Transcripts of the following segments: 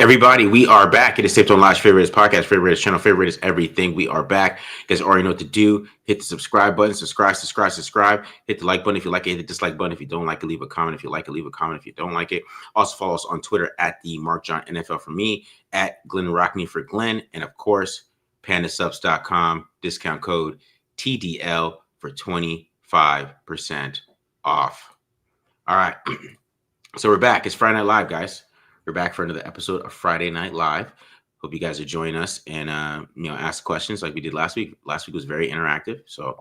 everybody? We are back. It is Taped on Live's favorite podcast, favorite channel, favorite is everything. We are back. You guys already know what to do. Hit the subscribe button. Subscribe. Hit the like button if you like it. Hit the dislike button if you don't like it. Leave a comment if you like it. Leave a comment if you don't like it. Also follow us on Twitter at the Mark John NFL for me, at Glen Rockney for Glenn, and of course, pandasubs.com, discount code TDL for 25% off. All right. So we're back. It's Friday Night Live, guys. We're back for another episode of Friday Night Live. Hope you guys are joining us and ask questions like we did last week. Last week was very interactive, so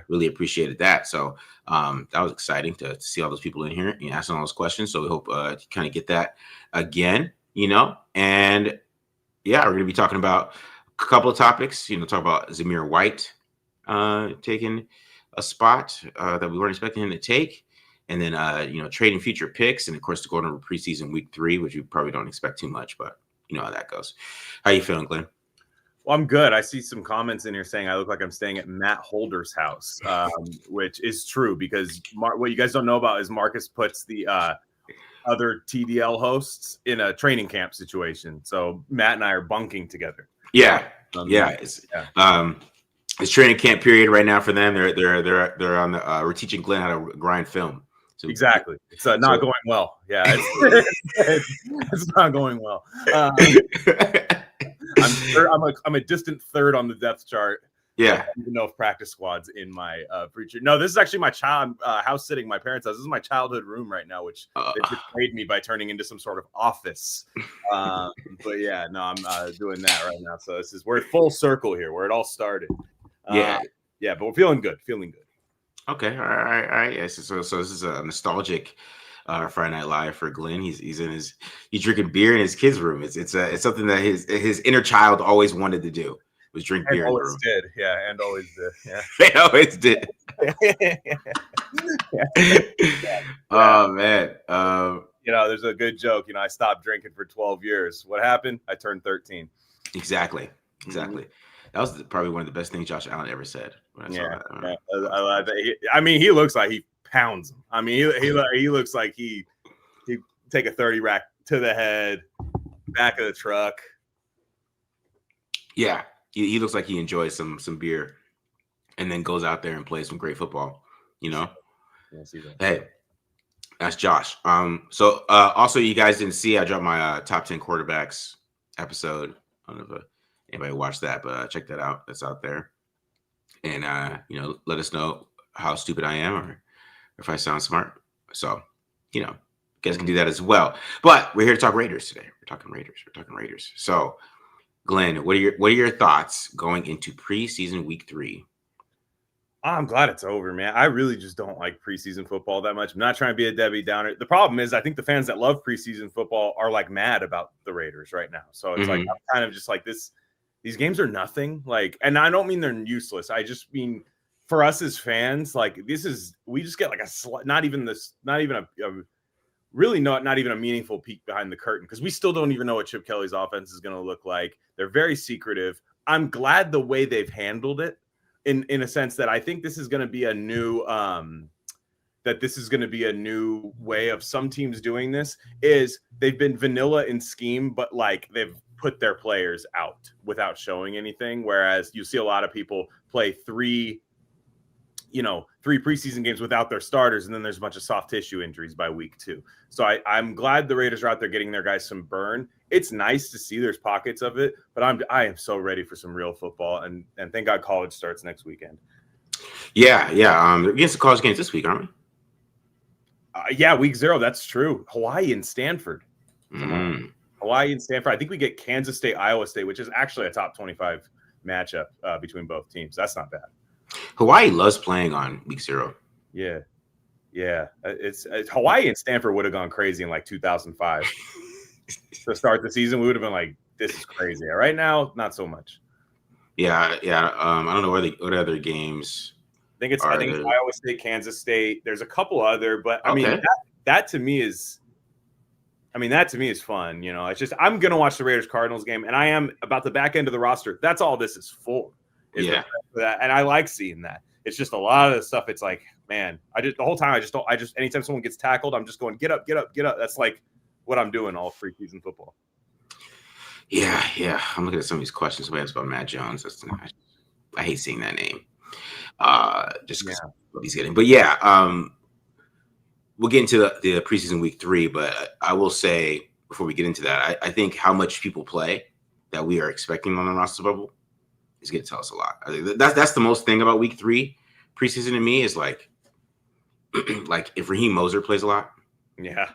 really appreciated that. So that was exciting to see all those people in here and asking all those questions. So we hope to kind of get that again, And yeah, we're going to be talking about a couple of topics. Talk about Zamir White taking a spot that we weren't expecting him to take. And then, trading future picks. And, of course, to go into preseason week 3, which you probably don't expect too much. But you know how that goes. How you feeling, Glenn? Well, I'm good. I see some comments in here saying I look like I'm staying at Matt Holder's house, which is true because what you guys don't know about is Marcus puts the other TDL hosts in a training camp situation. So Matt and I are bunking together. Yeah. It's training camp period right now for them. They're on the we're teaching Glenn how to grind film. So, exactly. It's not going well. Yeah, it's not going well. I'm a distant third on the depth chart. Yeah. I don't even know if practice squad's in my preacher. No, this is actually my child house sitting my parents' house. This is my childhood room right now, which they betrayed me by turning into some sort of office. But yeah, no, I'm doing that right now. So we're full circle here, where it all started. Yeah, but we're feeling good. Okay, all right. Yeah, so this is a nostalgic Friday Night Live for Glenn. He's drinking beer in his kid's room. It's something that his inner child always wanted to do, was drink beer. And always did. Yeah. They always did. Oh man. There's a good joke. I stopped drinking for 12 years. What happened? I turned 13. Exactly. Mm-hmm. That was probably one of the best things Josh Allen ever said. When I saw that. I love that. He looks like he pounds him. He looks like he take a 30 rack to the head, back of the truck. Yeah, he looks like he enjoys some beer, and then goes out there and plays some great football. Hey, that's Josh. So also you guys didn't see, I dropped my top 10 quarterbacks episode. I don't know if anybody watched that, but check that out. That's out there. And, let us know how stupid I am or if I sound smart. So, you guys can do that as well. But we're here to talk Raiders today. We're talking Raiders. So, Glenn, what are your thoughts going into preseason week 3? I'm glad it's over, man. I really just don't like preseason football that much. I'm not trying to be a Debbie Downer. The problem is I think the fans that love preseason football are like mad about the Raiders right now. So it's like, I'm kind of just like this. These games are nothing. And I don't mean they're useless. I just mean for us as fans, we just get like not even a meaningful peek behind the curtain because we still don't even know what Chip Kelly's offense is going to look like. They're very secretive. I'm glad the way they've handled it in a sense that I think this is going to be a new way of some teams doing this. Is they've been vanilla in scheme, but they've put their players out without showing anything. Whereas you see a lot of people play three preseason games without their starters, and then there's a bunch of soft tissue injuries by week 2. So I'm glad the Raiders are out there getting their guys some burn. It's nice to see there's pockets of it, but I am so ready for some real football, and thank God college starts next weekend. Yeah. They're against the college games this week, aren't we? Week 0. That's true. Hawaii and Stanford. Hawaii and Stanford. I think we get Kansas State, Iowa State, which is actually a top 25 matchup between both teams. That's not bad. Hawaii loves playing on week 0. Yeah. It's Hawaii and Stanford would have gone crazy in 2005 to start the season. We would have been like, this is crazy. Right now, not so much. Yeah. I don't know what other games. I think it's Iowa State, Kansas State. There's a couple other, but I mean that to me is. That to me is fun. It's just I'm gonna watch the Raiders Cardinals game, and I am about the back end of the roster. That's all this is for. That, and I like seeing that. It's just a lot of the stuff. It's like, man, the whole time anytime someone gets tackled, I'm just going get up. That's like what I'm doing all preseason football. Yeah. I'm looking at some of these questions. Somebody asked about Matt Jones. I hate seeing that name. Just because what he's getting. But yeah, we'll get into the preseason week 3. But I will say before we get into that, I think how much people play that we are expecting on the roster bubble is going to tell us a lot. I think that's the most thing about week 3 preseason to me is like if Raheem Moser plays a lot. Yeah.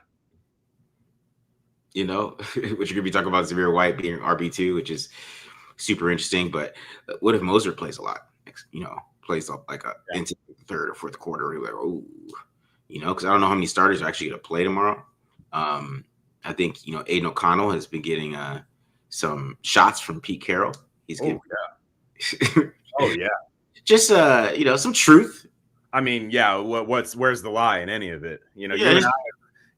Which you're going to be talking about Zamir White being RB2, which is super interesting. But what if Moser plays a lot? Plays up into the third or fourth quarter. You're like, oh, because I don't know how many starters are actually going to play tomorrow. I think, Aiden O'Connell has been getting some shots from Pete Carroll. He's getting, just, some truth. I mean, yeah. Where's the lie in any of it?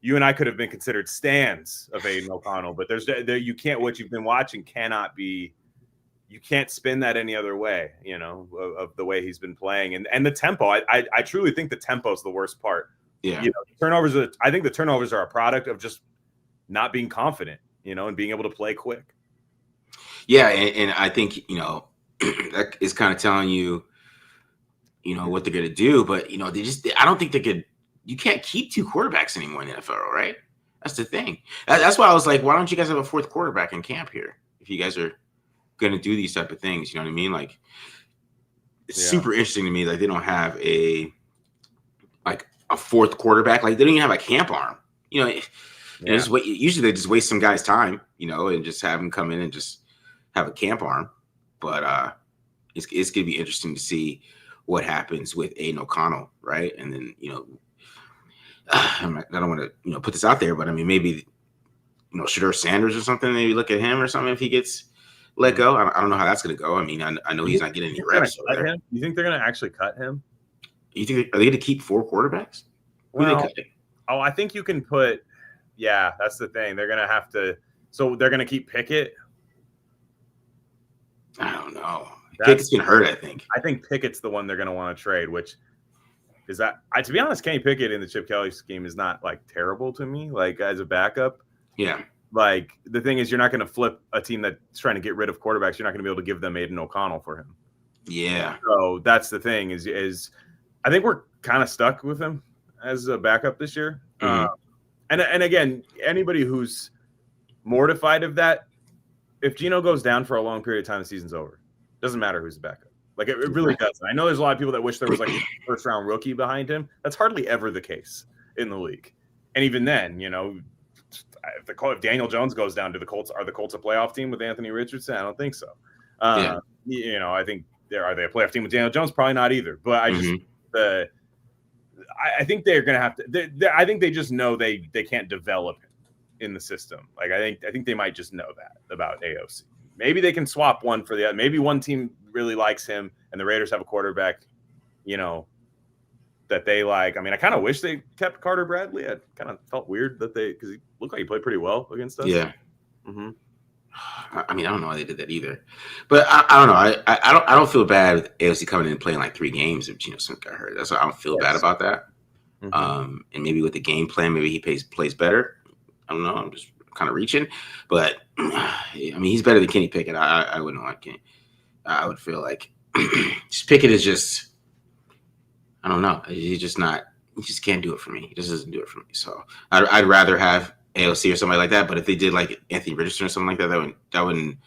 You and I could have been considered stands of Aiden O'Connell, but you can't. What you've been watching cannot be. You can't spin that any other way. Of the way he's been playing and the tempo. I truly think the tempo is the worst part. Yeah. Turnovers. I think the turnovers are a product of just not being confident. And being able to play quick. Yeah, and I think that is kind of telling you, what they're going to do, but I don't think they could. You can't keep 2 quarterbacks anymore in the NFL, right? That's the thing. That's why I was like, why don't you guys have a 4th quarterback in camp here if you guys are going to do these type of things? You know what I mean? Like, it's super interesting to me that they don't have a 4th quarterback. Like, they don't even have a camp arm. Usually they just waste some guy's time, and just have him come in and just have a camp arm. But it's going to be interesting to see what happens with Aiden O'Connell, right? And then, I don't want to, put this out there, but I mean, maybe, Shedeur Sanders or something, maybe look at him or something if he gets let go. I don't know how that's going to go. I mean, I know he's not getting any reps. You think they're going to actually cut him? You think are they going to keep 4 quarterbacks? Who are they cutting? Oh, I think you can put. Yeah, that's the thing. They're going to have to. So they're going to keep Pickett. I don't know. Pickett's been hurt, I think. I think Pickett's the one they're going to want to trade, which is that. To be honest, Kenny Pickett in the Chip Kelly scheme is not terrible to me, as a backup. Yeah. The thing is, you're not going to flip a team that's trying to get rid of quarterbacks. You're not going to be able to give them Aiden O'Connell for him. Yeah. So that's the thing is I think we're kind of stuck with him as a backup this year. Mm-hmm. And again, anybody who's mortified of that, if Geno goes down for a long period of time, the season's over. Doesn't matter who's the backup. It really doesn't. I know there's a lot of people that wish there was a first round rookie behind him. That's hardly ever the case in the league. And even then, if Daniel Jones goes down, are the Colts a playoff team with Anthony Richardson? I don't think so. I think are they a playoff team with Daniel Jones? Probably not either. But I think they're going to have to. I think they just know they can't develop him in the system. I think they might just know that about AOC. Maybe they can swap one for the other. Maybe one team really likes him, and the Raiders have a quarterback, that they like. I mean, I kind of wish they kept Carter Bradley. I kind of felt weird that because he looked like he played pretty well against us. Yeah. Mm-hmm. I mean, I don't know why they did that either, but I don't know. I don't feel bad with AOC coming in and playing 3 games if Geno Smith got hurt. That's why I don't feel bad about that. Mm-hmm. And maybe with the game plan, maybe he plays better. I don't know. I'm just kind of reaching, but I mean, he's better than Kenny Pickett. I wouldn't want Kenny. I would feel like Pickett is just. I don't know. He's just not. He just can't do it for me. He just doesn't do it for me. So I'd rather have AOC or somebody like that. But if they did Anthony Richardson or something like that wouldn't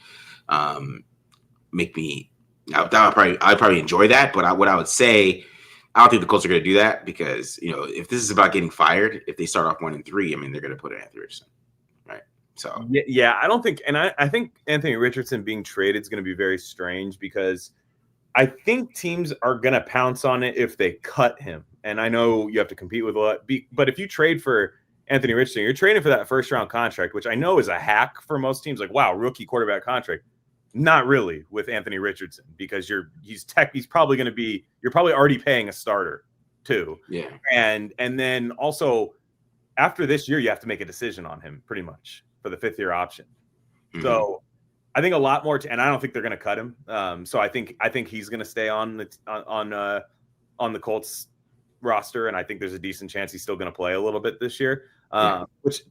make me. I'd probably enjoy that. But what I would say, I don't think the Colts are going to do that because if this is about getting fired, if they start off 1-3, I mean they're going to put Anthony Richardson, right? So yeah, I don't think, and I think Anthony Richardson being traded is going to be very strange because I think teams are going to pounce on it if they cut him. And I know you have to compete with a lot, but if you trade for Anthony Richardson, you're trading for that first round contract, which I know is a hack for most teams. Wow, rookie quarterback contract. Not really with Anthony Richardson because he's probably going to be, you're probably already paying a starter too. Yeah. And then also after this year, you have to make a decision on him pretty much for the 5th year option. Mm-hmm. So I think a lot more, and I don't think they're going to cut him. So I think he's going to stay on the Colts roster, and I think there's a decent chance he's still going to play a little bit this year. Which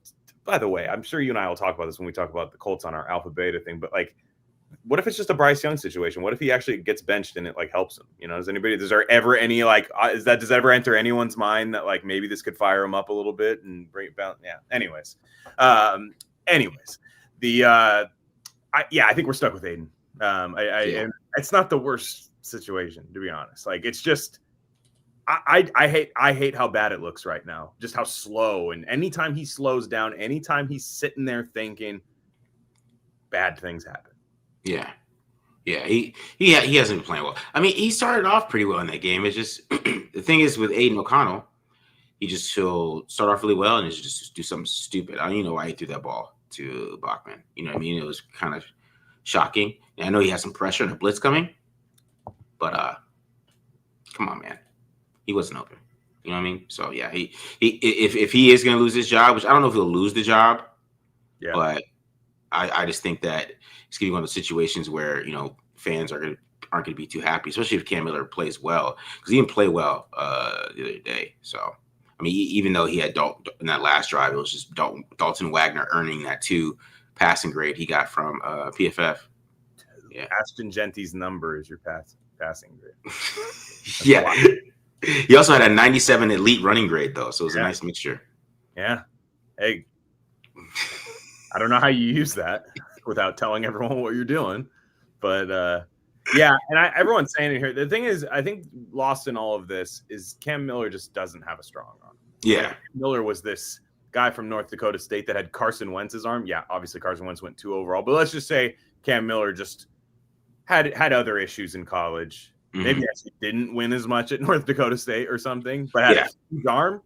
by the way, I'm sure you and I will talk about this when we talk about the Colts on our alpha beta thing, but like, what if it's just a Bryce Young situation? What if he actually gets benched and it like helps him? You know, does there ever any like, does that ever enter anyone's mind that like maybe this could fire him up a little bit and bring it down? Yeah. Anyways, I think we're stuck with Aiden. And it's not the worst situation, to be honest. Like, it's just, I hate how bad it looks right now. Just how slow. And anytime he slows down, anytime he's sitting there thinking, bad things happen. Yeah. He hasn't been playing well. I mean, he started off pretty well in that game. It's just the thing is with Aiden O'Connell, he'll start off really well and just do something stupid. I don't even know why he threw that ball to Bachman. You know what I mean? It was kind of shocking. And I know he has some pressure and a blitz coming, but come on, man. He wasn't open. You know what I mean? So yeah, if he is going to lose his job, which I don't know if he'll lose the job, but I just think that it's going to be one of those situations where, you know, fans aren't going to be too happy, especially if Cam Miller plays well, because he didn't play well the other day. So, I mean, even though he had Dalton in that last drive, it was just Dalton Wagner earning that 2 passing grade he got from PFF. Yeah, Ashton Genty's number is your passing grade. Yeah. He also had a 97 elite running grade, though, so it was a nice mixture. Yeah. Hey, I don't know how you use that without telling everyone what you're doing, but and everyone's saying it here. The thing is, I think lost in all of this is Cam Miller just doesn't have a strong arm. Yeah, Cam Miller was this guy from North Dakota State that had Carson Wentz's arm. Yeah, obviously Carson Wentz went 2 overall, but let's just say Cam Miller just had other issues in college. Maybe actually didn't win as much at North Dakota State or something, but had a huge arm.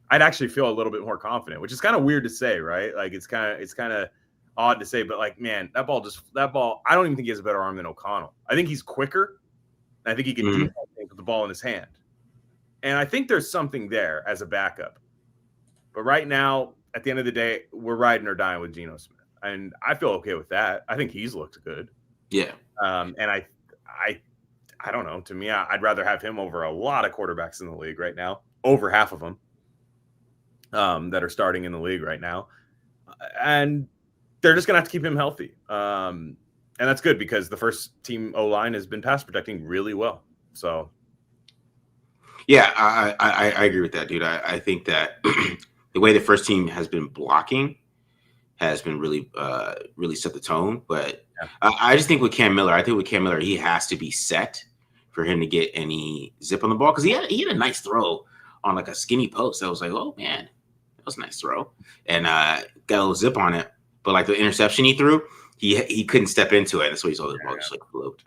I'd actually feel a little bit more confident, which is kind of weird to say, right? Like it's kind of odd to say, but like, man, that ball, I don't even think he has a better arm than O'Connell. I think he's quicker. I think he can do something with the ball in his hand. And I think there's something there as a backup. But right now, at the end of the day, we're riding or dying with Geno Smith. And I feel okay with that. I think he's looked good. Yeah. And I don't know. To me, I'd rather have him over a lot of quarterbacks in the league right now, over half of them that are starting in the league right now. And they're just going to have to keep him healthy. And that's good because the first team O-line has been pass protecting really well. So. Yeah, I agree with that, dude. I think that the way the first team has been blocking has been really set the tone. But I just think with Cam Miller, he has to be set for him to get any zip on the ball, because he had a nice throw on like a skinny post. I was like, oh man, that was a nice throw, and got a little zip on it. But like the interception he threw, he couldn't step into it. That's why he saw the ball just like float.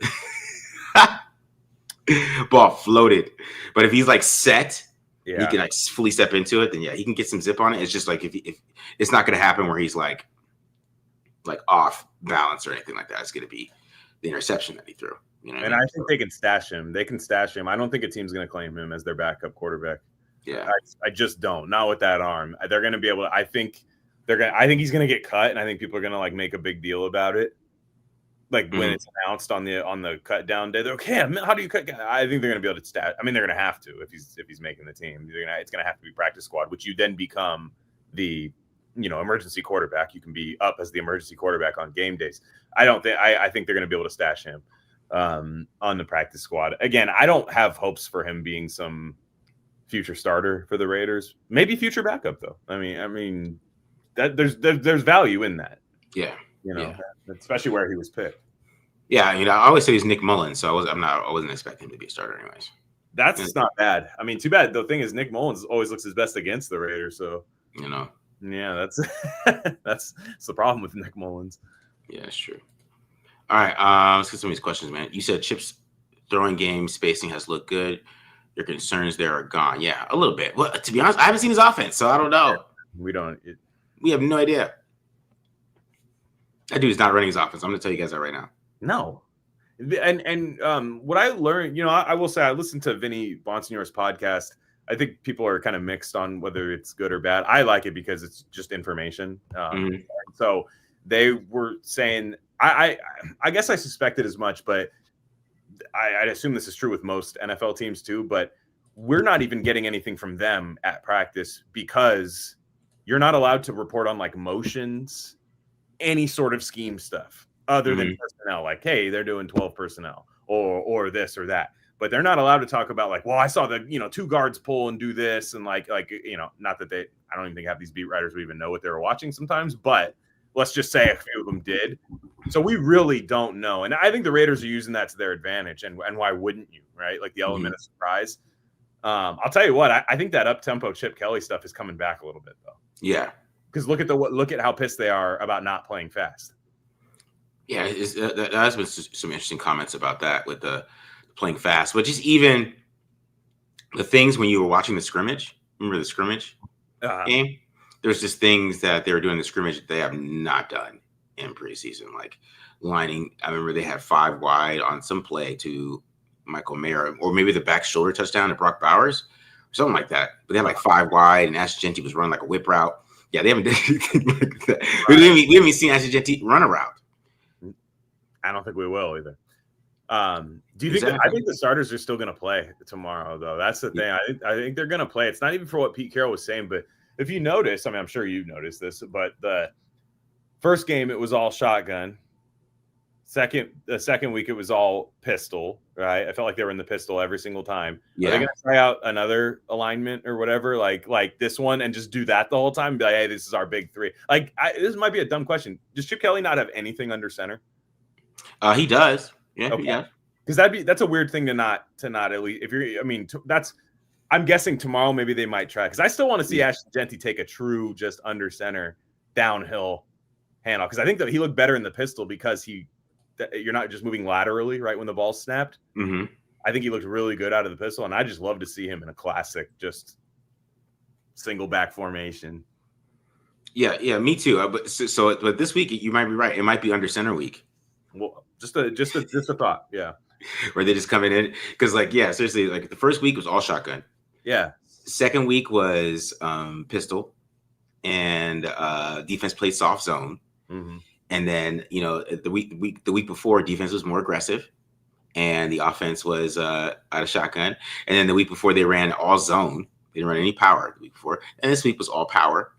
Ball floated. But if he's like set, he can like fully step into it, then he can get some zip on it. It's just like if it's not going to happen where he's like off balance or anything like that. It's going to be the interception that he threw. You know, and I think they can stash him. They can stash him. I don't think a team's going to claim him as their backup quarterback. Yeah, I just don't. Not with that arm. They're going to be able to. I think he's going to get cut, and I think people are going to like make a big deal about it. Like when it's announced on the cut down day, they're okay. How do you cut? I think they're going to be able to stat. I mean, they're going to have to if he's making the team. It's going to have to be practice squad, which you then become the emergency quarterback. You can be up as the emergency quarterback on game days. I think they're going to be able to stash him on the practice squad. Again, I don't have hopes for him being some future starter for the Raiders. Maybe future backup though. I mean that there's value in that. Yeah. Especially where he was picked. Yeah, I always say he's Nick Mullins, so I wasn't expecting him to be a starter anyways. That's not bad. I mean, too bad. The thing is, Nick Mullins always looks his best against the Raiders, so yeah, that's the problem with Nick Mullins. Yeah, that's true. All right, let's get some of these questions, man. You said Chip's throwing game spacing has looked good. Your concerns there are gone. Yeah, a little bit. Well, to be honest, I haven't seen his offense, so I don't know. We have no idea. That dude's not running his offense. I'm going to tell you guys that right now. No. And what I learned, I will say I listened to Vinny Bonsignore's podcast. I think people are kind of mixed on whether it's good or bad. I like it because it's just information. So they were saying, I guess I suspected as much, but I'd assume this is true with most NFL teams too, but we're not even getting anything from them at practice because you're not allowed to report on like motions, any sort of scheme stuff other than personnel. Like, hey, they're doing 12 personnel or this or that. But they're not allowed to talk about like, well, I saw the, two guards pull and do this. And like, not that I don't even think half these beat writers would even know what they were watching sometimes, but let's just say a few of them did. So we really don't know. And I think the Raiders are using that to their advantage. And why wouldn't you, right? Like the element of surprise. I'll tell you what, I think that up-tempo Chip Kelly stuff is coming back a little bit though. Yeah. Because look at how pissed they are about not playing fast. Yeah, there has been some interesting comments about that with the playing fast, but just even the things when you were watching the scrimmage. Remember the scrimmage game? There's just things that they were doing in the scrimmage that they have not done in preseason, like lining. I remember they had 5 wide on some play to Michael Mayer, or maybe the back shoulder touchdown to Brock Bowers, or something like that. But they had like 5 wide, and Ash Genty was running like a whip route. Yeah, they haven't done anything like that. Right. We haven't seen Ash Genty run a route. I don't think we will either. Do you think? I think the starters are still going to play tomorrow, though. That's the thing. I think they're going to play. It's not even for what Pete Carroll was saying, but if you notice, I mean, I'm sure you've noticed this, but the first game it was all shotgun. The second week it was all pistol. Right? I felt like they were in the pistol every single time. Yeah. Are they going to try out another alignment or whatever, like this one, and just do that the whole time? Be like, hey, this is our big 3. Like, this might be a dumb question. Does Chip Kelly not have anything under center? He does. Yeah, okay. Yeah. Because that's a weird thing to not at least if you're. I mean, I'm guessing tomorrow maybe they might try, because I still want to see Ashton Genty take a true just under center downhill handoff, because I think that he looked better in the pistol because you're not just moving laterally right when the ball's snapped. Mm-hmm. I think he looked really good out of the pistol, and I just love to see him in a classic just single back formation. Yeah, me too. But this week you might be right. It might be under center week. Well, just a thought, yeah. Where they just coming in, because seriously, like the first week was all shotgun. Yeah. Second week was pistol, and defense played soft zone. Mm-hmm. And then the week before, defense was more aggressive, and the offense was out of shotgun. And then the week before, they ran all zone. They didn't run any power the week before, and this week was all power.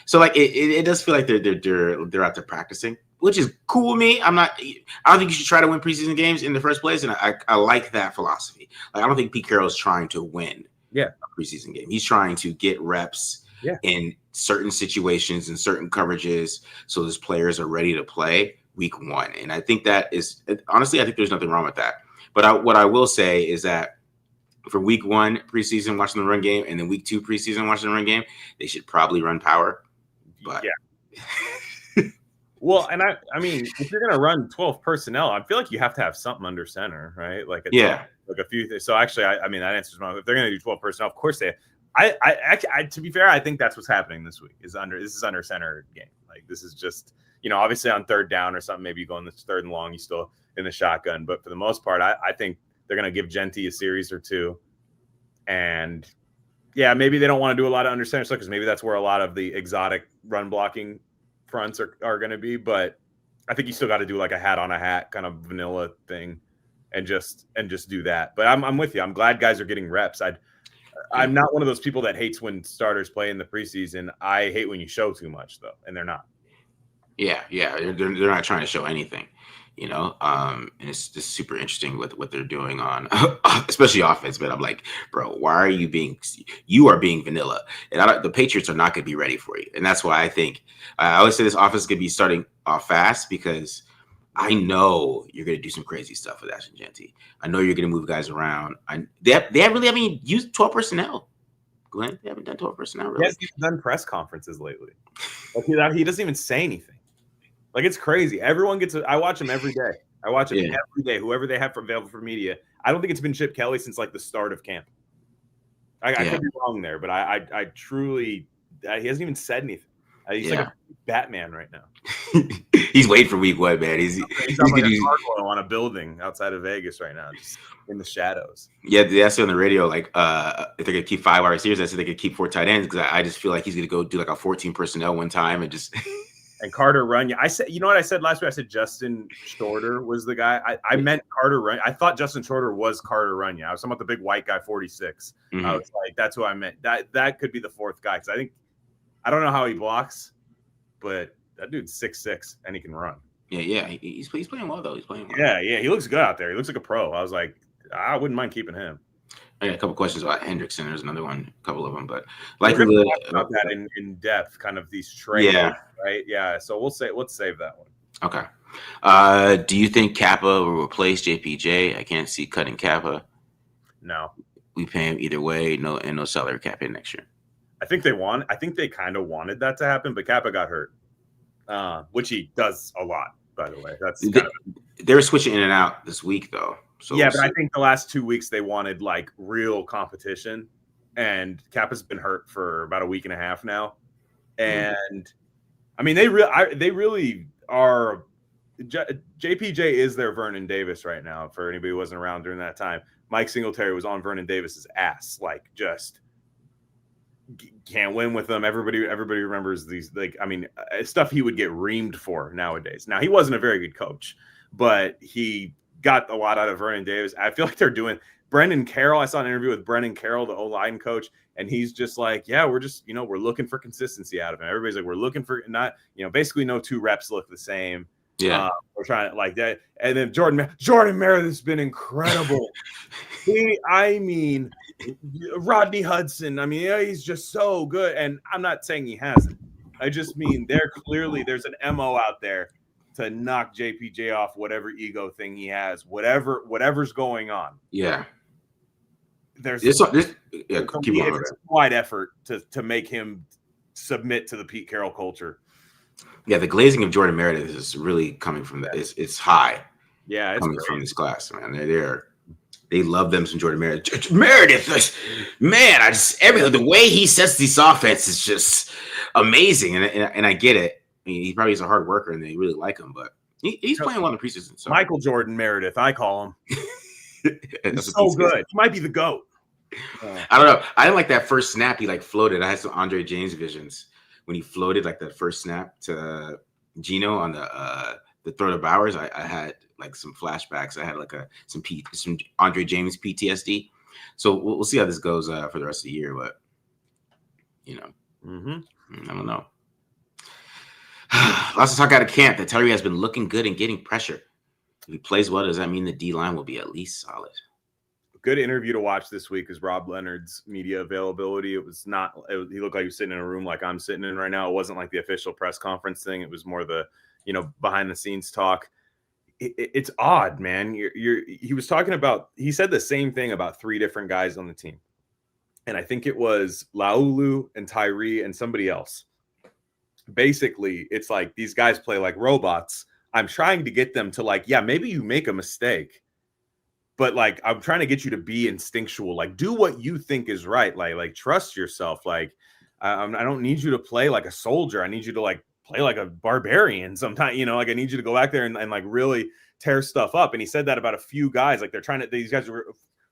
So like it does feel like they're out there practicing, which is cool with me. I don't think you should try to win preseason games in the first place, and I like that philosophy. Like, I don't think Pete Carroll is trying to win a preseason game. He's trying to get reps in certain situations and certain coverages so his players are ready to play week 1. And I think that is, honestly, I think there's nothing wrong with that. But what I will say is that for week 1 preseason watching the run game, and then week 2 preseason watching the run game, they should probably run power. But well, and I mean, if you're going to run 12 personnel, I feel like you have to have something under center, right? Like a few things. So actually, I mean, that answers my. If they're going to do 12 personnel, of course they. I to be fair, I think that's what's happening this week. This is under center game. Like, this is just, obviously on third down or something, maybe you go in the third and long, you still in the shotgun. But for the most part, I think they're going to give Genty a series or 2, and maybe they don't want to do a lot of under center stuff, because maybe that's where a lot of the exotic run blocking fronts are going to be. But I think you still got to do like a hat on a hat kind of vanilla thing, and just do that. But I'm with you. I'm glad guys are getting reps. I'm not one of those people that hates when starters play in the preseason. I hate when you show too much, though, and they're not. Yeah, they're not trying to show anything, and it's just super interesting with what they're doing on, especially offense. But I'm like, bro, why are you being vanilla? And the Patriots are not going to be ready for you, and that's why I think I always say this offense is going to be starting off fast, because I know you're going to do some crazy stuff with Ashton Genty. I know you're going to move guys around. They haven't used 12 personnel. Glenn, they haven't done 12 personnel. Really. He hasn't even done press conferences lately. Like, he doesn't even say anything. Like, it's crazy. Everyone gets. I watch him every day. Every day. Whoever they have available for media. I don't think it's been Chip Kelly since like the start of camp. I could be wrong there, but I truly. He hasn't even said anything. He's like a Batman right now. He's waiting for week 1, man. He's on like a gargoyle on a building outside of Vegas right now, just in the shadows. Yeah, they asked on the radio, like, if they're gonna keep 5 wide receivers, I said they could keep 4 tight ends, because I just feel like he's gonna go do like a 14 personnel one time and just. And Carter Runyon. I said, you know what I said last week? I said Justin Shorter was the guy. I meant Carter Runyon. I thought Justin Shorter was Carter Runyon. I was talking about the big white guy, 46. Mm-hmm. I was like, that's who I meant. That could be the 4th guy, because I think I don't know how he blocks, but that dude's 6'6" and he can run. Yeah. He's playing well though. He's playing well. Yeah, he looks good out there. He looks like a pro. I was like, I wouldn't mind keeping him. I got a couple questions about Hendrickson. There's another one, a couple of them, but we're likely gonna talk about that in depth, kind of these trades, right? Yeah. So let's save that one. Okay. Do you think Kappa will replace JPJ? I can't see cutting Kappa. No. We pay him either way. No salary cap in next year. I think they kind of wanted that to happen, but Kappa got hurt, which he does a lot, by the way. They're switching in and out this week though. So yeah, but I think the last 2 weeks they wanted like real competition, and Kappa's been hurt for about a week and a half now, and I mean they really are. JPJ is their Vernon Davis right now. For anybody who wasn't around during that time, Mike Singletary was on Vernon Davis's ass, like just can't win with them. Everybody remembers these, like, I mean, stuff he would get reamed for nowadays. Now he wasn't a very good coach, but he got a lot out of Vernon Davis. I feel like they're doing Brendan Carroll. I saw an interview with Brendan Carroll, the O-line coach, and he's just like, yeah, we're just, we're looking for consistency out of him. Everybody's like, we're looking for basically no 2 reps look the same. Yeah. We're trying like that. And then Jordan Meredith's been incredible. Rodney Hudson. I mean, he's just so good. And I'm not saying he hasn't. I just mean there's an MO out there to knock JPJ off whatever ego thing he has, whatever's going on. Yeah. There's a wide effort to make him submit to the Pete Carroll culture. Yeah, the glazing of Jordan Meredith is really coming from that. It's high. Yeah, it's coming great. from this class, man. They love them some Jordan Meredith. Meredith, man, the way he sets these offense is just amazing, and I get it. I mean, he probably is a hard worker, and they really like him, but he's playing well in the preseason. So. Michael Jordan Meredith, I call him. He's so good. He might be the GOAT. I don't know. I didn't like that first snap he floated. I had some Andre James visions when he floated like that first snap to Gino on the throw to Bowers. I had like some flashbacks. I had like some Andre James PTSD. So we'll see how this goes for the rest of the year. But I don't know. Lots of talk out of camp that Tyree has been looking good and getting pressure. If he plays well, does that mean the D-line will be at least solid? Good interview to watch this week is Rob Leonard's media availability. It was not. He looked like he was sitting in a room like I'm sitting in right now. It wasn't like the official press conference thing. It was more the behind the scenes talk. It's odd, man. He was talking about. He said the same thing about 3 different guys on the team, and I think it was Laulu and Tyree and somebody else. Basically, it's like these guys play like robots. I'm trying to get them to maybe you make a mistake. But I'm trying to get you to be instinctual, do what you think is right. Like trust yourself. I don't need you to play like a soldier. I need you to play like a barbarian sometimes, I need you to go back there and really tear stuff up. And he said that about a few guys. These guys were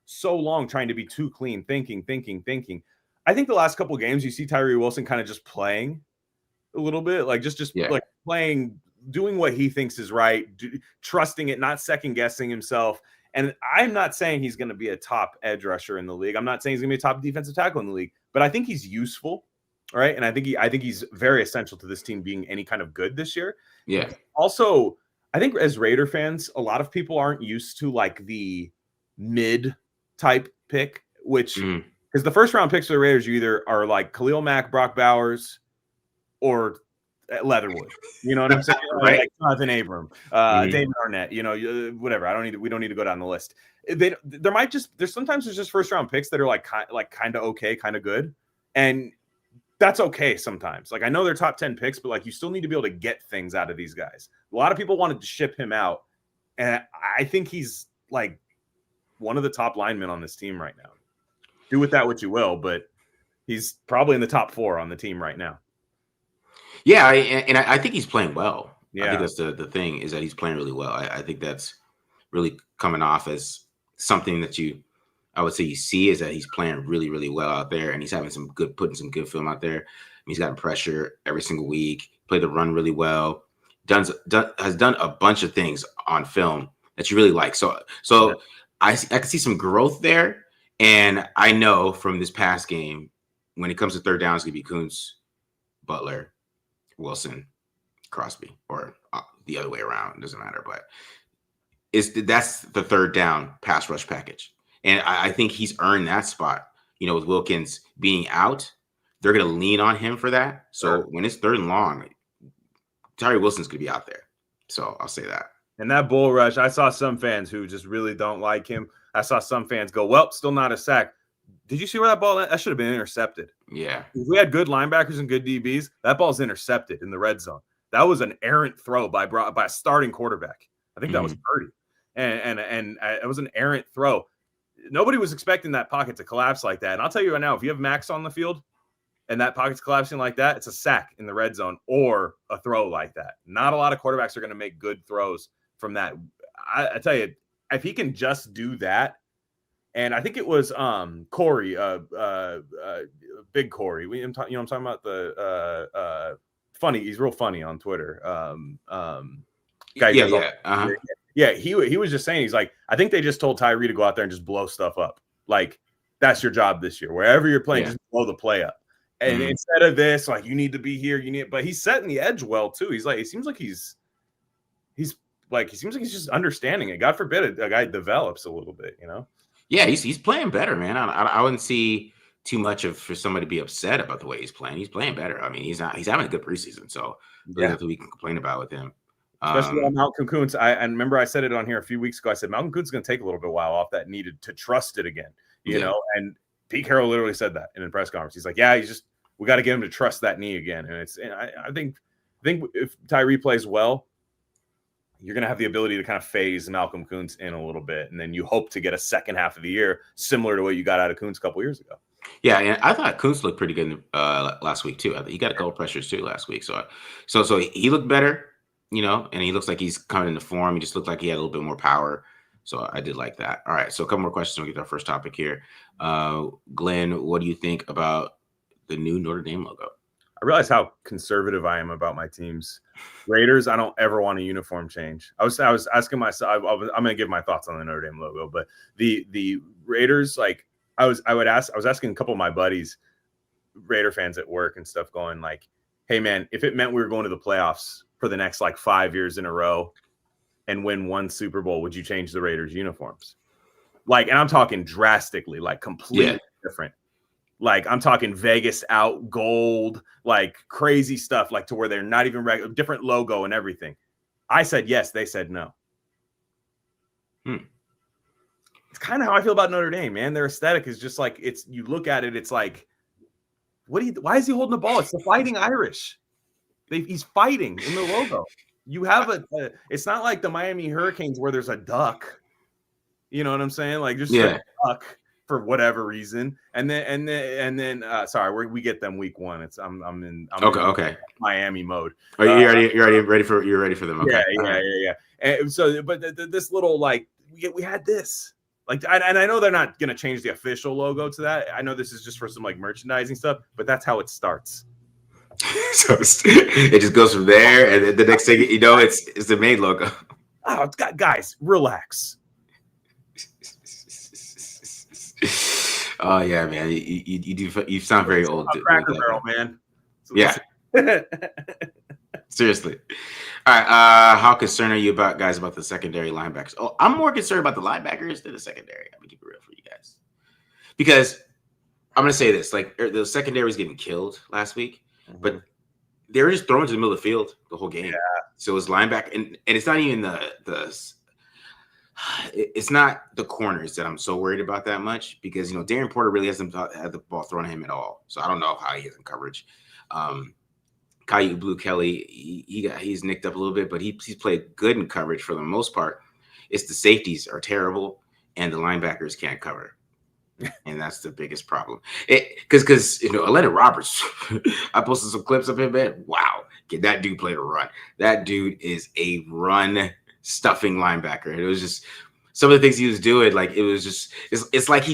so long trying to be too clean, thinking. I think the last couple of games you see Tyree Wilson kind of just playing a little bit, playing, doing what he thinks is right, trusting it, not second guessing himself. And I'm not saying he's going to be a top edge rusher in the league. I'm not saying he's going to be a top defensive tackle in the league, but I think he's useful, right? And I think he's very essential to this team being any kind of good this year. Yeah. Also, I think as Raider fans, a lot of people aren't used to the mid type pick, which because the first round picks for the Raiders, you either are Khalil Mack, Brock Bowers, or Leatherwood, you know what I'm saying? Right. Jonathan Abram, David Arnett, whatever. We don't need to go down the list. There's sometimes just first round picks that are kind of okay, kind of good, and that's okay sometimes. I know they're top 10 picks, but you still need to be able to get things out of these guys. A lot of people wanted to ship him out, and I think he's one of the top linemen on this team right now. Do with that what you will, but he's probably in the top 4 on the team right now. Yeah, I think he's playing well. Yeah. I think that's the thing is that he's playing really well. I think that's really coming off as something that I would say you see is that he's playing really, really well out there, and he's having putting some good film out there. He's gotten pressure every single week, played the run really well, has done a bunch of things on film that you really like. So yeah. I can see some growth there, and I know from this past game, when it comes to third down, it's going to be Kuntz Butler, Wilson, Crosby, or the other way around. It doesn't matter. But that's the third down pass rush package. And I think he's earned that spot. With Wilkins being out, they're going to lean on him for that. So when it's third and long, Tyree Wilson's going to be out there. So I'll say that. And that bull rush, I saw some fans who just really don't like him. I saw some fans go, well, still not a sack. Did you see where that ball – that should have been intercepted. Yeah. If we had good linebackers and good DBs, that ball's intercepted in the red zone. That was an errant throw by a starting quarterback. I think that was Purdy. And it was an errant throw. Nobody was expecting that pocket to collapse like that. And I'll tell you right now, if you have Max on the field and that pocket's collapsing like that, it's a sack in the red zone or a throw like that. Not a lot of quarterbacks are going to make good throws from that. I tell you, if he can just do that, and I think it was Corey, big Corey. I'm talking about the funny. He's real funny on Twitter. Yeah. He was just saying, he's like, I think they just told Tyree to go out there and just blow stuff up. Like, that's your job this year. Wherever you're playing, just blow the play up. And instead of this, like, you need to be here, but he's setting the edge well too. He's like, it seems like he's just understanding it. God forbid a guy develops a little bit, Yeah, he's playing better, man. I wouldn't see too much for somebody to be upset about the way he's playing. He's playing better. I mean, he's having a good preseason, so there's nothing we can complain about with him. Especially on Malcolm Kuntz. I remember I said it on here a few weeks ago. I said Malcolm Kuntz is going to take a little bit while off that needed to trust it again, you know. And Pete Carroll literally said that in a press conference. He's like, "Yeah, we got to get him to trust that knee again." And I think if Tyree plays well, you're going to have the ability to kind of phase Malcolm Kuntz in a little bit, and then you hope to get a second half of the year similar to what you got out of Kuntz a couple years ago. Yeah, and I thought Kuntz looked pretty good last week too. I think he got a couple pressures too last week, so he looked better. And he looks like he's coming into form. He just looked like he had a little bit more power. So I did like that. All right. So a couple more questions. We'll get to our first topic here. Glenn, what do you think about the new Notre Dame logo? I realize how conservative I am about my teams. Raiders, I don't ever want a uniform change. I was asking myself, I'm going to give my thoughts on the Notre Dame logo, but the Raiders, like I was asking a couple of my buddies, Raider fans at work and stuff, going like, hey man, if it meant we were going to the playoffs for the next like 5 years in a row and win one Super Bowl, would you change the Raiders uniforms? Like, and I'm talking drastically, like completely different. Like I'm talking Vegas out gold, like crazy stuff, like to where they're not even regular, different logo and everything. I said yes. They said no. It's kind of how I feel about Notre Dame, man. Their aesthetic is just like, you look at it, it's like, why is he holding the ball? It's the Fighting Irish. He's fighting in the logo. You have it's not like the Miami Hurricanes where there's a duck. You know what I'm saying? Like just a duck for whatever reason. And then sorry, we get them week one. I'm in Miami mode. Oh, you're ready for them. Okay. Yeah. And so, but this little like we had this. Like, and I know they're not going to change the official logo to that. I know this is just for some like merchandising stuff, but that's how it starts. So it just goes from there, and the next thing you know, it's the main logo. Oh, guys, relax. Oh yeah, man, you sound very old. Cracker Barrel, man. So yeah. Seriously. All right. How concerned are you about the secondary linebackers? Oh, I'm more concerned about the linebackers than the secondary. I'm gonna keep it real for you guys, because I'm gonna say this: like the secondary was getting killed last week, but they were just throwing to the middle of the field the whole game. Yeah. So it's linebacker, and it's not even it's not the corners that I'm so worried about that much, because Darren Porter really hasn't had the ball thrown at him at all. So I don't know how he is in coverage. Caillou Blue Kelly, he's nicked up a little bit, but he's played good in coverage for the most part. It's the safeties are terrible, and the linebackers can't cover, and that's the biggest problem. Because Atlanta Roberts, I posted some clips of him, man. Wow, can that dude play the run? That dude is a run stuffing linebacker. And it was just some of the things he was doing. Like it's like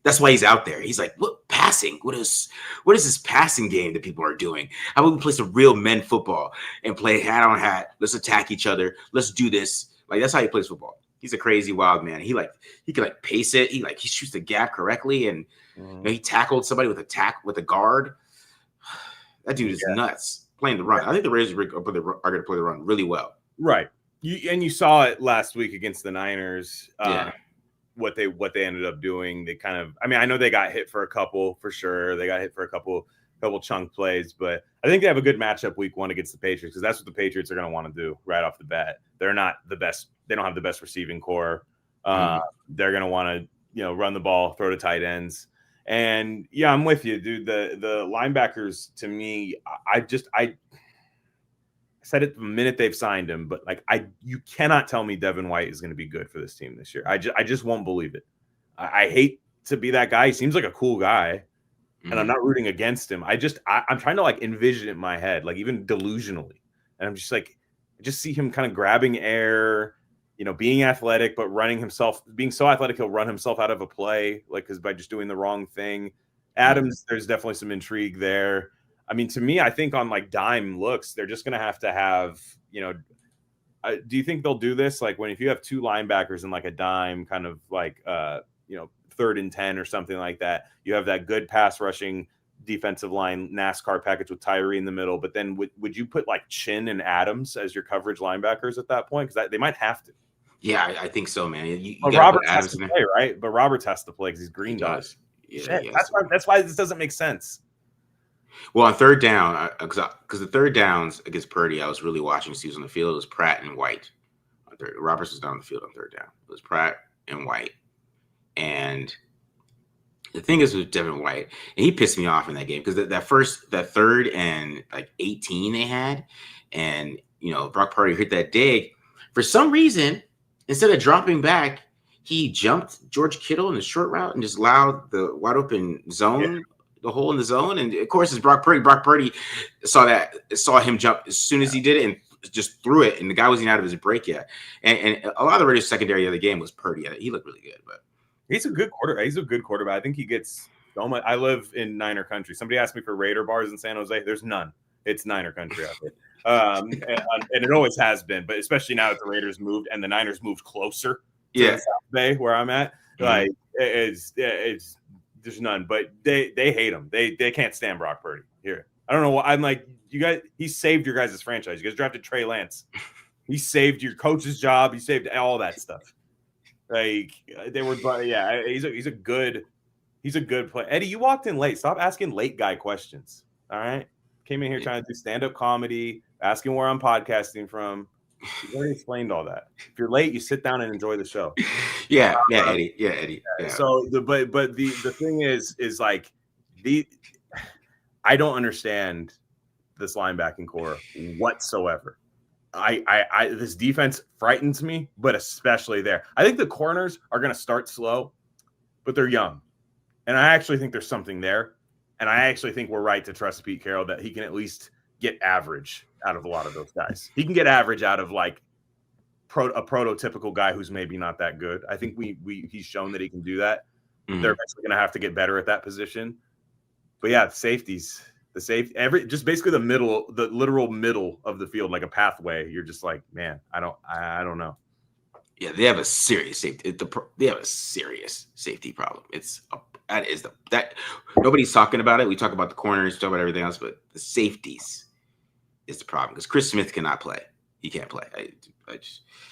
that's why he's out there. He's like, what passing? What is this passing game that people are doing? How about we play some real men football and play hat on hat? Let's attack each other. Let's do this. Like, that's how he plays football. He's a crazy wild man. He can pace it. He shoots the gap correctly, and he tackled somebody with a guard. That dude is nuts playing the run. I think the Raiders are going to play the run really well. Right. You saw it last week against the Niners. Yeah. What they ended up doing. They kind of, I mean, I know they got hit for a couple for sure. They got hit for a couple chunk plays, but I think they have a good matchup week 1 against the Patriots because that's what the Patriots are going to want to do right off the bat. They're not the best. They don't have the best receiving core. They're going to want to, run the ball, throw to tight ends. And yeah, I'm with you, dude. The linebackers, to me, I said it the minute they've signed him, but you cannot tell me Devin White is going to be good for this team this year. I just won't believe it. I hate to be that guy. He seems like a cool guy, and I'm not rooting against him. I'm trying to envision it in my head, even delusionally, and I'm just I just see him kind of grabbing air, being athletic, but being so athletic he'll run himself out of a play, because by just doing the wrong thing. Adams, there's definitely some intrigue there. I mean, to me, I think on dime looks, they're just going to have, do you think they'll do this? If you have 2 linebackers in a dime kind of 3rd and 10 or something like that, you have that good pass rushing defensive line NASCAR package with Tyree in the middle. But then would you put Chin and Adams as your coverage linebackers at that point? Because they might have to. Yeah, I think so, man. But Roberts has to play, right? But Roberts has to play because he's green dog. Yeah, that's why this doesn't make sense. Well, on third down, because the third downs against Purdy, I was really watching see who's on the field. It was Pratt and White. On third, Roberts was down the field on third down. It was Pratt and White. And the thing is with Devin White, and he pissed me off in that game because that third and 18 they had, and Brock Purdy hit that dig. For some reason, instead of dropping back, he jumped George Kittle in the short route and just allowed the wide open zone. Yeah. The hole in the zone, and of course, it's Brock Purdy. Brock Purdy saw him jump as soon as he did it, and just threw it. And the guy wasn't out of his break yet. And a lot of the Raiders' secondary of the game was Purdy. He looked really good, but he's a good quarterback. He's a good quarterback. I think he gets so much. I live in Niner country. Somebody asked me for Raider bars in San Jose. There's none. It's Niner country out there, and it always has been. But especially now that the Raiders moved and the Niners moved closer to the South Bay, where I'm at, it's. There's none, but they hate him. They can't stand Brock Purdy here. I don't know why. I'm you guys. He saved your guys' franchise. You guys drafted Trey Lance. He saved your coach's job. He saved all that stuff. They were, yeah. He's a good player. Eddie, you walked in late. Stop asking late guy questions. All right, came in here trying to do stand-up comedy, asking where I'm podcasting from. You already explained all that. If you're late, you sit down and enjoy the show. Eddie. Yeah. So the thing is I don't understand this linebacking core whatsoever. This defense frightens me, but especially there. I think the corners are going to start slow, but they're young, and I actually think there's something there. And I actually think we're right to trust Pete Carroll that he can at least get average out of a lot of those guys. He can get average out of a prototypical guy who's maybe not that good. I think he's shown that he can do that. Mm-hmm. They're eventually going to have to get better at that position. But yeah, just basically the literal middle of the field, like a pathway. You're just man, I don't know. Yeah, they have a serious safety. They have a serious safety problem. That nobody's talking about it. We talk about the corners, talk about everything else, but the safeties is the problem because Chris Smith cannot play. He can't play.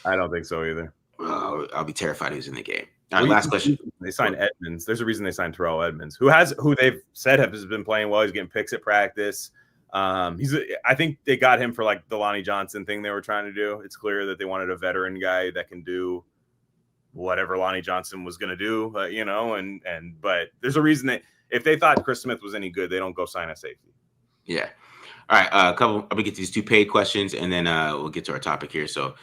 I don't think so either. I'll be terrified who's in the game. All right, last question. They signed Edmonds. There's a reason they signed Terrell Edmonds, who they've said has been playing well. He's getting picks at practice. I think they got him for the Lonnie Johnson thing they were trying to do. It's clear that they wanted a veteran guy that can do whatever Lonnie Johnson was going to do, but there's a reason if they thought Chris Smith was any good, they don't go sign a safety. Yeah. All right. I'm gonna get to these 2 paid questions, and then we'll get to our topic here. So,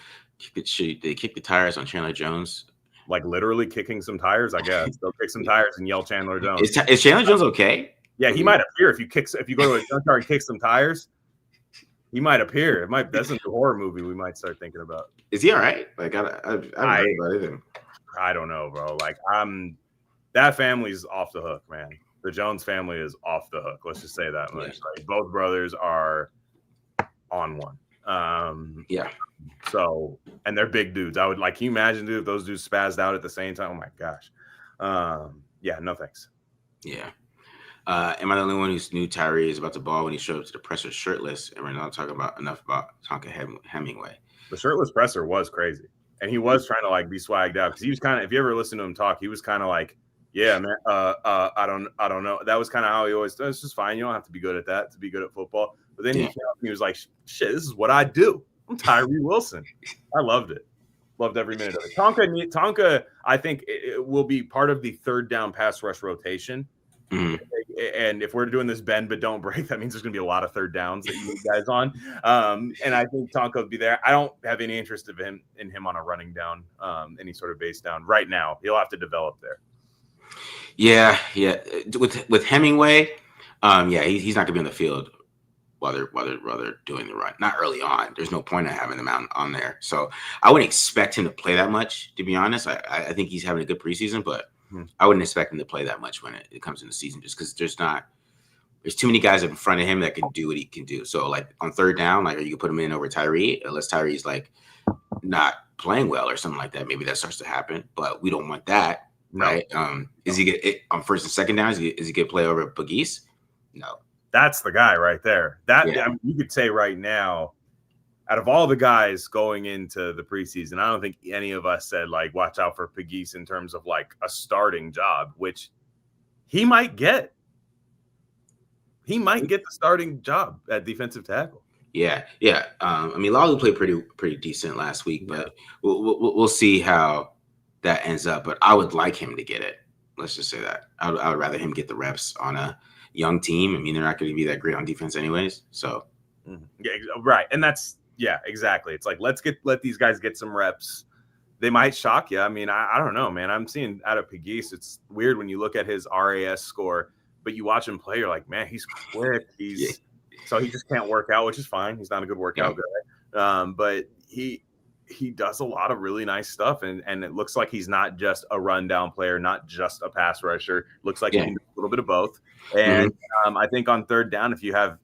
should they kick the tires on Chandler Jones? Literally kicking some tires, I guess. They'll kick some tires and yell Chandler Jones. Is Chandler Jones okay? Yeah, he might appear if you go to a junkyard and kick some tires. He might appear. That's a horror movie we might start thinking about. Is he all right? I don't know about anything. I don't know, bro. That family's off the hook, man. The Jones family is off the hook. Let's just say that much. Yeah. Both brothers are on one. Yeah. So, and they're big dudes. I would can you imagine, dude, if those dudes spazzed out at the same time? Oh my gosh. Yeah, no thanks. Yeah. Am I the only one who knew Tyree is about to ball when he showed up to the presser shirtless? And we're not talking about enough about Tonka Hemingway. The shirtless presser was crazy, and he was trying to like be swagged out because he was kind of. If you ever listen to him talk, he was kind of like, "Yeah, man, I don't know." That was kind of how he always does. It's just fine. You don't have to be good at that to be good at football. But then he came up and he was like, "Shit, this is what I do. I'm Tyree Wilson." I loved it. Loved every minute of it. Tonka, I think it will be part of the third down pass rush rotation. Mm-hmm. And if we're doing this bend but don't break, that means there's going to be a lot of third downs that you need guys on. And I think Tonka will be there. I don't have any interest in him on a running down, any sort of base down right now. He'll have to develop there. Yeah. With Hemingway, he's not going to be on the field while they're doing the run. Not early on. There's no point in having them out on there. So I wouldn't expect him to play that much, to be honest. I think he's having a good preseason, but I wouldn't expect him to play that much when it comes in the season, just because there's too many guys in front of him that can do what he can do. So like on third down, like you can put him in over Tyree, unless Tyree's like not playing well or something like that. Maybe that starts to happen, but we don't want that, right? Is he get on first and second down? Is he get play over Pegues? No, that's the guy right there. I mean, you could say right now, out of all the guys going into the preseason, I don't think any of us said, like, watch out for Pegues in terms of, like, a starting job, which he might get. He might get the starting job at defensive tackle. Yeah. I mean, Lalu played pretty decent last week, but we'll see how that ends up. But I would like him to get it. Let's just say that. I would rather him get the reps on a young team. I mean, they're not going to be that great on defense anyways. So. Yeah, right. And that's, yeah, exactly. It's like, let these guys get some reps. They might shock you. I mean, I don't know, man. I'm seeing out of Pegues, it's weird when you look at his RAS score, but you watch him play, you're like, man, he's quick. So he just can't work out, which is fine. He's not a good workout guy. But he does a lot of really nice stuff. And it looks like he's not just a rundown player, not just a pass rusher. Looks like he can do a little bit of both. And I think on third down, if you have,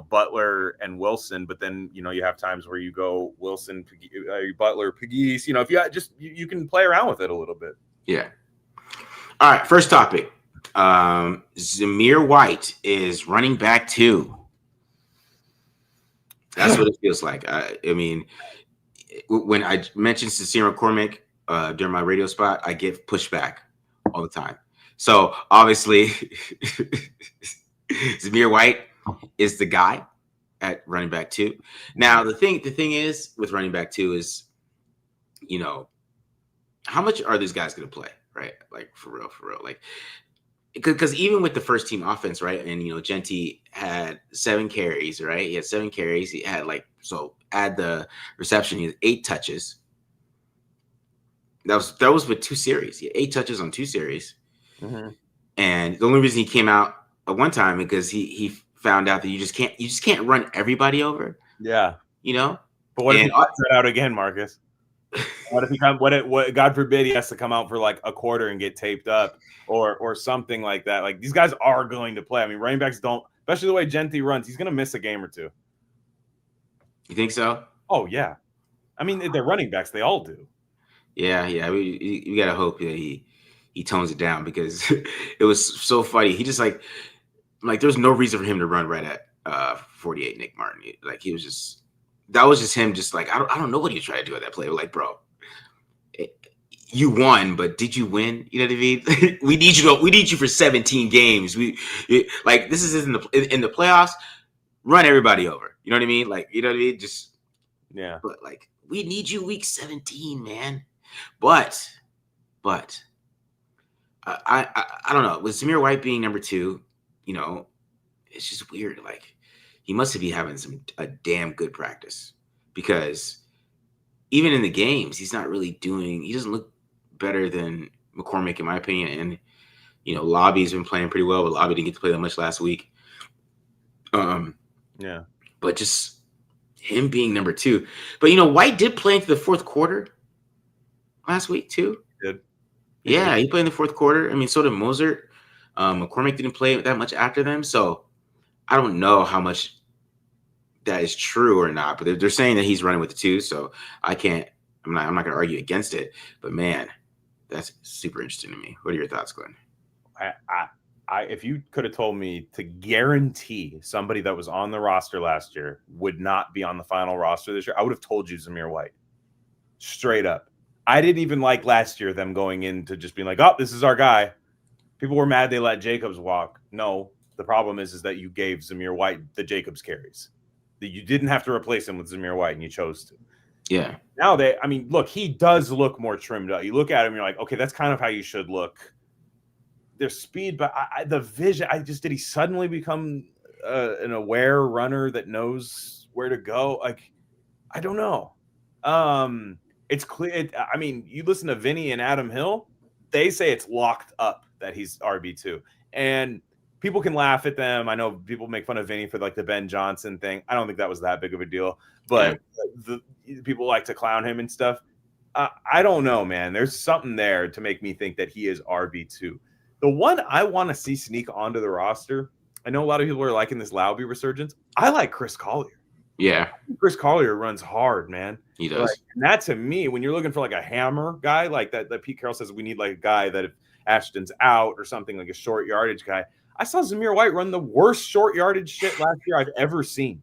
Butler and Wilson, but then, you have times where you go Wilson, Butler, Pegues, if you can play around with it a little bit. Yeah. All right. First topic. Zamir White is running back 2. That's what it feels like. I mean, when I mentioned Cecile McCormick during my radio spot, I get pushback all the time. So obviously, Zamir White is the guy at running back 2. Now, the thing is with running back 2 is, how much are these guys going to play, right? Like for real, like, because even with the first team offense, right? And, Genty had 7 carries, right? He had 7 carries. He had add the reception, he had 8 touches. That was with 2 series. He had 8 touches on 2 series. Mm-hmm. And the only reason he came out at one time because he found out that you just can't run everybody over. Yeah. But what if he cuts it out again, Marcus? What if God forbid he has to come out for like a quarter and get taped up or something like that? Like, these guys are going to play. I mean, running backs don't, especially the way Genty runs, he's going to miss a game or 2. You think so? Oh, yeah. I mean, they're running backs. They all do. Yeah. We got to hope that he tones it down because it was so funny. He just like there's no reason for him to run right at 48 Nick Martin. Like, that was just him. Just like, I don't know what he tried to do at that play. We're like, bro, you won, but did you win? You know what I mean? We need you for 17 games. This is in the playoffs. Run everybody over. You know what I mean? Like, you know what I mean? Just yeah. But like, we need you week 17, man. But I don't know. With Zamir White being number 2, it's just weird. Like, he must be having a damn good practice because even in the games, he's not really he doesn't look better than McCormick, in my opinion. And, Lobby's been playing pretty well, but Lobby didn't get to play that much last week. Yeah. But just him being number 2. But, White did play into the fourth quarter last week too. He did. Yeah, he played in the fourth quarter. I mean, so did Mozart. McCormick didn't play that much after them. So I don't know how much that is true or not, but they're saying that he's running with the 2. So I'm not going to argue against it, but man, that's super interesting to me. What are your thoughts, Glenn? if you could have told me to guarantee somebody that was on the roster last year would not be on the final roster this year, I would have told you Zamir White. Straight up. I didn't even like last year them going into just being like, oh, this is our guy. People were mad they let Jacobs walk. No, the problem is that you gave Zamir White the Jacobs carries. That you didn't have to replace him with Zamir White, and you chose to. Yeah. Now look, he does look more trimmed up. You look at him, you're like, okay, that's kind of how you should look. There's speed, but the vision. Did he suddenly become an aware runner that knows where to go? Like, I don't know. It's clear. You listen to Vinny and Adam Hill, they say it's locked up that he's RB2. And people can laugh at them. I know people make fun of Vinny for like the Ben Johnson thing. I don't think that was that big of a deal, but the people like to clown him and stuff. I don't know, man. There's something there to make me think that he is RB2. The one I want to see sneak onto the roster, I know a lot of people are liking this Laube resurgence. I like Chris Collier. Yeah. Chris Collier runs hard, man. He does. And that, to me, when you're looking for like a hammer guy, like that Pete Carroll says we need like a guy that if Ashton's out or something, like a short yardage guy. I saw Zamir White run the worst short yardage shit last year I've ever seen.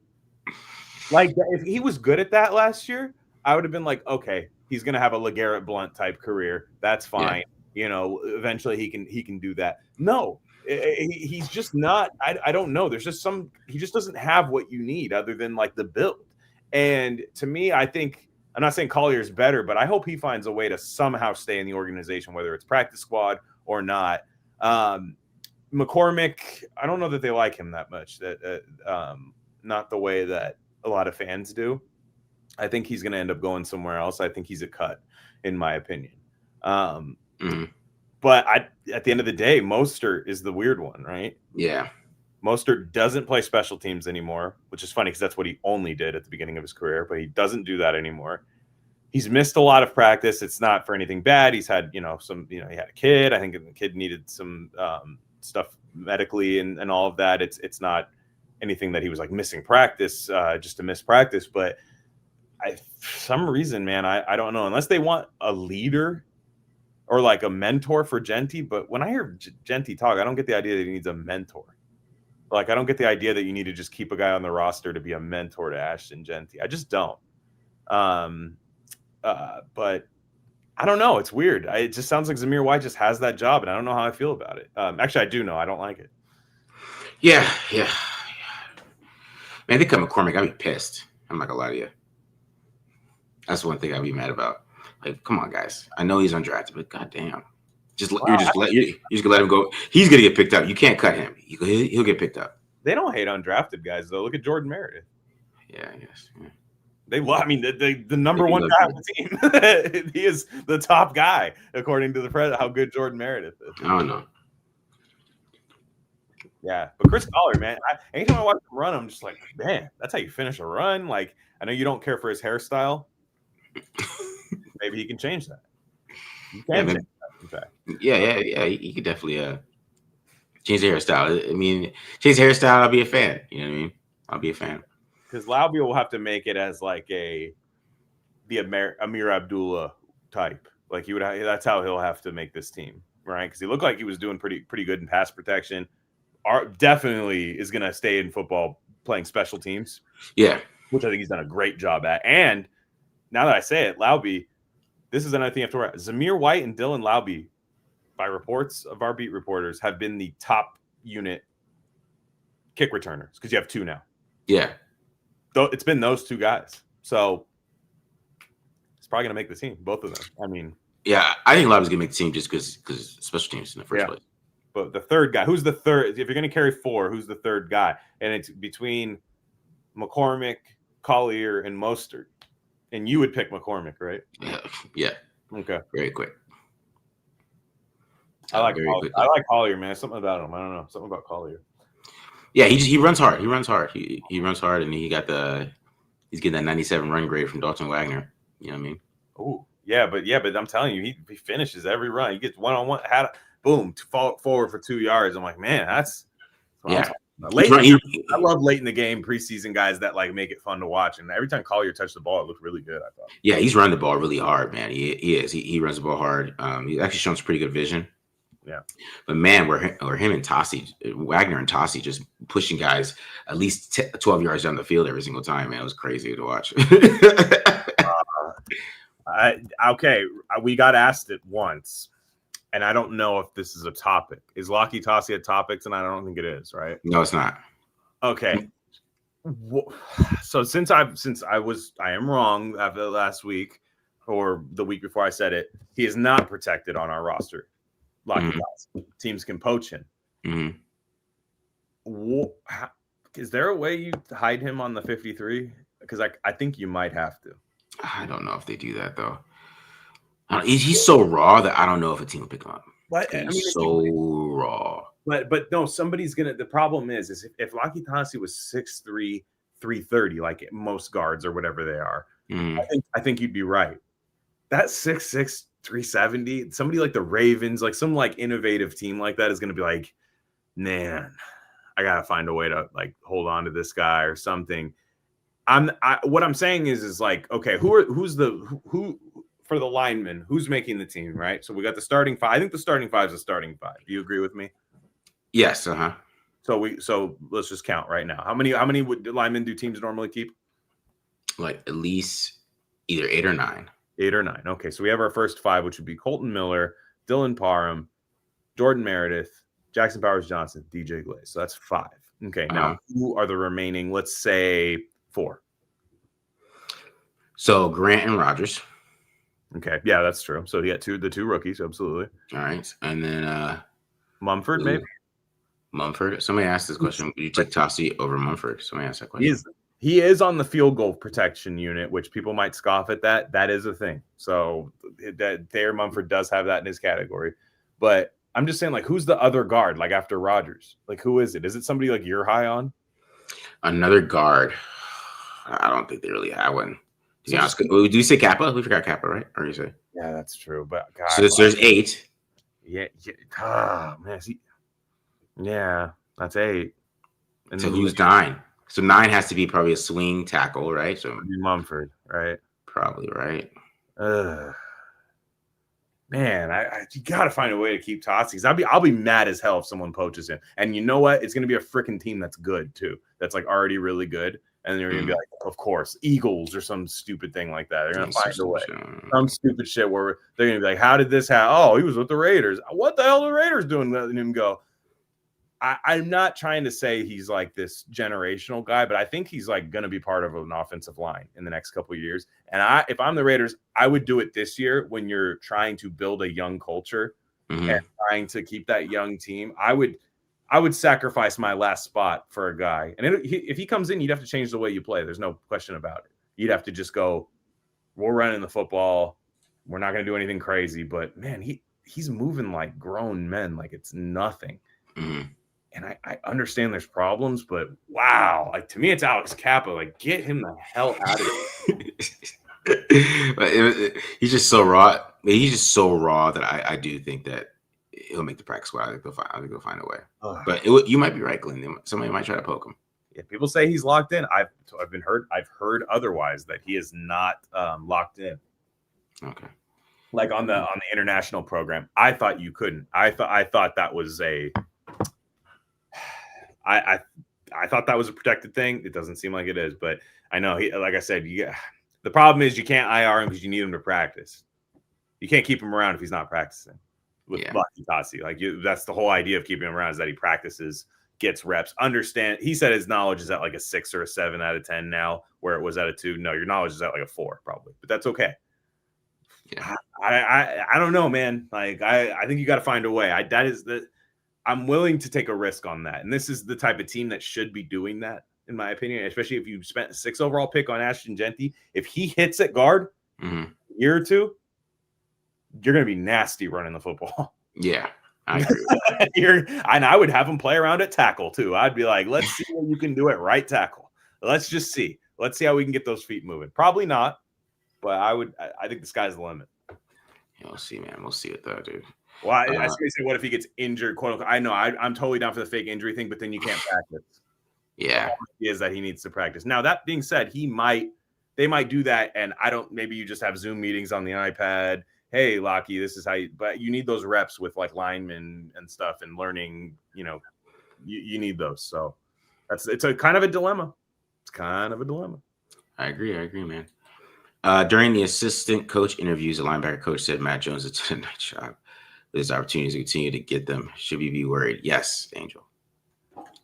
Like, if he was good at that last year, I would have been like, okay, he's going to have a LeGarrette Blount type career. That's fine. Yeah. Eventually he can do that. No, he's just not. I don't know. There's just he just doesn't have what you need other than like the build. And to me, I think, I'm not saying Collier's better, but I hope he finds a way to somehow stay in the organization, whether it's practice squad or not. McCormick, I don't know that they like him that much. Not the way that a lot of fans do. I think he's going to end up going somewhere else. I think he's a cut, in my opinion. But at the end of the day, Mostert is the weird one, right? Yeah. Mostert doesn't play special teams anymore, which is funny because that's what he only did at the beginning of his career, but he doesn't do that anymore. He's missed a lot of practice. It's not for anything bad. He's had, he had a kid. I think the kid needed some stuff medically and all of that. It's not anything that he was like missing practice just to miss practice. But for some reason, man, I don't know, unless they want a leader or like a mentor for Genty. But when I hear Genty talk, I don't get the idea that he needs a mentor. Like, I don't get the idea that you need to just keep a guy on the roster to be a mentor to Ashton Genty. I just don't. But I don't know. It's weird. It just sounds like Zamir White just has that job, and I don't know how I feel about it. Actually, I do know. I don't like it. Yeah. Man, they cut McCormick. I'd be pissed. I'm not gonna lie to you. That's one thing I'd be mad about. Like, come on, guys. I know he's undrafted, but goddamn. You're just gonna let him go. He's gonna get picked up. You can't cut him. He'll get picked up. They don't hate undrafted guys though. Look at Jordan Meredith. Yeah, I guess. Yeah. The number one guy on the team. He is the top guy according to the president. How good Jordan Meredith is. I don't know. Yeah, but Chris Collier, man. Anytime I watch him run, I'm just like, man, that's how you finish a run. Like, I know you don't care for his hairstyle. Maybe he can change that. You can change that. Yeah. He could definitely change the hairstyle. I mean, change the hairstyle. I'll be a fan. You know what I mean? I'll be a fan. Because Laube will have to make it as like the Amir Abdullah type. Like that's how he'll have to make this team, right? Because he looked like he was doing pretty good in pass protection. Definitely is going to stay in football playing special teams. Yeah, which I think he's done a great job at. And now that I say it, Laube. This is another thing you have to worry about. Zamir White and Dylan Laube, by reports of our beat reporters, have been the top unit kick returners because you have two now. Yeah. Though it's been those two guys. So it's probably going to make the team, both of them. I mean. Yeah, I think Laube's going to make the team just because special teams in the first place. But the third guy, who's the third? If you're going to carry four, who's the third guy? And it's between McCormick, Collier, and Mostert. And you would pick McCormick, right? Yeah. Okay. Very quick. I like Collier, man. Something about him. I don't know. Something about Collier. Yeah, he runs hard. He runs hard. He runs hard, and he's getting that 97 run grade from Dalton Wagner. You know what I mean? Oh, yeah, but I'm telling you, he finishes every run. He gets one-on-one, boom, forward for 2 yards. I'm like, man, that's I love late in the game preseason guys that like make it fun to watch. And every time Collier touched the ball, it looked really good, I thought. Yeah, he's running the ball really hard, man. He is. He runs the ball hard. He's actually shown some pretty good vision. Yeah. But man, we're him and Tossie, Wagner and Tossie just pushing guys at least 12 yards down the field every single time, man. It was crazy to watch. Okay, we got asked it once, and I don't know if this is a topic. Is Locky Tossie a topic tonight? I don't think it is, right? No, it's not. Okay. So since I am wrong after last week or the week before I said it, he is not protected on our roster. Locky Tossie. Teams can poach him. Is there a way you hide him on the 53? Because I think you might have to. I don't know if they do that though. He's so raw that I don't know if a team will pick him up. He's so raw. But no, somebody's gonna. The problem is if Locky Tossie was 6'3", 330, like most guards or whatever they are, I think you'd be right. That 6'6", 370, somebody like the Ravens, like some like innovative team like that is gonna be like, man, I gotta find a way to like hold on to this guy or something. What I'm saying is like, okay, who's for the linemen, who's making the team, right? So we got the starting five. I think the starting five is a starting five. Do you agree with me? Yes. So let's just count right now. How many linemen do teams normally keep? Like at least either 8 or 9. 8 or 9. Okay, so we have our first 5, which would be Colton Miller, Dylan Parham, Jordan Meredith, Jackson Powers Johnson, DJ Glaze. So that's 5. Okay, now who are the remaining? Let's say 4. So Grant and Rogers. Okay, yeah, that's true. So you got the two rookies, absolutely. All right, and then Mumford, maybe. Mumford. Somebody asked this question. Would you take Tossie over Mumford? Somebody asked that question. He is on the field goal protection unit, which people might scoff at that. That is a thing. So that Thayer Mumford does have that in his category. But I'm just saying, like, who's the other guard, like, after Rodgers? Like, who is it? Is it somebody, like, you're high on? Another guard. I don't think they really have one. To be honest, do you say Kappa? We forgot Kappa, right? Or you say? Yeah, that's true. But God, so there's 8. Yeah. Oh, man. Yeah, that's 8. And so who's 9? So 9 has to be probably a swing tackle, right? So Mumford, right? Probably, right? Man, you got to find a way to keep Tossie. I'll be mad as hell if someone poaches him. And you know what? It's going to be a freaking team that's good too. That's like already really good. And they're going to be like, of course, Eagles or some stupid thing like that. They're going to find a way. Some stupid shit where they're going to be like, how did this happen? Oh, he was with the Raiders. What the hell are the Raiders doing letting him go? I'm not trying to say he's like this generational guy, but I think he's like going to be part of an offensive line in the next couple of years. And if I'm the Raiders, I would do it this year when you're trying to build a young culture and trying to keep that young team. I would sacrifice my last spot for a guy. And if he comes in, you'd have to change the way you play. There's no question about it. You'd have to just go, we're running the football. We're not going to do anything crazy. But, man, he's moving like grown men, like it's nothing. And I understand there's problems, but wow, like to me, it's Alex Kappa. Like, get him the hell out of here. He's just so raw. He's just so raw that I do think that he'll make the practice squad. I think they'll find a way. But you might be right, Glenn. Somebody might try to poke him. Yeah, people say he's locked in. I've heard otherwise that he is not locked in. Okay. Like on the international program, I thought you couldn't. I thought that was a. I thought that was a protected thing. It doesn't seem like it is, but I know like I said, the problem is you can't IR him because you need him to practice. You can't keep him around if he's not practicing with Locky Tossie. Like that's the whole idea of keeping him around is that he practices, gets reps, understand. He said his knowledge is at like a 6 or a 7 out of 10 now, where it was at a 2. No, your knowledge is at like a 4 probably, but that's okay. Yeah, I don't know, man. Like I think you got to find a way. I'm willing to take a risk on that. And this is the type of team that should be doing that, in my opinion, especially if you spent a 6 overall pick on Ashton Genty. If he hits at guard a year or 2, you're going to be nasty running the football. Yeah, I agree. And I would have him play around at tackle, too. I'd be like, let's see what you can do at right tackle. Let's just see. Let's see how we can get those feet moving. Probably not, but I think the sky's the limit. Yeah, we'll see, man. We'll see it, though, dude. Well, I say, what if he gets injured, quote unquote? I know I'm totally down for the fake injury thing, but then you can't practice. Yeah. The is that he needs to practice. Now, that being said, they might do that, and maybe you just have Zoom meetings on the iPad. hey, Lockie, this is how you, but you need those reps with like linemen and stuff and learning, you need those. So it's a kind of a dilemma. It's kind of a dilemma. I agree, man. During the assistant coach interviews, the linebacker coach said Matt Jones did a nice job. There's opportunities to continue to get them. Should we be worried? Yes, Angel.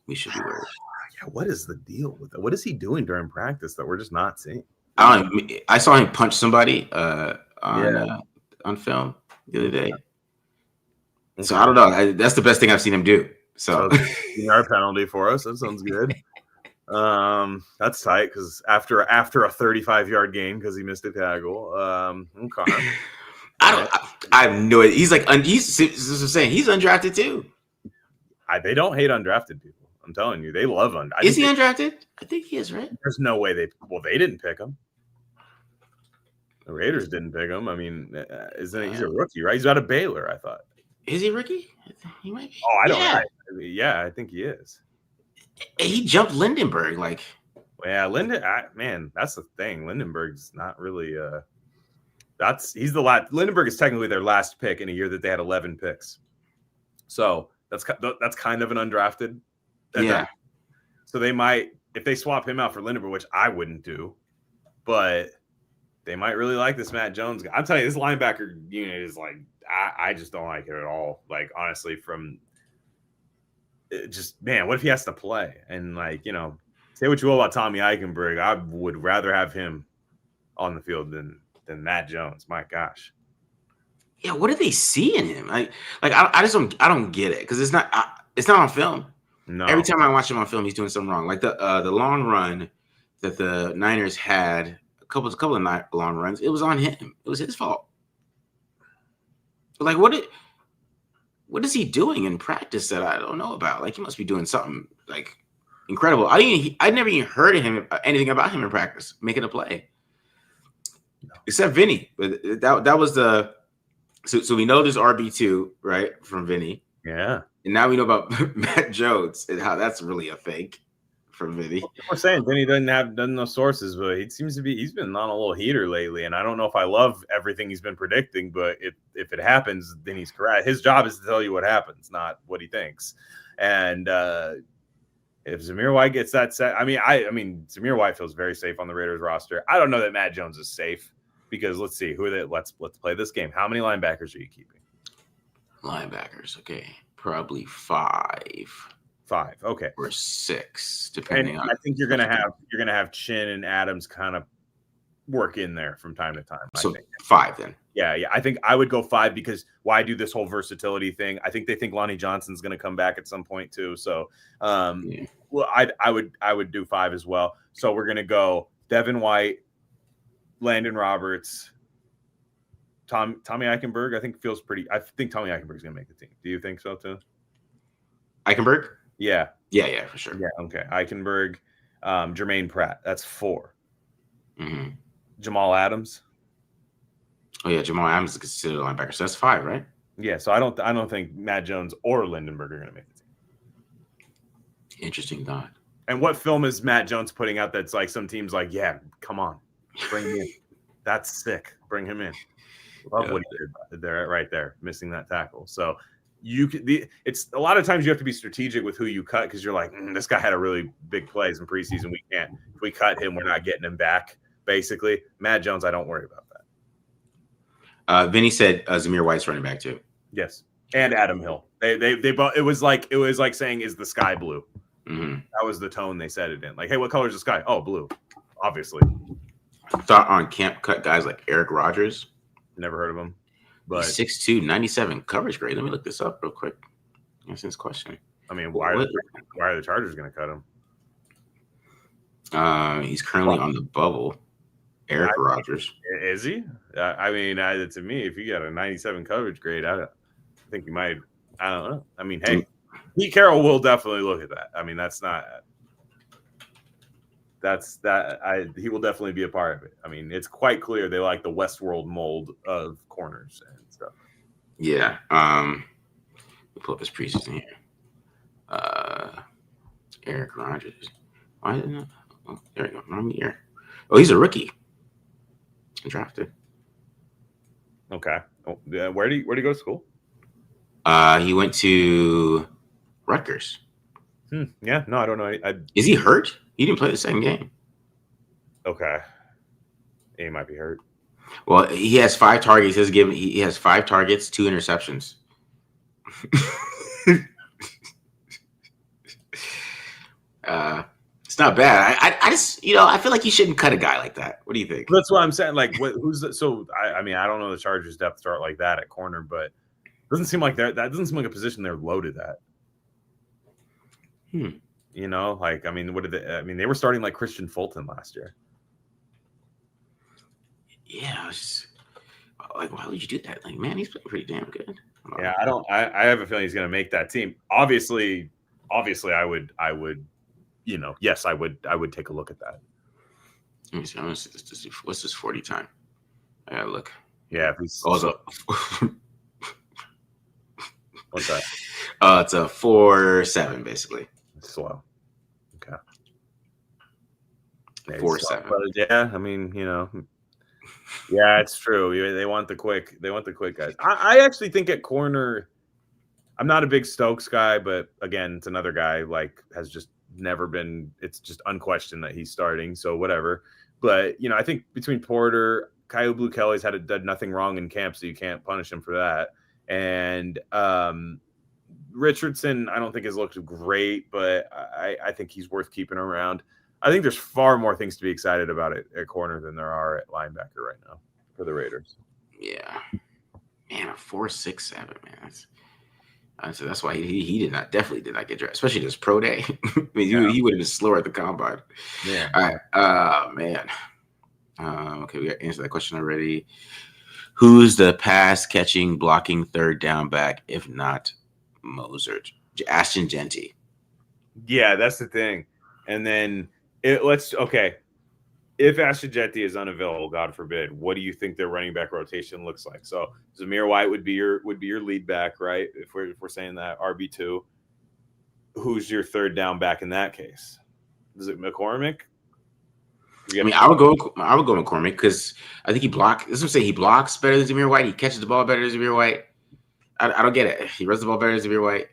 We should be worried. Yeah, what is the deal with it? What is he doing during practice that we're just not seeing? I saw him punch somebody on film the other day. Okay. So I don't know. That's the best thing I've seen him do. So our penalty for us. That sounds good. That's tight because after a 35-yard gain because he missed a tackle. Okay. I have no idea. He's like he's saying he's undrafted too. They don't hate undrafted people. I'm telling you, they love undrafted. Is he undrafted? I think he is, right? There's no way they didn't pick him. The Raiders didn't pick him. I mean, he's a rookie, right? He's out of Baylor, I thought. Is he a rookie? He might be. Oh, I don't know. Yeah, I think he is. He jumped Lindenberg, like. Yeah, man, that's the thing. Lindenberg's not really. He's the last. Lindenberg is technically their last pick in a year that they had 11 picks. So that's kind of an undrafted. Yeah. So they might, if they swap him out for Lindenberg, which I wouldn't do, but they might really like this Matt Jones guy. I'm telling you, this linebacker unit is like, I just don't like it at all. Like, honestly, man, what if he has to play? And like, say what you will about Tommy Eichenberg, I would rather have him on the field than Matt Jones. My gosh. Yeah, what do they see in him? I don't get it because it's not on film. No. Every time I watch him on film, he's doing something wrong. Like the long run that the Niners had, a couple of long runs, it was on him. It was his fault. But like, what is he doing in practice that I don't know about? Like, he must be doing something like incredible. I never even heard of him, anything about him in practice making a play, except Vinny. But that was the so we know there's RB2 right from Vinny. Yeah. And now we know about Matt Jones and how that's really a fake from Vinny. We're saying Vinny doesn't have no sources, but he's been on a little heater lately. And I don't know if I love everything he's been predicting, but if it happens, then he's correct. His job is to tell you what happens, not what he thinks. And if Zamir White gets that set, I mean, Zamir White feels very safe on the Raiders roster. I don't know that Matt Jones is safe because let's see let's play this game. How many linebackers are you keeping? Linebackers, okay. Probably 5. 5, okay, or 6, depending on. I think you're gonna have Chin and Adams kind of work in there from time to time. So 5 then. Yeah. I think I would go 5 because why do this whole versatility thing? I think they think Lonnie Johnson's going to come back at some point too. So, well, I would do 5 as well. So we're gonna go Devin White, Landon Roberts. Tommy Eichenberg, I think Tommy Eichenberg's gonna make the team. Do you think so too? Eichenberg? Yeah, for sure. Yeah, okay. Eichenberg, Jermaine Pratt. That's 4. Mm-hmm. Jamal Adams. Oh yeah, Jamal Adams is considered a linebacker. So that's 5, right? Yeah. So I don't think Matt Jones or Lindenberg are gonna make the team. Interesting thought. And what film is Matt Jones putting out that's like some teams like, yeah, come on, bring him in. That's sick. Bring him in. Love what he did there, right there, missing that tackle. So it's a lot of times you have to be strategic with who you cut because you're like, this guy had a really big plays in preseason. If we cut him, we're not getting him back. Basically, Matt Jones, I don't worry about that. Vinny said Zamir White's running back too. Yes, and Adam Hill. They both. It was like saying, "Is the sky blue?" Mm-hmm. That was the tone they said it in. Like, hey, what color is the sky? Oh, blue. Obviously. Thought on camp cut guys like Eric Rogers. Never heard of him. But 6'2", 97 coverage grade. Let me look this up real quick. Answer this question. I mean, why are the Chargers going to cut him? He's currently on the bubble. Eric Rogers. Is he? I mean, to me, if you got a 97 coverage grade, I think you might. I don't know. I mean, hey, Pete Carroll will definitely look at that. I mean, he will definitely be a part of it. I mean, it's quite clear they like the Westworld mold of corners and stuff. Yeah. Let me pull up his preseason here. Eric Rogers. Why didn't I? Oh, there you go. Wrong year. Oh, he's a rookie. Drafted. Okay. Oh, yeah. Where do you go to school? He went to Rutgers. Yeah, no, I don't know. Is he hurt? He didn't play the same game. Okay, he might be hurt. Well, he has 5 targets. He has 5 targets, 2 interceptions. It's not bad. I just, I feel like you shouldn't cut a guy like that. What do you think? That's what I'm saying. Like, who's the, so? I mean, I don't know the Chargers' depth chart like that at corner, but it doesn't seem like that doesn't seem like a position they're loaded at. Like, I mean, they were starting like Christian Fulton last year. Yeah, like, why would you do that? Like, man, he's playing pretty damn good. Yeah, I have a feeling he's going to make that team. Obviously, I would, yes, I would take a look at that. Let me see. What's this 40 time? I gotta look. Yeah. What's that? It's a 4.7 basically. It's slow. Okay. 4.7. Yeah, I mean, yeah, it's true. They want the quick guys. I actually think at corner, I'm not a big Stokes guy, but again, it's another guy like has just never been. It's just unquestioned that he's starting, so whatever. But I think between Porter, Kyle Blue Kelly's done nothing wrong in camp, so you can't punish him for that. And Richardson, I don't think has looked great, but I think he's worth keeping around. I think there's far more things to be excited about at corner than there are at linebacker right now for the Raiders. Yeah, man, a 4.67, man. So that's why he definitely did not get drafted, especially this pro day. I mean, he would have been slower at the combine. Yeah. All right, man. Okay, we got answered that question already. Who's the pass catching, blocking third down back, if not Mozart? Ashton Genty. Yeah, that's the thing. And then if Ashton Genty is unavailable, God forbid, what do you think their running back rotation looks like? So Zamir White would be your lead back, right? If we're saying that RB2, who's your third down back in that case? Is it McCormick? I mean, I would go McCormick because I think he blocks. This would say he blocks better than Zamir White. He catches the ball better than Zamir White. I don't get it. He runs the ball better than Zamir White.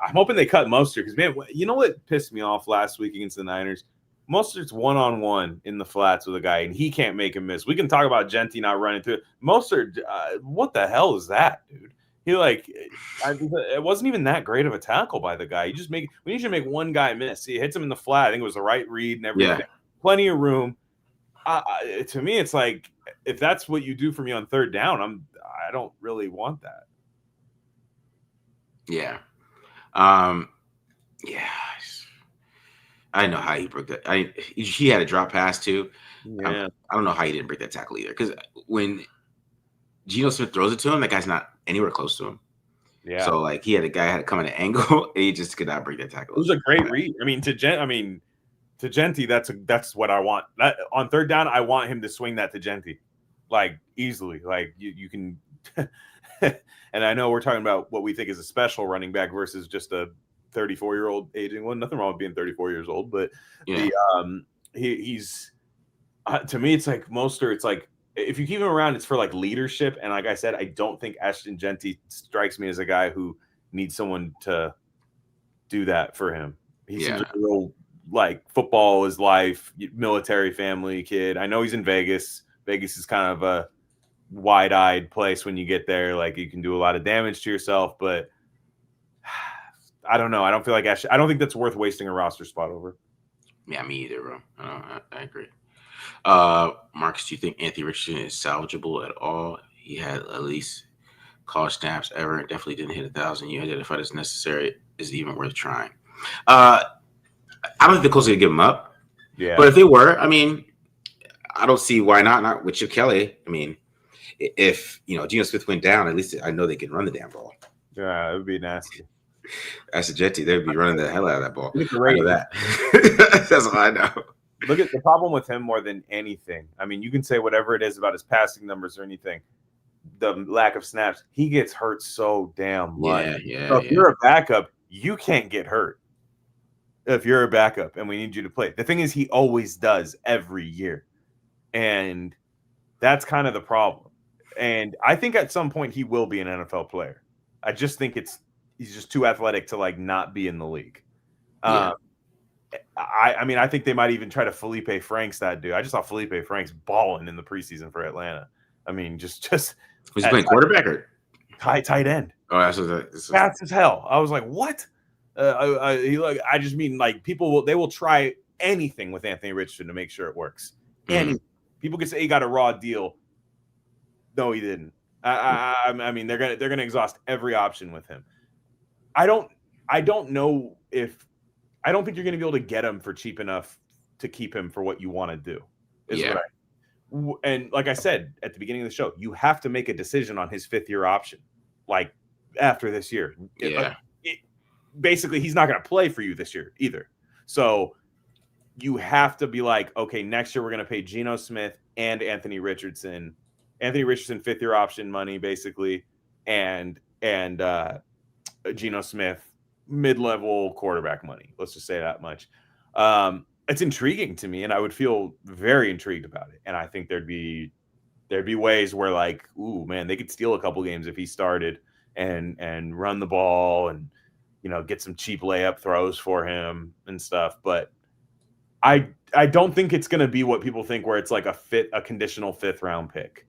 I'm hoping they cut Mostert because, man, you know what pissed me off last week against the Niners? Mostert's one-on-one in the flats with a guy, and he can't make him miss. We can talk about Genty not running through it. Mostert, what the hell is that, dude? It wasn't even that great of a tackle by the guy. We need to make one guy miss. He hits him in the flat. I think it was the right read and everything. Yeah. Plenty of room. To me, it's like if that's what you do for me on third down, I don't really want that. Yeah. Yeah. I didn't know how he broke that. He had a drop pass too. Yeah. I don't know how he didn't break that tackle either. Because when Geno Smith throws it to him, that guy's not anywhere close to him. Yeah. So like he had a guy had to come at an angle, and he just could not break that tackle. It was a great read. I mean, to Genty, that's what I want. That on third down, I want him to swing that to Genty, like easily. Like you can. And I know we're talking about what we think is a special running back versus just a 34-year-old aging one. Nothing wrong with being 34 years old, but he's to me, it's like Mostert. It's like if you keep him around, it's for like leadership. And like I said, I don't think Ashton Genty strikes me as a guy who needs someone to do that for him. He seems like a real like football is life, military family kid. I know he's in Vegas. Vegas is kind of a wide-eyed place when you get there. Like you can do a lot of damage to yourself, but I don't know. I don't feel like I don't think that's worth wasting a roster spot over. Yeah, me either, bro. I agree. Marcus, do you think Anthony Richardson is salvageable at all? He had at least college snaps ever and definitely didn't hit 1,000. You identified as necessary. Is it even worth trying? I don't think the Colts are going to give him up. Yeah. But if they were, I mean, I don't see why not. Not with Chip Kelly. I mean, if Geno Smith went down, at least I know they can run the damn ball. Yeah, it would be nasty. As a Jetty, they would be running the hell out of that ball. I know that. That's all I know. Look at the problem with him more than anything. I mean, you can say whatever it is about his passing numbers or anything. The lack of snaps, he gets hurt so damn much. Yeah. So if you're a backup, you can't get hurt. If you're a backup and we need you to play. The thing is, he always does every year. And that's kind of the problem. And I think at some point he will be an NFL player. I just think he's just too athletic to like not be in the league. Yeah. I mean, I think they might even try to Felipe Franks that dude. I just saw Felipe Franks balling in the preseason for Atlanta. I mean, just was he playing quarterback or tight end? Oh, that's Fast as hell. I was like, what? I just mean like they will try anything with Anthony Richardson to make sure it works. And people can say he got a raw deal. No, he didn't. I mean, they're gonna exhaust every option with him. I don't know if I don't think you're gonna be able to get him for cheap enough to keep him for what you want to do. And like I said at the beginning of the show, you have to make a decision on his 5th year option, like after this year. Yeah. Basically, he's not going to play for you this year either. So you have to be like, okay, next year we're going to pay Geno Smith and Anthony Richardson. Anthony Richardson 5th year option money, basically, and Geno Smith mid-level quarterback money. Let's just say that much. It's intriguing to me, and I would feel very intrigued about it. And I think there'd be ways where like, ooh, man, they could steal a couple games if he started and run the ball and, you know, get some cheap layup throws for him and stuff. But I don't think it's going to be what people think, where it's like a conditional 5th round pick.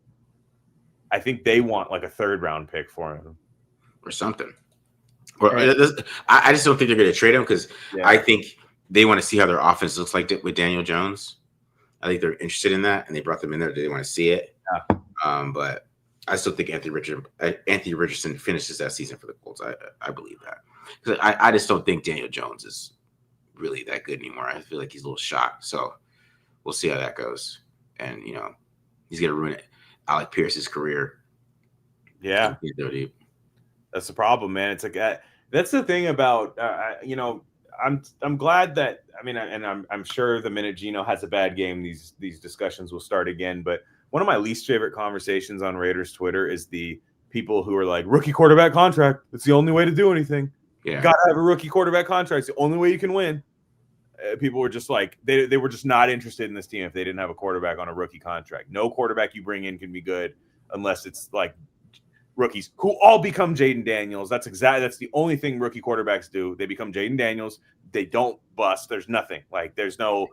I think they want like a 3rd round pick for him or something. Or I just don't think they're going to trade him because I think they want to see how their offense looks like with Daniel Jones. I think they're interested in that, and they brought them in there. They want to see it. Yeah. But I still think Anthony Richardson finishes that season for the Colts. I believe that, because I just don't think Daniel Jones is really that good anymore. I feel like he's a little shot. So we'll see how that goes. And you know, he's gonna ruin Alec Pierce's career. Yeah, that's the problem, man. It's like that's the thing about you know. I'm glad that, I mean, and I'm sure the minute Geno has a bad game, these discussions will start again. But one of my least favorite conversations on Raiders Twitter is the people who are like, rookie quarterback contract. It's the only way to do anything. Yeah. You got to have a rookie quarterback contract. It's the only way you can win. People were just like, they were just not interested in this team if they didn't have a quarterback on a rookie contract. No quarterback you bring in can be good unless it's like rookies who all become Jaden Daniels. That's the only thing rookie quarterbacks do. They become Jaden Daniels. They don't bust. There's nothing. Like, there's no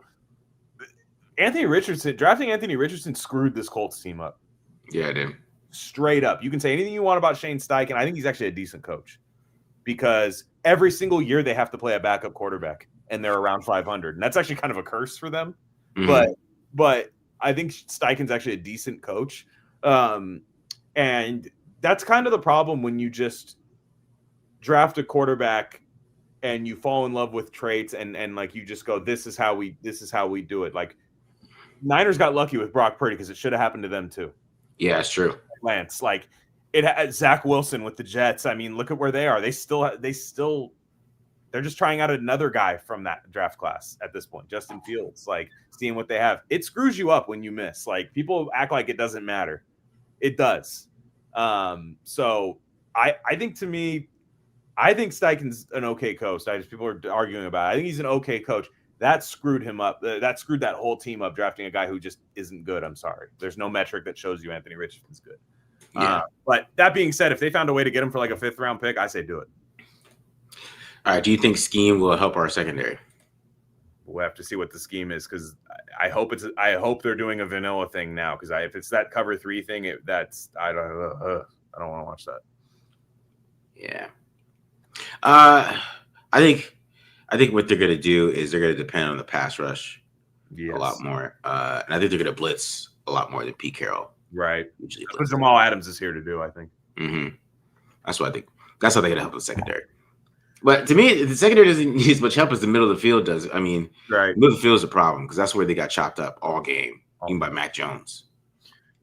Anthony Richardson. Drafting Anthony Richardson screwed this Colts team up. Yeah, it did. Straight up. You can say anything you want about Shane Steichen. I think he's actually a decent coach, because every single year they have to play a backup quarterback and they're around 500. And that's actually kind of a curse for them. Mm-hmm. But I think Steichen's actually a decent coach. And that's kind of the problem when you just draft a quarterback and you fall in love with traits and like you just go, this is how we do it. Like, Niners got lucky with Brock Purdy because it should have happened to them too. Yeah, it's true. Lance, like it had Zach Wilson with the Jets. I mean, look at where they are. They're just trying out another guy from that draft class at this point, Justin Fields, like seeing what they have. It screws you up when you miss. Like, people act like it doesn't matter. It does. So I think Steichen's an okay coach. People are arguing about it. I think he's an okay coach. That screwed him up. That screwed that whole team up, drafting a guy who just isn't good. I'm sorry. There's no metric that shows you Anthony Richardson's good. Yeah. But that being said, if they found a way to get him for like a 5th round pick, I say do it. All right. Do you think scheme will help our secondary? We'll have to see what the scheme is, because I hope they're doing a vanilla thing now, because if it's that cover 3 thing, I don't want to watch that. Yeah. I think what they're going to do is they're going to depend on the pass rush a lot more. And I think they're going to blitz a lot more than Pete Carroll. Right. That's what Jamal Adams is here to do, I think. Mm-hmm. That's what I think. That's how they're going to help the secondary. But to me, the secondary doesn't need as much help as the middle of the field does. I mean, right. The middle of the field is a problem, because that's where they got chopped up all game, even by Mac Jones.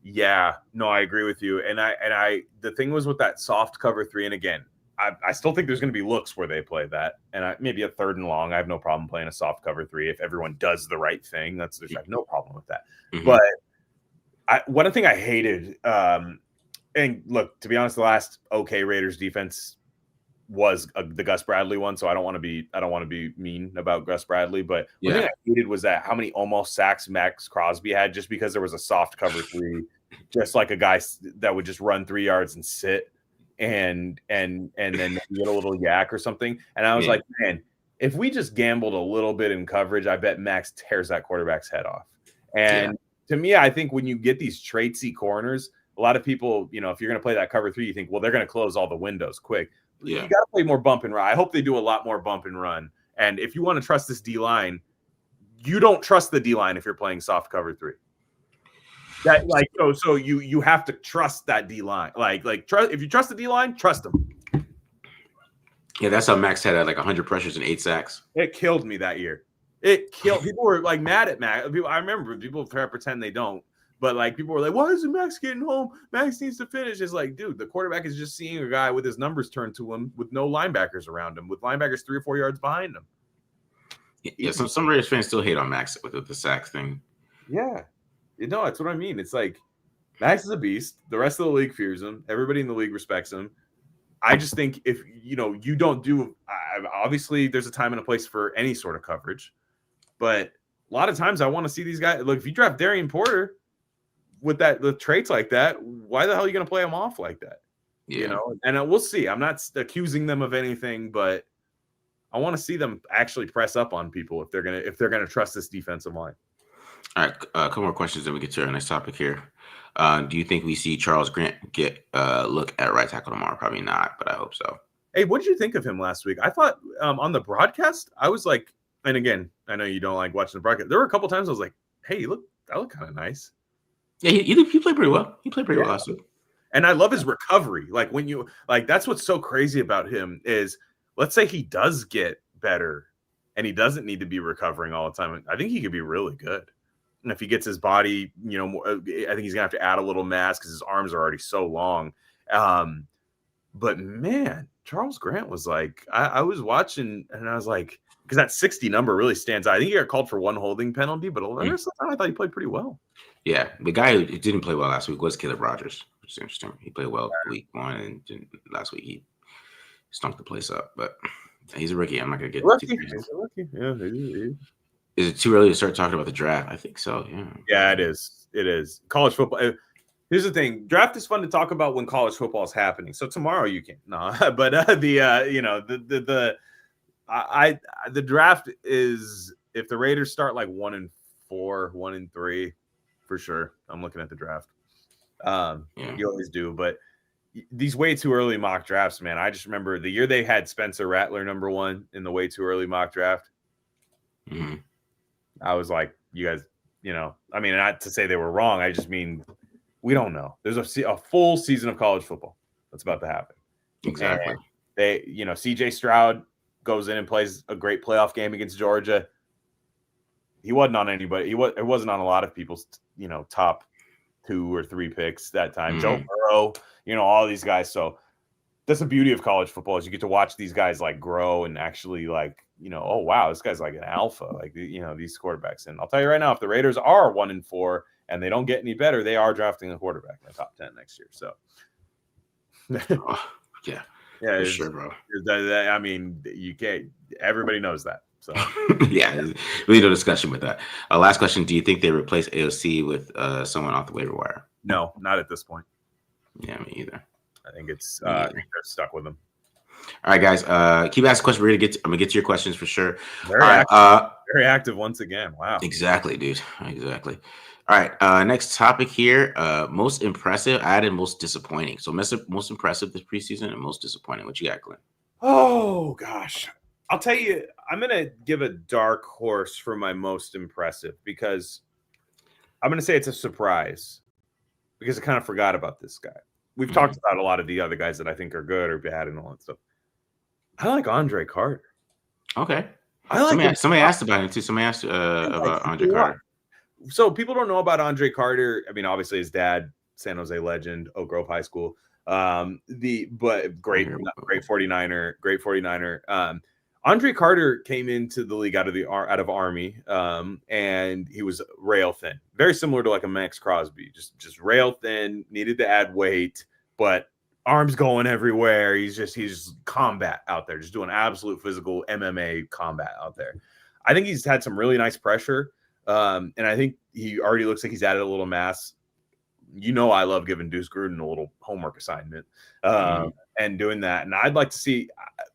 Yeah, no, I agree with you. And the thing was with that soft cover 3, and again, I still think there's going to be looks where they play that, and maybe a 3rd and long. I have no problem playing a soft cover 3 if everyone does the right thing. I have no problem with that. Mm-hmm. But one thing I hated, and look, to be honest, the last Raiders defense was the Gus Bradley one, so I don't want to be mean about Gus Bradley, but one thing I hated was that how many almost sacks Max Crosby had just because there was a soft cover 3 just like a guy that would just run 3 yards and sit and then get a little yak or something. And I was like, man, if we just gambled a little bit in coverage, I bet Max tears that quarterback's head off. And to me, I think when you get these traitsy corners, a lot of people, if you're going to play that cover 3, you think, well, they're going to close all the windows quick. You got to play more bump and run. I hope they do a lot more bump and run. And if you want to trust this D-line, you don't trust the D-line if you're playing soft cover 3. That so you have to trust that D-line. If you trust the D-line, trust them. Yeah, that's how Max had 100 pressures and 8 sacks. It killed me that year. It killed. People were mad at Max. I remember people try to pretend they don't, but people were like, "Why isn't Max getting home? Max needs to finish." It's like, dude, the quarterback is just seeing a guy with his numbers turned to him with no linebackers around him, with linebackers 3 or 4 yards behind him. Yeah, some Raiders fans still hate on Max with the sacks thing. Yeah, that's what I mean. It's like Max is a beast. The rest of the league fears him. Everybody in the league respects him. I just think if you don't do, obviously there's a time and a place for any sort of coverage, but a lot of times I want to see these guys. Look, if you draft Darian Porter with traits like that, why the hell are you going to play him off like that? Yeah. And we'll see. I'm not accusing them of anything, but I want to see them actually press up on people if they're gonna trust this defensive line. All right, a couple more questions, then we get to our next topic here. Do you think we see Charles Grant get a look at right tackle tomorrow? Probably not, but I hope so. Hey, what did you think of him last week? I thought on the broadcast, I was like, and again, I know you don't like watching the broadcast. There were a couple times I was like, hey, that looked kind of nice. Yeah, he played pretty well. He played pretty well last week. And I love his recovery. That's what's so crazy about him is, let's say he does get better and he doesn't need to be recovering all the time. I think he could be really good. And if he gets his body, more, I think he's gonna have to add a little mass because his arms are already so long. But man, Charles Grant was like, I was watching and I was like, because that 60 number really stands out. I think he got called for one holding penalty, but the rest of the time I thought he played pretty well. Yeah, the guy who didn't play well last week was Caleb Rogers, which is interesting. He played well week 1, and last week he stunk the place up. But he's a rookie. I'm not gonna get too crazy. Yeah, Is it too early to start talking about the draft? I think so. Yeah, it is. It is. College football. Here's the thing: draft is fun to talk about when college football is happening. So tomorrow you can but the draft is, if the Raiders start 1-4, 1-3, for sure. I'm looking at the draft. You always do, but these way too early mock drafts, man. I just remember the year they had Spencer Rattler number 1 in the way too early mock draft. Mm-hmm. I was like, you guys, I mean, not to say they were wrong. I just mean, we don't know. There's a full season of college football that's about to happen. Exactly. And CJ Stroud goes in and plays a great playoff game against Georgia. He wasn't on anybody. It wasn't on a lot of people's, top 2 or 3 picks that time. Mm-hmm. Joe Burrow, all these guys. So that's the beauty of college football, is you get to watch these guys grow and actually oh wow, this guy's like an alpha, these quarterbacks. And I'll tell you right now, if the Raiders are 1-4 and they don't get any better, they are drafting a quarterback in the top 10 next year. So yeah, for sure, bro. I mean, you can't. Everybody knows that. So yeah, really no discussion with that. Last question: do you think they replace AOC with someone off the waiver wire? No, not at this point. Yeah, me either. I think they're stuck with them. All right, guys. Keep asking questions. I'm gonna get to your questions for sure. Very active once again. Wow. Exactly, dude. Exactly. All right. Next topic here. Most impressive. I added most disappointing. So most impressive this preseason and most disappointing. What you got, Glenn? Oh gosh. I'll tell you, I'm gonna give a dark horse for my most impressive, because I'm gonna say it's a surprise, because I kind of forgot about this guy. We've talked about a lot of the other guys that I think are good or bad and all that stuff. I like Andre Carter. Okay. I somebody asked about him too. Somebody asked about Andre Carter. So people don't know about Andre Carter. I mean, obviously his dad, San Jose legend, Oak Grove High School. Great 49er. Andre Carter came into the league out of Army, and he was rail thin, very similar to a Max Crosby, just rail thin, needed to add weight, but arms going everywhere. He's combat out there, just doing absolute physical MMA combat out there. I think he's had some really nice pressure, and I think he already looks like he's added a little mass. I love giving Deuce Gruden a little homework assignment and doing that. And I'd like to see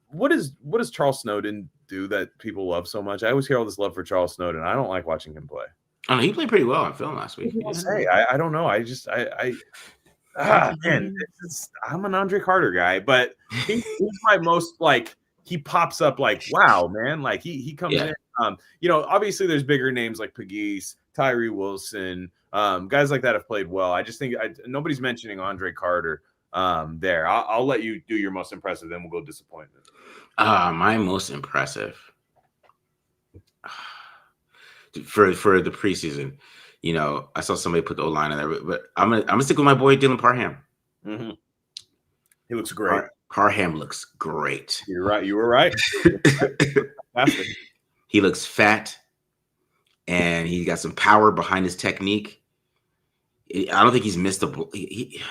what does Charles Snowden do that people love so much? I always hear all this love for Charles Snowden. I don't like watching him play. I don't know, he played pretty well on film last week. I don't know. I'm an Andre Carter guy, but he's my most like he pops up like, wow, man. Like he comes in. Obviously there's bigger names like Pegues, Tyree Wilson, guys like that have played well. I just think nobody's mentioning Andre Carter there. I'll let you do your most impressive, then we'll go disappointment. My most impressive for the preseason. I saw somebody put the O-line in there, but I'm gonna stick with my boy Dylan Parham. Mm-hmm. He looks great. Parham looks great. You're right. You were right. He looks fat, and he got some power behind his technique. I don't think he's missed he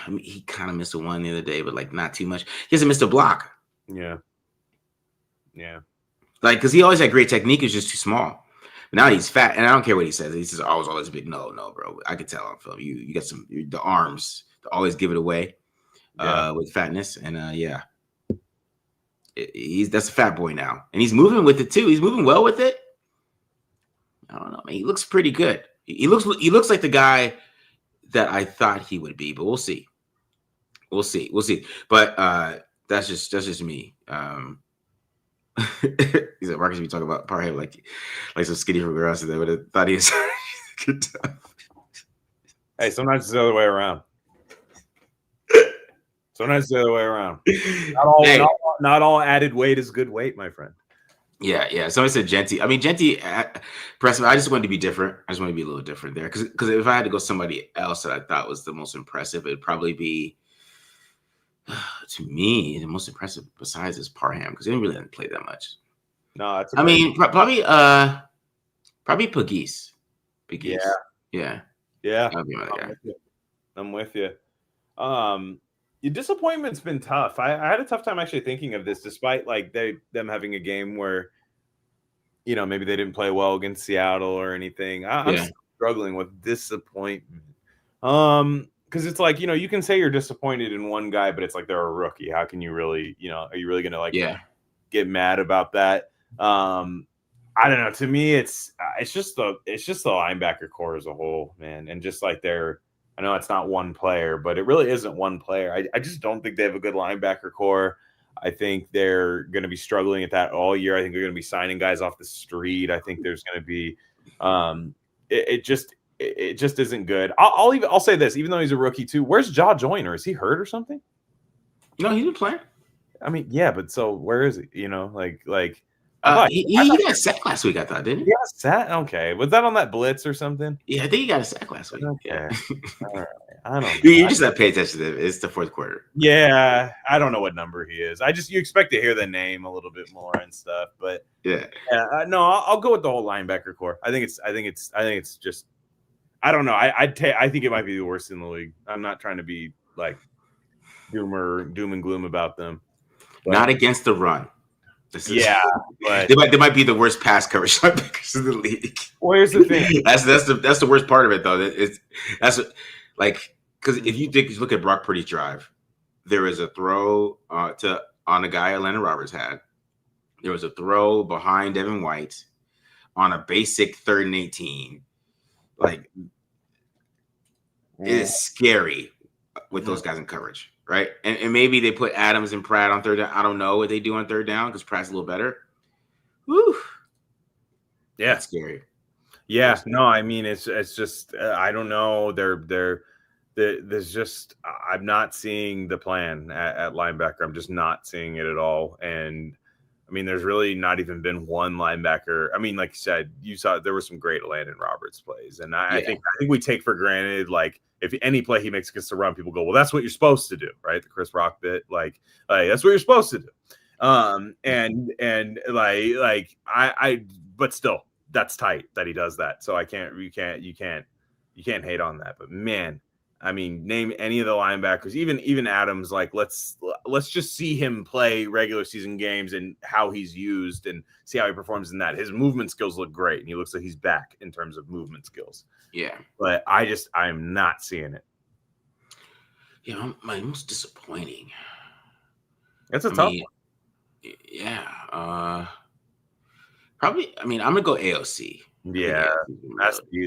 kind of missed a one the other day, but like not too much. He hasn't missed a block. Yeah. Like, because he always had great technique, it's just too small. But now he's fat, and I don't care what he says. He says, "I was always big." No, bro. I could tell on film. You got the arms to always give it away with fatness, and that's a fat boy now, and he's moving with it too. He's moving well with it. I don't know, man. He looks pretty good. He looks like the guy that I thought he would be, but we'll see. But that's just me. He said, Marcus, we talk about Parham like some skinny from girls, and they would have thought he was good stuff. Hey, sometimes it's the other way around. Not all added weight is good weight, my friend. Yeah. Somebody said Genty. I mean, Genty, Preston, I just wanted to be different. I just want to be a little different there. Because if I had to go somebody else that I thought was the most impressive, it'd probably be, to me, the most impressive besides is Parham, because he didn't play that much. No, that's probably Pegues. Yeah. I'm with you. Your disappointment's been tough. I had a tough time actually thinking of this, despite like them having a game where, maybe they didn't play well against Seattle or anything. I'm struggling with disappointment. Because it's like, you can say you're disappointed in one guy, but it's like they're a rookie. How can you really, are you really gonna get mad about that? I don't know. To me, it's just the linebacker core as a whole, man, and just like I know it's not one player, but it really isn't one player. I just don't think they have a good linebacker core. I think they're going to be struggling at that all year. I think they're going to be signing guys off the street. I think there's going to be it just isn't good. I'll say this, even though he's a rookie too. Where's Ja Joyner? Is he hurt or something? No, he's been playing. I mean, yeah, but so where is he? He got a sack last week, I thought, didn't he? Yeah, sack. Okay, was that on that blitz or something? Yeah, I think he got a sack last week. Okay, yeah. All right. I don't know. You just have to pay attention to it. It's the fourth quarter. Yeah, I don't know what number he is. You expect to hear the name a little bit more and stuff, but no, I'll go with the whole linebacker core. I think it's just. I don't know. I think it might be the worst in the league. I'm not trying to be like doom and gloom about them. But, not against the run. But they might be the worst pass coverage linebackers in the league. Well, here's the thing. That's the worst part of it, though. Because if you look at Brock Purdy's drive, there was a throw on a guy Atlanta Roberts had. There was a throw behind Devin White on a basic 3rd and 18. Like, it is scary with those guys in coverage, right? And maybe they put Adams and Pratt on 3rd down. I don't know what they do on 3rd down because Pratt's a little better. Woo. Yeah. That's scary. Yeah. No, I mean, it's just, I don't know. There's just, I'm not seeing the plan at linebacker. I'm just not seeing it at all. And I mean, there's really not even been one linebacker. I mean, like you said, you saw there were some great Landon Roberts plays. And I think we take for granted, like, if any play he makes against the run, people go, well, that's what you're supposed to do, right? The Chris Rock bit, like that's what you're supposed to do. But still, that's tight that he does that. So you can't hate on that. But man, I mean, name any of the linebackers, even Adams. Like, let's just see him play regular season games and how he's used and see how he performs in that. His movement skills look great, and he looks like he's back in terms of movement skills. Yeah, but I'm not seeing it. Yeah, my most disappointing. That's a tough one. Yeah. Probably. I mean, I'm gonna go AOC. Yeah,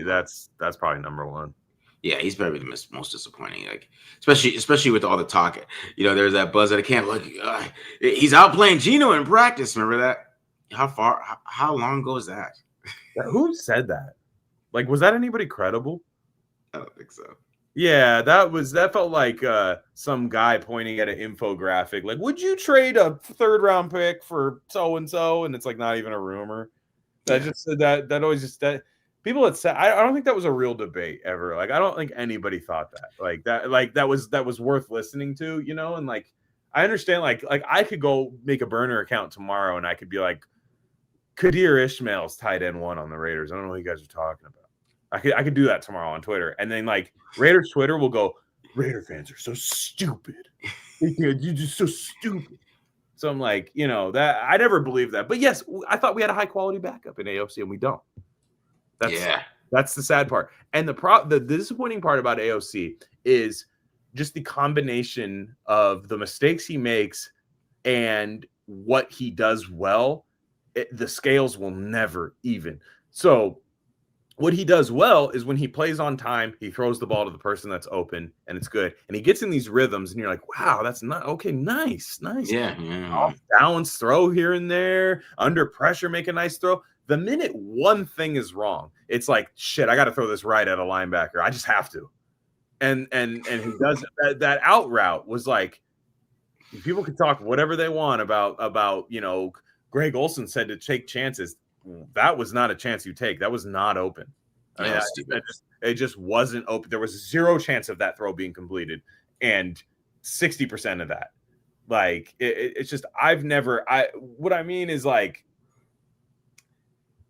that's probably number one. Yeah, he's probably the most disappointing. Like, especially with all the talk. There's that buzz at the camp. Like, he's out playing Gino in practice. Remember that? How long ago is that? Who said that? Like, was that anybody credible? I don't think so. Yeah, that felt like some guy pointing at an infographic. Like, would you trade a 3rd-round pick for so and so? And it's like not even a rumor. That always just that people had said. I don't think that was a real debate ever. Like, I don't think anybody thought that. That was worth listening to. And like I understand. Like I could go make a burner account tomorrow and I could be like, Kadir Ishmael's tight end 1 on the Raiders. I don't know what you guys are talking about. I could do that tomorrow on Twitter, and then like Raiders Twitter will go, Raider fans are so stupid. You're just so stupid. So I'm like, that I never believed that. But yes, I thought we had a high quality backup in AOC, and we don't. That's the sad part. And the disappointing part about AOC is just the combination of the mistakes he makes and what he does well. The scales will never even. So what he does well is when he plays on time, he throws the ball to the person that's open, and it's good. And he gets in these rhythms, and you're like, wow, that's not okay. Nice. Yeah. Off balance throw here and there, under pressure, make a nice throw. The minute one thing is wrong, it's like, shit, I got to throw this right at a linebacker. I just have to. And he does that out route was like, people can talk whatever they want about Greg Olsen said to take chances. That was not a chance you take. That was not open. It just wasn't open. There was 0 chance of that throw being completed, and 60% of that. Like it's just what I mean is like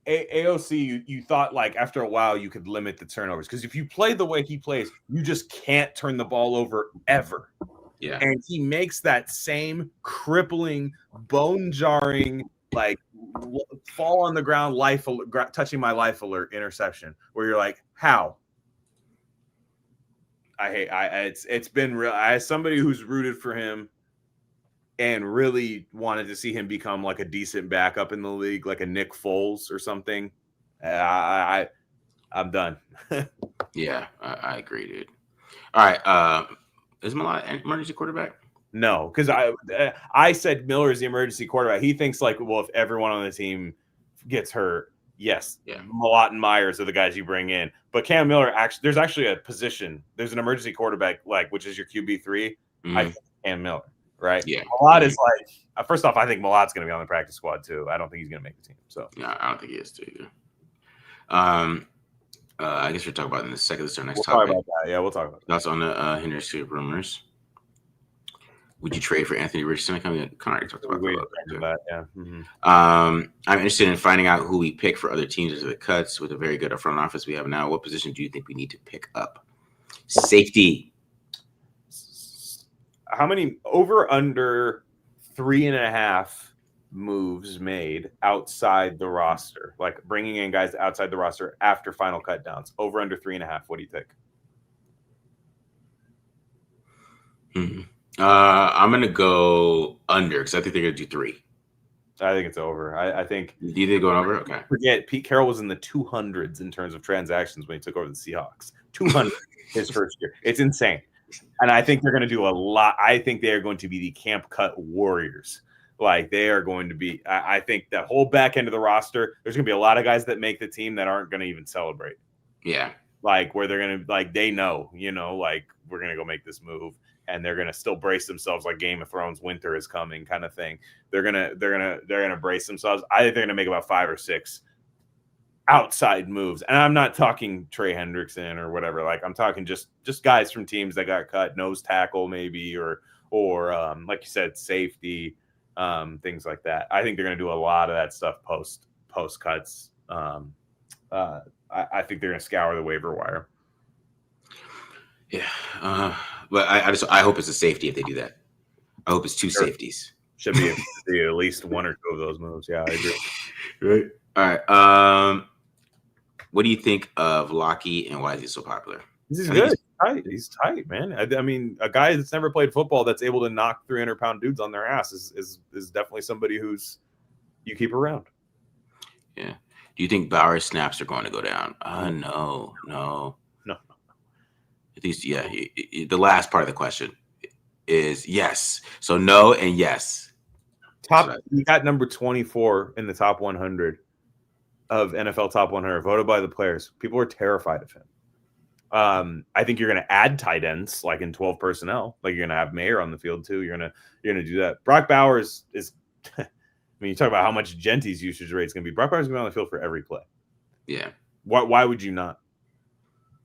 AOC. You thought like after a while you could limit the turnovers because if you play the way he plays, you just can't turn the ball over ever. Yeah, and he makes that same crippling, bone-jarring, like fall on the ground, touching my life alert interception where you're like, how? It's been real. As somebody who's rooted for him and really wanted to see him become like a decent backup in the league, like a Nick Foles or something. I'm done. Yeah, I agree, dude. All right. Is Millard an emergency quarterback? No, because I said Miller is the emergency quarterback. He thinks like, well, if everyone on the team gets hurt, yes, Millard and Myers are the guys you bring in. But Cam Miller, there's actually a position. There's an emergency quarterback, like which is your QB3. Mm-hmm. I think Cam Miller, right? Yeah. Millard is like, first off, I think Millard's going to be on the practice squad too. I don't think he's going to make the team. So yeah, I don't think he is too either. I guess we'll talk about it in a second. This is our next topic. Talk about that. Yeah, we'll talk about that. That's on the Henry Street rumors. Would you trade for Anthony Richardson? I kind of talked about that. Yeah. Mm-hmm. I'm interested in finding out who we pick for other teams as the cuts with a very good front office we have now. What position do you think we need to pick up? Safety. How many under 3.5 moves made outside the roster, like bringing in guys outside the roster after final cut downs? Over under 3.5. What do you think? I'm gonna go under because I think they're gonna do 3. I think it's over. I think. Do you think going over? Okay. Forget Pete Carroll was in the 200s in terms of transactions when he took over the Seahawks. 200 his first year. It's insane, and I think they're going to do a lot. I think they are going to be the camp cut warriors. Like they are going to be. I think that whole back end of the roster. There's going to be a lot of guys that make the team that aren't going to even celebrate. Yeah. Like where they're going to they know, like we're going to go make this move. And they're gonna still brace themselves like Game of Thrones, winter is coming, kind of thing. They're gonna brace themselves. I think they're gonna make about 5 or 6 outside moves, and I'm not talking Trey Hendrickson or whatever. Like I'm talking just guys from teams that got cut, nose tackle maybe, or like you said, safety, things like that. I think they're gonna do a lot of that stuff post cuts. I think they're gonna scour the waiver wire. Yeah, but I hope it's a safety if they do that. I hope it's 2 safeties. Should be at least 1 or 2 of those moves. Yeah, I agree. Right. All right. What do you think of Lockie and why is he so popular? This is good. tight. He's tight, man. I mean, a guy that's never played football that's able to knock 300-pound dudes on their ass is definitely somebody who's you keep around. Yeah. Do you think Bauer's snaps are going to go down? No. At least, yeah. The last part of the question is yes. So no and yes. He got number 24 in the top 100 of NFL top 100 voted by the players. People are terrified of him. I think you're going to add tight ends like in 12 personnel. Like you're going to have Mayer on the field too. You're going to do that. Brock Bowers is I mean, you talk about how much Genty's usage rate is going to be. Brock Bowers is going to be on the field for every play. Yeah. Why would you not?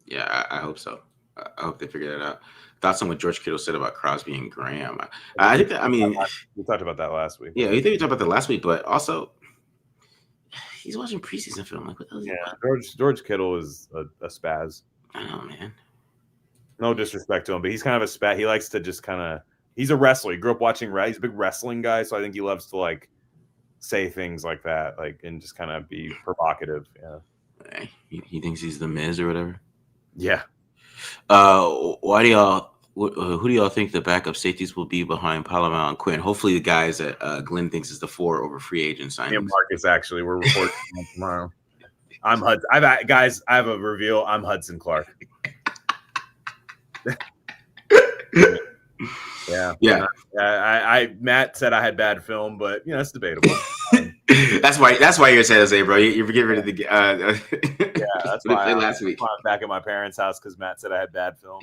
Yeah, I hope so. I hope they figure that out. Thoughts on what George Kittle said about Crosby and Graham. I think that, I mean, we talked about that last week. Yeah, I think we talked about that last week, but also he's watching preseason film. Like, what the hell? George Kittle is a spaz. I know, man. No disrespect to him, but he's kind of a spat. He likes to just kind of. He's a wrestler. He grew up watching. He's a big wrestling guy, so I think he loves to like say things like that, like and just kind of be provocative. Yeah. He thinks he's the Miz or whatever. Yeah. Why do y'all? Who do y'all think the backup safeties will be behind Palomar and Quinn? Hopefully, the guys that Glen thinks is the 4 over free agent signings. Yeah, Marcus. Actually, we're recording tomorrow. I'm Hudson. I have a reveal. I'm Hudson Clark. Yeah. Matt said I had bad film, but it's debatable. That's why you're San Jose, bro. You get rid of the. Yeah, that's why last week. I'm back at my parents' house because Matt said I had bad film.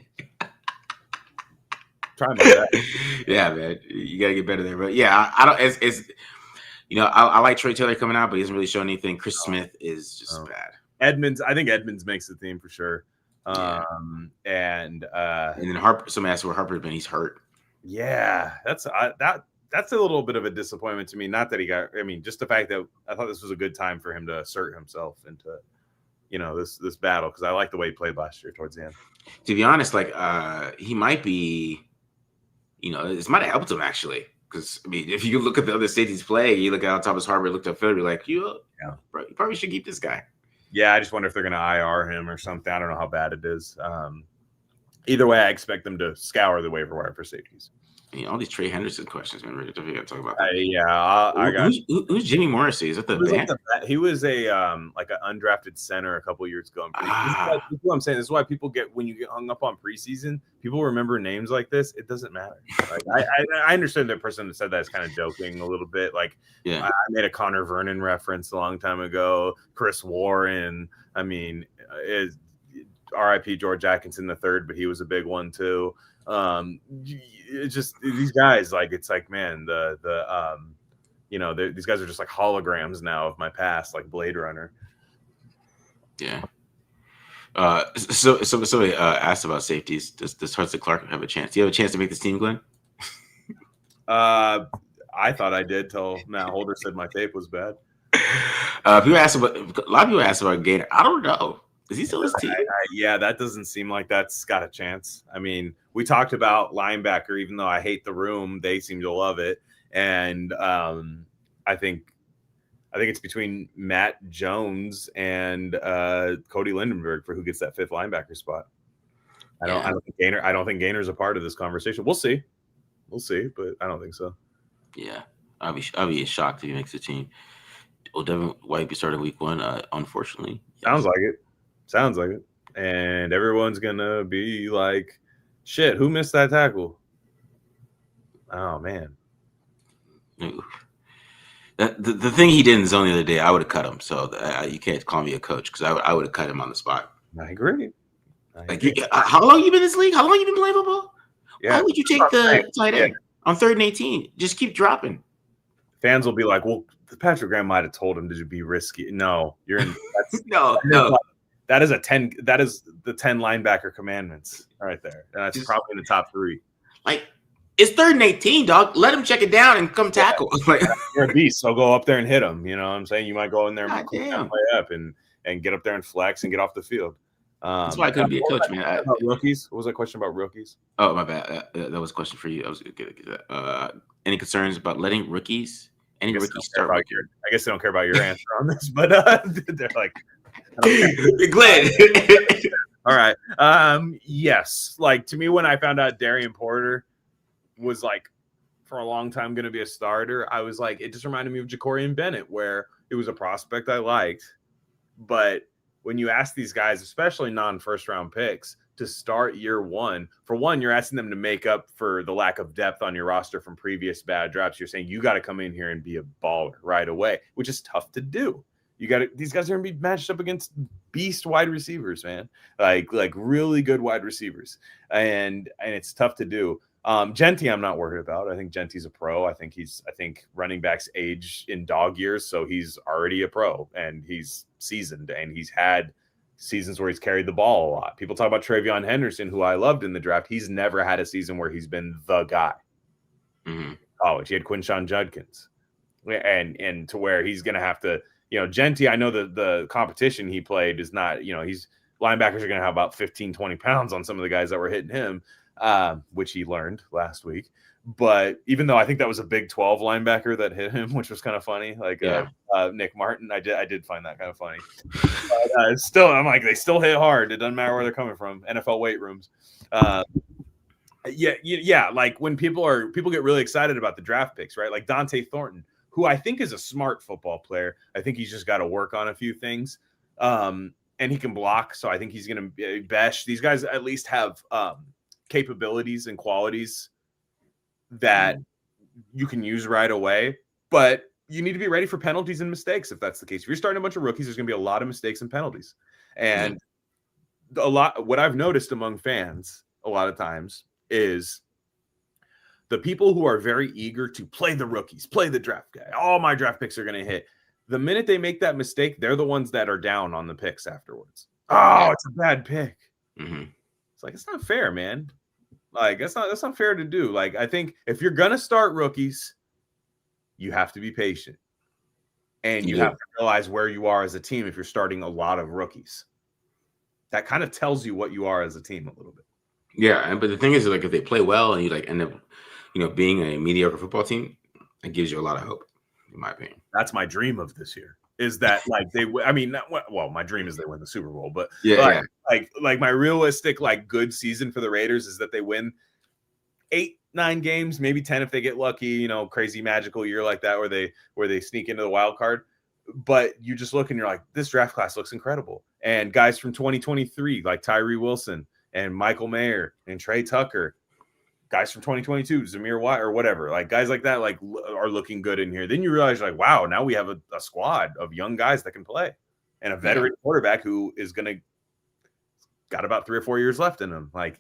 Trying my best. Yeah, man, you gotta get better there. But yeah, I don't. It's I like Troy Taylor coming out, but he hasn't really shown anything. Chris Smith is just bad. I think Edmonds makes the team for sure. And then Harper. Somebody asked where Harper's been. He's hurt. Yeah, that's a little bit of a disappointment to me. Not that he got. I mean, just the fact that I thought this was a good time for him to assert himself into, this battle because I like the way he played last year towards the end. To be honest, like he might be, this might have helped him actually. Because I mean, if you look at the other safeties play, you look at how Thomas Harper looked up field, you're like, bro, you probably should keep this guy. Yeah, I just wonder if they're going to IR him or something. I don't know how bad it is. Either way, I expect them to scour the waiver wire for safeties. All these Trey Henderson questions, man. We're going to talk about that. I got. Who's Jimmy Morrissey? Is that the band? He was a like an undrafted center a couple years ago. This is what I'm saying. This is why people when you get hung up on preseason, people remember names like this. It doesn't matter. Like I understand the person that said that is kind of joking a little bit. Like I made a Connor Vernon reference a long time ago. Chris Warren. I mean, R.I.P. George Atkinson III, but he was a big one too. It's just these guys, like it's like, man, these guys are just like holograms now of my past, like Blade Runner. Yeah. So somebody asked about safeties. Does Hudson Clark have a chance? Do you have a chance to make this team, Glenn? I thought I did till Matt Holder said my tape was bad. A lot of people asked about Gator. I don't know. Is he still his team? Yeah, that doesn't seem like that's got a chance. I mean, we talked about linebacker, even though I hate the room, they seem to love it. And I think it's between Matt Jones and Cody Lindenberg for who gets that 5th linebacker spot. I don't think Gainer's a part of this conversation. We'll see, but I don't think so. Yeah, I'll be shocked if he makes the team. Will Devin White be starting week 1? Unfortunately, Sounds like it. And everyone's gonna be like, "Shit, who missed that tackle?" Oh man. The thing he did in zone the other day, I would have cut him. So you can't call me a coach because I would have cut him on the spot. I agree. How long you been in this league? How long you been playing football? Yeah. Why would you take the tight end on 3rd and 18? Just keep dropping. Fans will be like, "Well, Patrick Graham might have told him to be risky." No, you're in. No. That is That is the 10 linebacker commandments right there. And that's probably in the top 3. Like, it's 3rd and 18, dog. Let him check it down and come tackle. Like, you're a beast, so go up there and hit him. You know what I'm saying? You might go in there and play up and get up there and flex and get off the field. That's why I couldn't be a coach, man. Rookies? What was that question about rookies? Oh, my bad. That was a question for you. I was going to get that. Any concerns about letting rookies? Any rookies start? I guess they don't care about your answer on this, but they're like, Glenn. All right. Yes. Like, to me, when I found out Darian Porter was like for a long time going to be a starter, I was like, it just reminded me of Jacorian Bennett, where it was a prospect I liked. But when you ask these guys, especially non-first round picks, to start year one, for one, you're asking them to make up for the lack of depth on your roster from previous bad drafts. You're saying you got to come in here and be a baller right away, which is tough to do. These guys are going to be matched up against beast wide receivers, man. Like really good wide receivers. And it's tough to do. Genty, I'm not worried about. I think Genty's a pro. I think running backs age in dog years, so he's already a pro and he's seasoned and he's had seasons where he's carried the ball a lot. People talk about Travion Henderson, who I loved in the draft. He's never had a season where he's been the guy. Mm-hmm. College, he had Quinshon Judkins, and to where he's going to have to, Genty. I know the competition he played is not, he's linebackers are going to have about 15, 20 pounds on some of the guys that were hitting him. Which he learned last week. But even though I think that was a Big 12 linebacker that hit him, which was kind of funny, Nick Martin, I did find that kind of funny. But still, I'm like, they still hit hard. It doesn't matter where they're coming from. NFL weight rooms. Like when people get really excited about the draft picks, right? Like Dante Thornton, who I think is a smart football player. I think he's just got to work on a few things. And he can block, so I think he's going to bash. These guys at least have capabilities and qualities that you can use right away, but you need to be ready for penalties and mistakes if that's the case. If you're starting a bunch of rookies, there's going to be a lot of mistakes and penalties. And what I've noticed among fans a lot of times is the people who are very eager to play the rookies, play the draft guy. All my draft picks are going to hit. The minute they make that mistake, they're the ones that are down on the picks afterwards. Oh, it's a bad pick. Mm-hmm. It's like, it's not fair, man. Like, that's not fair to do. Like, I think if you're going to start rookies, you have to be patient. And you have to realize where you are as a team if you're starting a lot of rookies. That kind of tells you what you are as a team a little bit. Yeah, but the thing is, like, if they play well and you like end up, being a mediocre football team, it gives you a lot of hope, in my opinion. That's my dream of this year. Is that like my dream is they win the Super Bowl, but like my realistic good season for the Raiders is that they win 8-9 games, maybe 10 if they get lucky, crazy magical year like that where they sneak into the wild card. But you just look and you're like, this draft class looks incredible. And guys from 2023 like Tyree Wilson and Michael Mayer and Trey Tucker, guys from 2022, Zamir White or whatever, like guys like that, are looking good in here. Then you realize wow, now we have a squad of young guys that can play and a veteran quarterback who is got about 3 or 4 years left in them. Like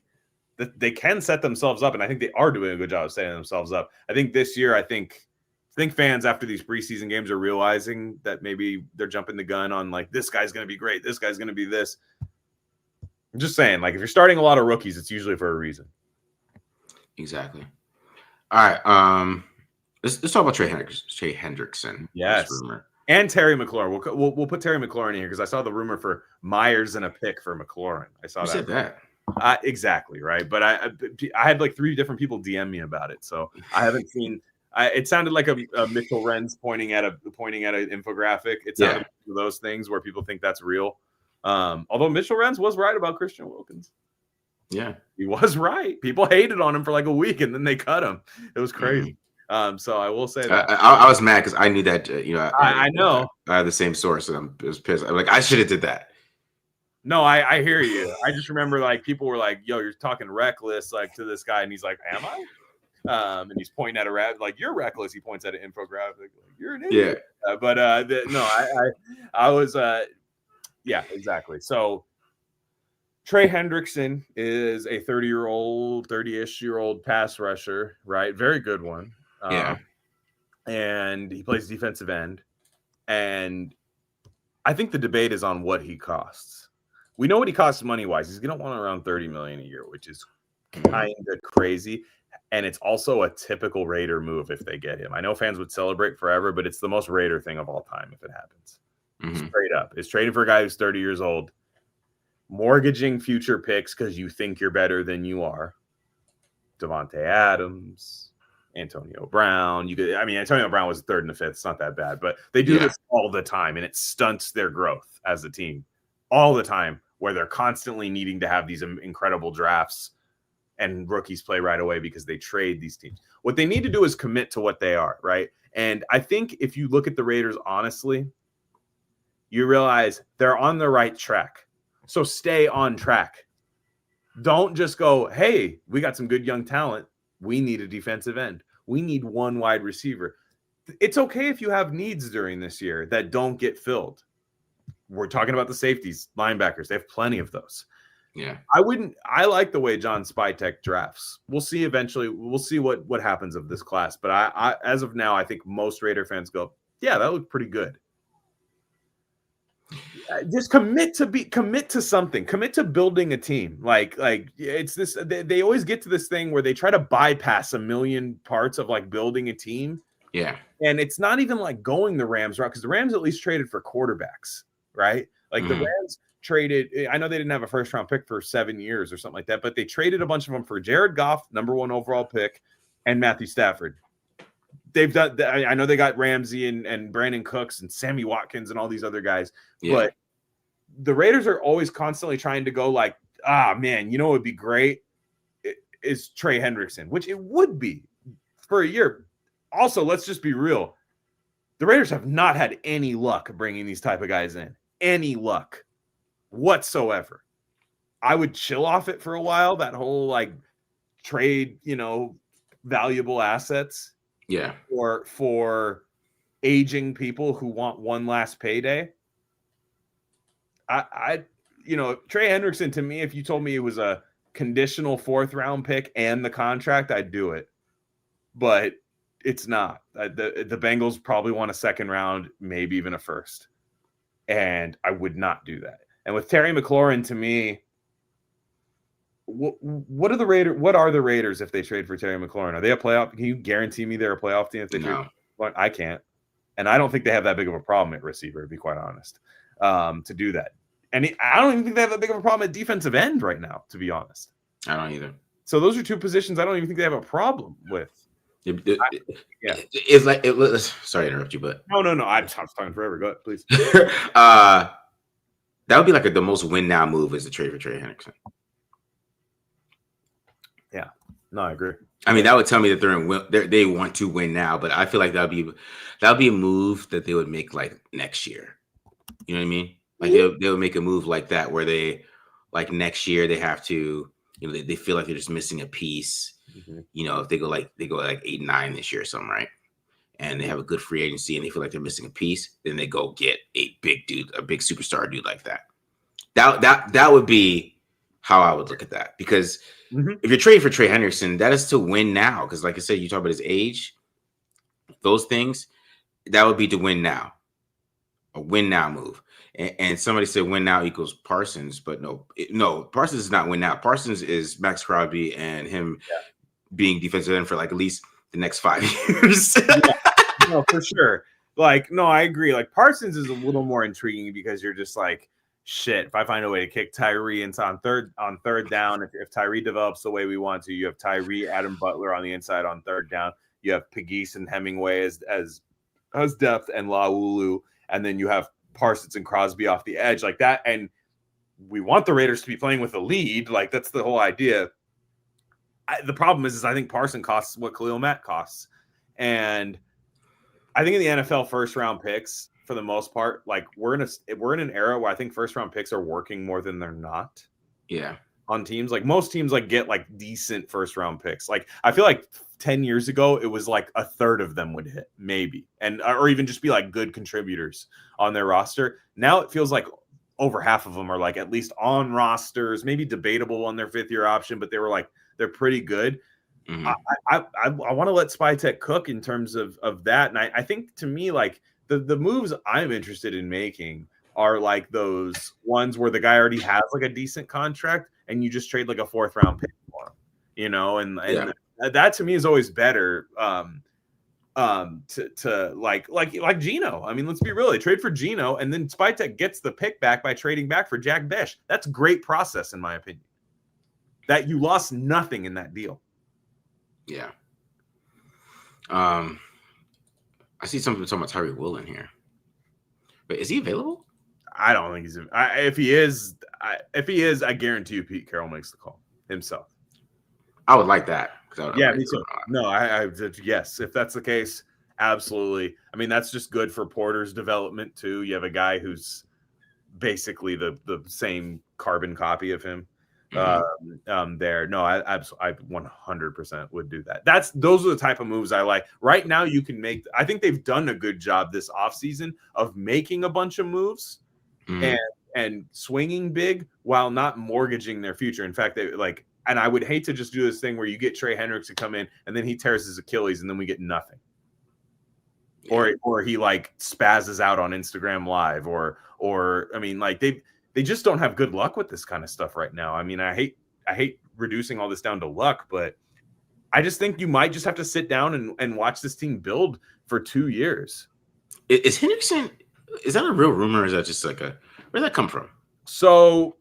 they can set themselves up. And I think they are doing a good job of setting themselves up. I think this year, I think fans after these preseason games are realizing that maybe they're jumping the gun on this guy's going to be great. This guy's going to be this. I'm just saying, if you're starting a lot of rookies, it's usually for a reason. Exactly. All right. Let's talk about Trey Hendrickson. Yes. Rumor. And Terry McLaurin. We'll put Terry McLaurin in here because I saw the rumor for Myers and a pick for McLaurin. I saw Who that. said that? Exactly right. But I had 3 different people DM me about it, so I haven't seen. It sounded like a Mitchell Renz pointing at an infographic. It sounded like one of those things where people think that's real. Although Mitchell Renz was right about Christian Wilkins. Yeah, he was right. People hated on him for a week, and then they cut him. It was crazy. Mm-hmm. So I will say that I was mad because I knew that. I know I had the same source, and I was pissed. I'm like, I should have did that. No, I hear you. I just remember people were like, "Yo, you're talking reckless," to this guy, and he's like, "Am I?" And he's pointing at a rat, "You're reckless." He points at an infographic, "You're an idiot." Yeah. I was. Yeah, exactly. So Trey Hendrickson is a 30-ish-year-old pass rusher, right? Very good one. And he plays defensive end. And I think the debate is on what he costs. We know what he costs money-wise. He's going to want around $30 million a year, which is kind of crazy. And it's also a typical Raider move if they get him. I know fans would celebrate forever, but it's the most Raider thing of all time if it happens. Mm-hmm. Straight up. It's trading for a guy who's 30 years old, mortgaging future picks because you think you're better than you are. Devontae Adams, Antonio Brown. Antonio Brown was 3rd and the 5th. It's not that bad, but they do this all the time, and it stunts their growth as a team all the time where they're constantly needing to have these incredible drafts and rookies play right away because they trade these teams. What they need to do is commit to what they are, right? And I think if you look at the Raiders honestly, you realize they're on the right track. So stay on track. Don't just go, hey, we got some good young talent. We need a defensive end. We need one wide receiver. It's okay if you have needs during this year that don't get filled. We're talking about the safeties, linebackers. They have plenty of those. Yeah. I like the way John Spytek drafts. We'll see eventually. We'll see what happens of this class. But I as of now, I think most Raider fans go, yeah, that looked pretty good. Just commit to something. Commit to building a team. Like it's this. They always get to this thing where they try to bypass a million parts of like building a team. Yeah. And it's not even like going the Rams route, because the Rams at least traded for quarterbacks, right? Like the Rams traded. I know they didn't have a first round pick for 7 years or something like that, but they traded a bunch of them for Jared Goff, #1 overall pick, and Matthew Stafford. They've done. I know they got Ramsey and Brandon Cooks and Sammy Watkins and all these other guys, but the Raiders are always constantly trying to go like, man, you know what would be great is Trey Hendrickson, which it would be for a year. Also, let's just be real. The Raiders have not had any luck bringing these type of guys in. Any luck whatsoever. I would chill off it for a while, that whole like trade, valuable assets. Yeah. Or for aging people who want one last payday. I Trey Hendrickson, to me, if you told me it was a conditional 4th round pick and the contract, I'd do it. But it's not. The Bengals probably want a 2nd round, maybe even a 1st. And I would not do that. And with Terry McLaurin, to me, what are the Raiders if they trade for Terry McLaurin? Are they a playoff? Can you guarantee me they're a playoff team if they trade? I can't. And I don't think they have that big of a problem at receiver, to be quite honest, to do that. And I don't even think they have that big of a problem at defensive end right now, to be honest. I don't either. So those are 2 positions I don't even think they have a problem with. It's like sorry to interrupt you, but no. I'm talking forever. Go ahead, please. That would be like the most win now move is the trade for Trey Hendrickson. Yeah, no, I agree. I mean, that would tell me that they want to win now, but I feel like that would be a move that they would make like next year. You know what I mean? Like they would make a move like that where they like next year they have to, they feel like they're just missing a piece. If they go like 8-9 this year or something, right? And they have a good free agency and they feel like they're missing a piece, then they go get a big dude, a big superstar dude like that. That would be how I would look at that, because if you're trading for Trey Hendrickson, that is to win now. Because like I said, you talk about his age, those things, that would be to win now, a win now move. And somebody said win now equals Parsons, but no, Parsons is not win now. Parsons is Max Crosby and him being defensive end for like at least the next 5 years. No, for sure. Like, no, I agree. Like Parsons is a little more intriguing because you're just like, shit, if I find a way to kick Tyree inside on third down, if Tyree develops the way we want to, you have Tyree, Adam Butler on the inside on 3rd down. You have Pegues and Hemingway as depth and Laulu, and then you have Parsons and Crosby off the edge like that. And we want the Raiders to be playing with a lead. Like that's the whole idea. The problem is I think Parsons costs what Khalil Mack costs. And I think in the NFL 1st round picks, for the most part, like we're in an era where I think 1st round picks are working more than they're not. Yeah. On teams, like most teams like get like decent 1st round picks. Like I feel like 10 years ago, it was like a third of them would hit, maybe, or even just be like good contributors on their roster. Now it feels like over half of them are like at least on rosters, maybe debatable on their 5th year option, but they're pretty good. I want to let Spytek cook in terms of that, and I think to me like the moves I'm interested in making are like those ones where the guy already has like a decent contract and you just trade like a 4th round pick for him, and that to me is always better to like Geno. I mean, let's be real. They trade for Geno and then Spytek gets the pick back by trading back for Jack Besh. That's great process in my opinion. That you lost nothing in that deal. Yeah. I see some people talking about Tyree Woolen here. But is he available? I don't think he's. If he is, I guarantee you, Pete Carroll makes the call himself. I would like that. Yeah, me too. No, yes, if that's the case, absolutely. I mean, that's just good for Porter's development too. You have a guy who's basically the same carbon copy of him. There. No, I 100% would do that. Those are the type of moves I like. Right now, you can make. I think they've done a good job this offseason of making a bunch of moves and swinging big while not mortgaging their future. In fact, they like. And I would hate to just do this thing where you get Trey Hendricks to come in and then he tears his Achilles and then we get nothing. Yeah. Or he like spazzes out on Instagram Live or I mean, like they just don't have good luck with this kind of stuff right now. I mean, I hate reducing all this down to luck, but I just think you might just have to sit down and watch this team build for 2 years. Is Hendrickson, is that a real rumor or is that just like where'd that come from? So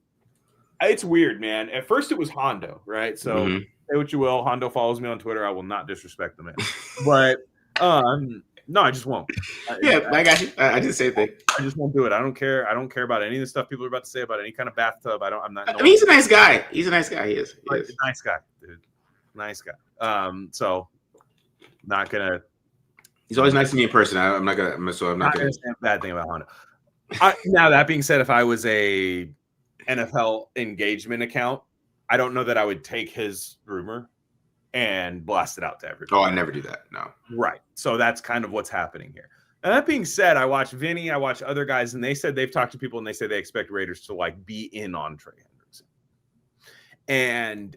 it's weird, man. At first it was Hondo, right? So say what you will. Hondo follows me on Twitter. I will not disrespect the man. But no, I just won't. I got you. I did the same thing. I just won't do it. I don't care. I don't care about any of the stuff people are about to say about any kind of bathtub. I'm not. I mean, he's a nice guy. He's a nice guy. He is. He's a nice guy, dude. Nice guy. So not gonna. He's always nice to me in person. I'm not gonna. So I'm not gonna say a bad thing about Hondo. Now that being said, if I was a NFL engagement account, I don't know that I would take his rumor and blast it out to everybody. Oh, I never do that. No. Right. So that's kind of what's happening here. And that being said, I watch Vinny, I watch other guys, and they said they've talked to people and they say they expect Raiders to like be in on Trey Hendrickson. And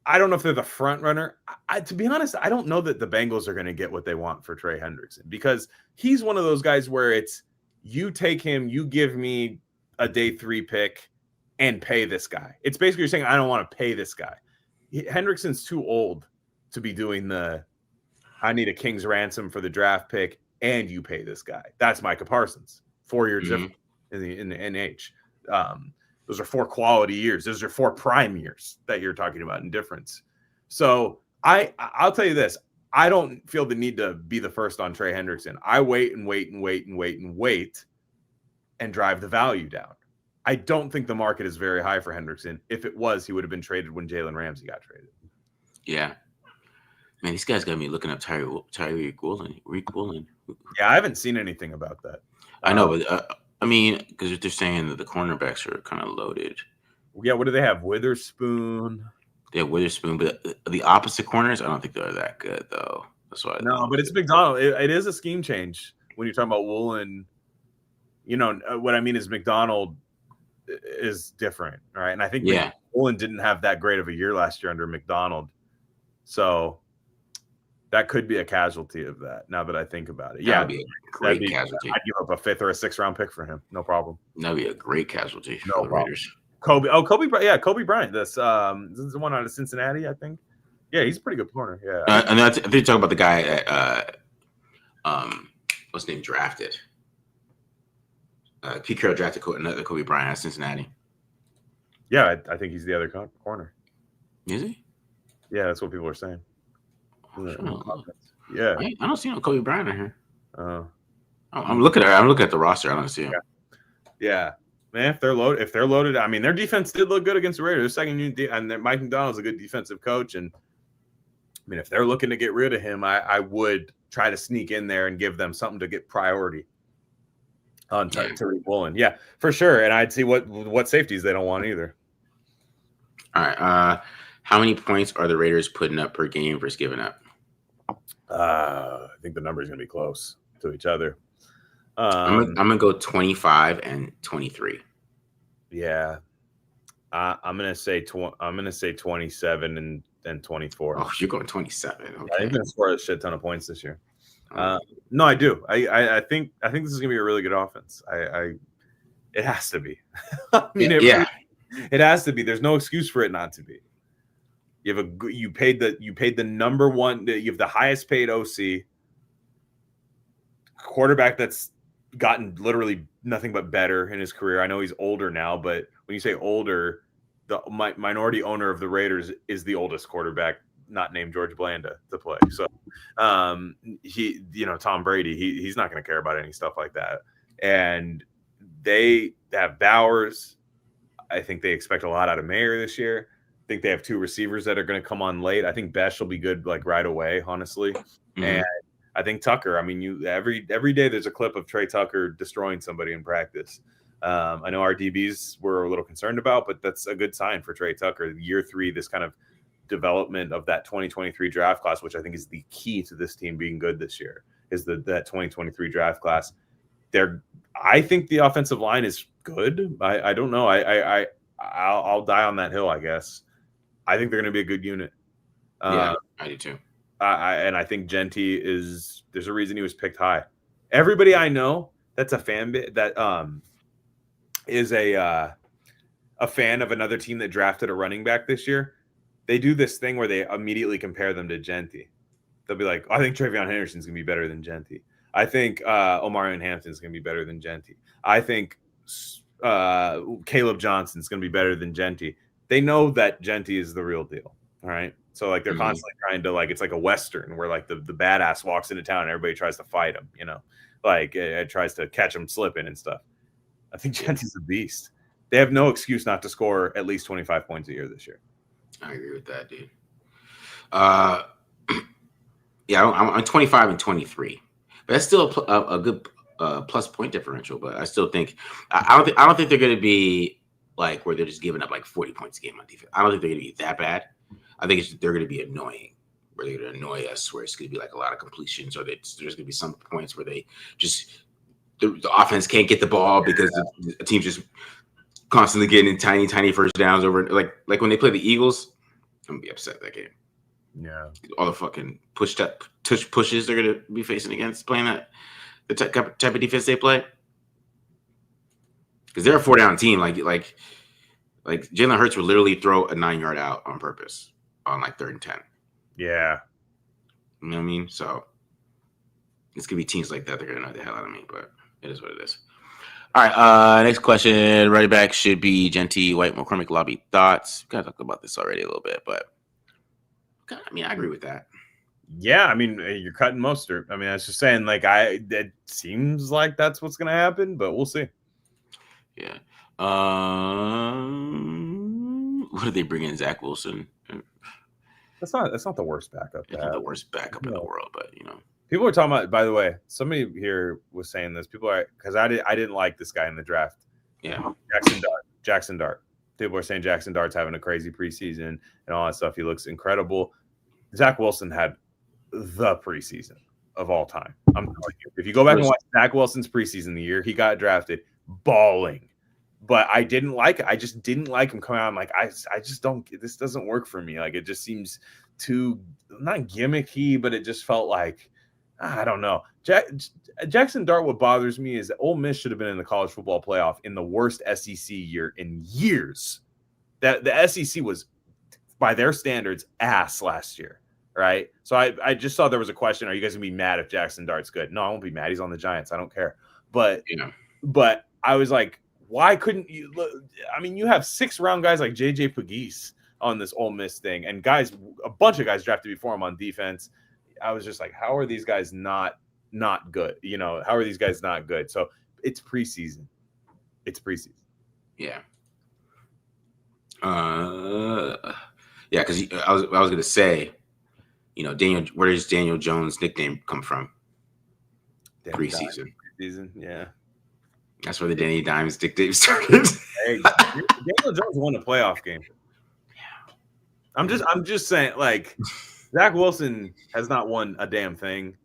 I don't know if they're the front runner. To be honest, I don't know that the Bengals are going to get what they want for Trey Hendrickson because he's one of those guys where it's you take him, you give me a day 3 pick and pay this guy. It's basically you're saying, I don't want to pay this guy. Hendrickson's too old to be doing I need a king's ransom for the draft pick and you pay this guy. That's Micah Parsons. 4 years different in the NH. Those are 4 quality years. Those are 4 prime years that you're talking about in difference. So I'll tell you this. I don't feel the need to be the first on Trey Hendrickson. I wait and drive the value down. I don't think the market is very high for Hendrickson. If it was, he would have been traded when Jalen Ramsey got traded. Yeah. Man, these guys got me looking up Tyreek Woolen. Yeah, I haven't seen anything about that. I know, but I mean, because they're saying that the cornerbacks are kind of loaded. Yeah, what do they have? Witherspoon. They have Witherspoon, but the opposite corners, I don't think they're that good, though. That's why. No, but it's McDonald. It is a scheme change when you're talking about Woolen. You know, what I mean is McDonald is different, right? And I think Woolen didn't have that great of a year last year under McDonald. So that could be a casualty of that, now that I think about it. That'd be a great casualty. I'd give up a 5th or a 6th round pick for him. No problem. That'd be a great casualty for the Raiders. Kobe Bryant. This is the one out of Cincinnati, I think. Yeah, he's a pretty good corner. Yeah. And I think you're talking about the guy at what's his name drafted. Pete Carroll drafted another Kobe Bryant at Cincinnati. Yeah, I think he's the other corner. Is he? Yeah, that's what people are saying. Yeah, I don't see no Kobe Bryant in here. I'm looking at the roster. I don't see him. Yeah, man. If they're loaded. I mean, their defense did look good against the Raiders. Second unit, and Mike McDonald's a good defensive coach. And I mean, if they're looking to get rid of him, I would try to sneak in there and give them something to get priority on Tyreek Woolen. Yeah, for sure. And I'd see what safeties they don't want either. All right. How many points are the Raiders putting up per game versus giving up? I think the number is going to be close to each other. I'm gonna go 25 and 23. Yeah, I'm gonna say 27 and 24. Oh, you're going 27. Okay. Yeah, they're going to score a shit ton of points this year. No, I do. I think this is gonna be a really good offense. It has to be. I mean, it has to be. There's no excuse for it not to be. You paid the number one. You have the highest paid OC quarterback that's gotten literally nothing but better in his career. I know he's older now, but when you say older, the minority owner of the Raiders is the oldest quarterback, not named George Blanda, to play. So, Tom Brady, he's not going to care about any stuff like that. And they have Bowers. I think they expect a lot out of Mayer this year. I think they have 2 receivers that are going to come on late. I think Besh will be good like right away, honestly. And I think Tucker. I mean, you every day there's a clip of Trey Tucker destroying somebody in practice. I know our DBs were a little concerned about, but that's a good sign for Trey Tucker. Year 3, this kind of development of that 2023 draft class, which I think is the key to this team being good this year, is that 2023 draft class. I think the offensive line is good. I don't know. I'll die on that hill, I guess. I think they're going to be a good unit. I do too. And I think Genty there's a reason he was picked high. Everybody I know that's a fan that is a fan of another team that drafted a running back this year, they do this thing where they immediately compare them to Genty. They'll be like, I think Travion Henderson's going to be better than Genty. I think Omarion Hampton's going to be better than Genty. I think Caleb Johnson's going to be better than Genty. They know that Genty is the real deal. All right. So like they're constantly trying to like, it's like a Western where like the badass walks into town and everybody tries to fight him, you know, like it tries to catch him slipping and stuff. I think Genty's a beast. They have no excuse not to score at least 25 points a year this year. I agree with that, dude. I'm 25 and 23, but that's still a good plus point differential. But I still think I don't think they're going to be like where they're just giving up like 40 points a game on defense. I don't think they're going to be that bad. I think they're going to be annoying, where they're going to annoy us, where it's going to be like a lot of completions, or there's going to be some points where they just the offense can't get the ball because the team's just constantly getting tiny first downs over like when they play the Eagles. I'm gonna be upset that game. Yeah, all the fucking pushes they're gonna be facing against playing that the type of defense they play, because they're a 4-down team. Like Jalen Hurts would literally throw a 9-yard out on purpose on like 3rd and 10. Yeah, you know what I mean. So it's gonna be teams like that. They're gonna know the hell out of me, but it is what it is. All right. Next question. Running back should be Genty, White, McCormick, Lobby. Thoughts? We kind of talked about this already a little bit, but I mean, I agree with that. Yeah, I mean, you're cutting Mostert. I mean, I was just saying, like, it seems like that's what's going to happen, but we'll see. Yeah. What did they bring in? Zach Wilson? That's not the worst backup. It's not the worst backup in the world, but you know. People are talking about, by the way, somebody here was saying this. People are, because I didn't like this guy in the draft. Yeah. Jackson Dart. People are saying Jackson Dart's having a crazy preseason and all that stuff. He looks incredible. Zach Wilson had the preseason of all time. I'm telling you. If you go back and watch Zach Wilson's preseason, the year he got drafted, balling. But I didn't like it. I just didn't like him coming out. I'm like, I just don't, this doesn't work for me. Like, it just seems too, not gimmicky, but it just felt like, I don't know. Jackson Dart, what bothers me is that Ole Miss should have been in the college football playoff in the worst SEC year in years. That the SEC was, by their standards, ass last year, right? So I just saw there was a question, are you guys going to be mad if Jackson Dart's good? No, I won't be mad. He's on the Giants. I don't care. But I was like, why couldn't you look? I mean, you have 6th-round guys like J.J. Pegues on this Ole Miss thing, and a bunch of guys drafted before him on defense. I was just like, how are these guys not good? You know, how are these guys not good? So it's preseason. Yeah. Because I was going to say, you know, where does Daniel Jones' nickname come from? Preseason. Yeah. That's where the Danny Dimes nickname started. Hey, Daniel Jones won a playoff game. Yeah. I'm just saying, like, Zach Wilson has not won a damn thing.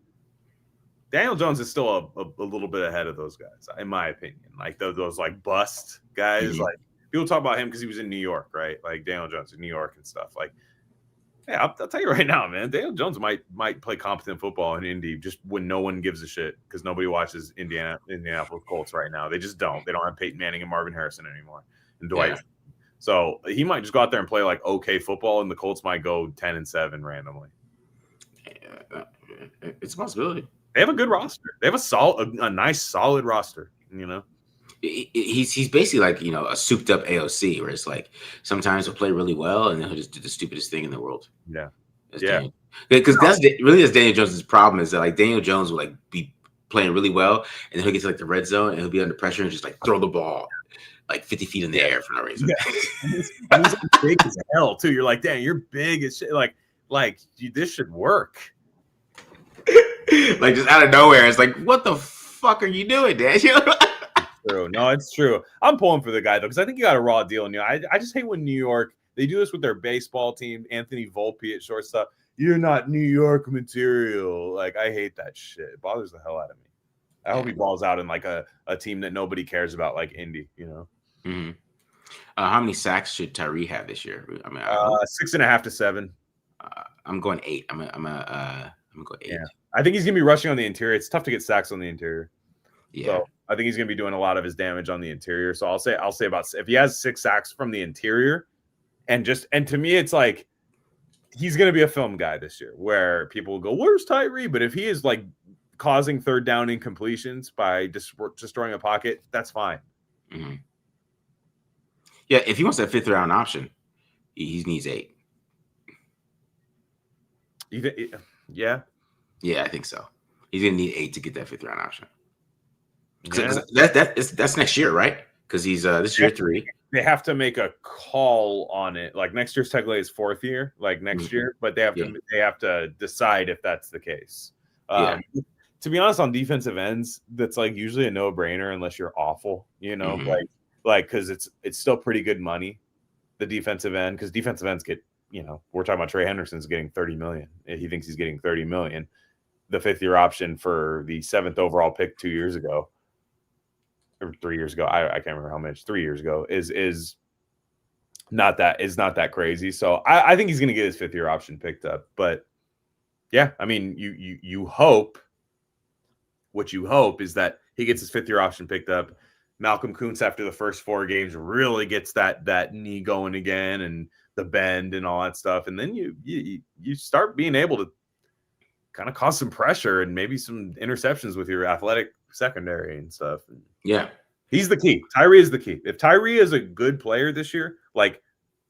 Daniel Jones is still a little bit ahead of those guys, in my opinion. Like those like bust guys. Mm-hmm. Like people talk about him because he was in New York, right? Like Daniel Jones in New York and stuff. Like, yeah, I'll tell you right now, man. Daniel Jones might play competent football in Indy just when no one gives a shit because nobody watches Indianapolis Colts right now. They just don't. They don't have Peyton Manning and Marvin Harrison anymore and Dwight. Yeah. So he might just go out there and play like okay football, and the Colts might go 10-7 randomly. Yeah, it's a possibility. They have a good roster. They have a nice, solid roster. You know, he's basically like, you know, a souped up AOC, where it's like sometimes he'll play really well, and then he'll just do the stupidest thing in the world. Yeah, Because that's Daniel Jones' problem, is that like Daniel Jones will like be playing really well, and then he'll get to like the red zone and he'll be under pressure and just like throw the ball like 50 feet in the air for no reason. Yeah. And he's like big as hell too. You're like, dang, you're big as shit. Like this should work. Like just out of nowhere, it's like, what the fuck are you doing, Dan? True. No, it's true. I'm pulling for the guy though, because I think you got a raw deal in you. I just hate when New York, they do this with their baseball team. Anthony Volpe at shortstop. You're not New York material. Like, I hate that shit. It bothers the hell out of me. I hope he balls out in like a team that nobody cares about, like Indy, you know. Mm-hmm. How many sacks should Tyree have this year? I mean, 6.5 to 7. I'm going 8. I'm gonna go 8. Yeah. I think he's gonna be rushing on the interior. It's tough to get sacks on the interior. Yeah. So I think he's gonna be doing a lot of his damage on the interior. So I'll say about, if he has 6 sacks from the interior, and to me it's like he's gonna be a film guy this year where people will go, "Where's Tyree?" But if he is like causing third down incompletions by destroying a pocket, that's fine. Mm-hmm. Yeah, if he wants that 5th round option, he needs 8. Yeah. Yeah, I think so. He's gonna need 8 to get that 5th round option. Yeah. That's next year, right? Because he's this year 3. They have to make a call on it. Like next year's technically his 4th year, like next year, but they have to decide if that's the case. To be honest, on defensive ends, that's like usually a no-brainer unless you're awful, you know, like because it's still pretty good money, the defensive end, because defensive ends get, you know, we're talking about Trey Henderson's getting $30 million. He thinks he's getting $30 million. The 5th year option for the 7th overall pick 2 years ago, or 3 years ago, I can't remember how much, 3 years ago, is not that crazy. So I think he's going to get his 5th year option picked up. But yeah, I mean, you hope. What you hope is that he gets his 5th year option picked up. Malcolm Kuntz, after the first 4 games, really gets that knee going again and the bend and all that stuff, and then you start being able to kind of cause some pressure and maybe some interceptions with your athletic secondary and stuff. Yeah, he's the key. Tyree is the key. If Tyree is a good player this year, like,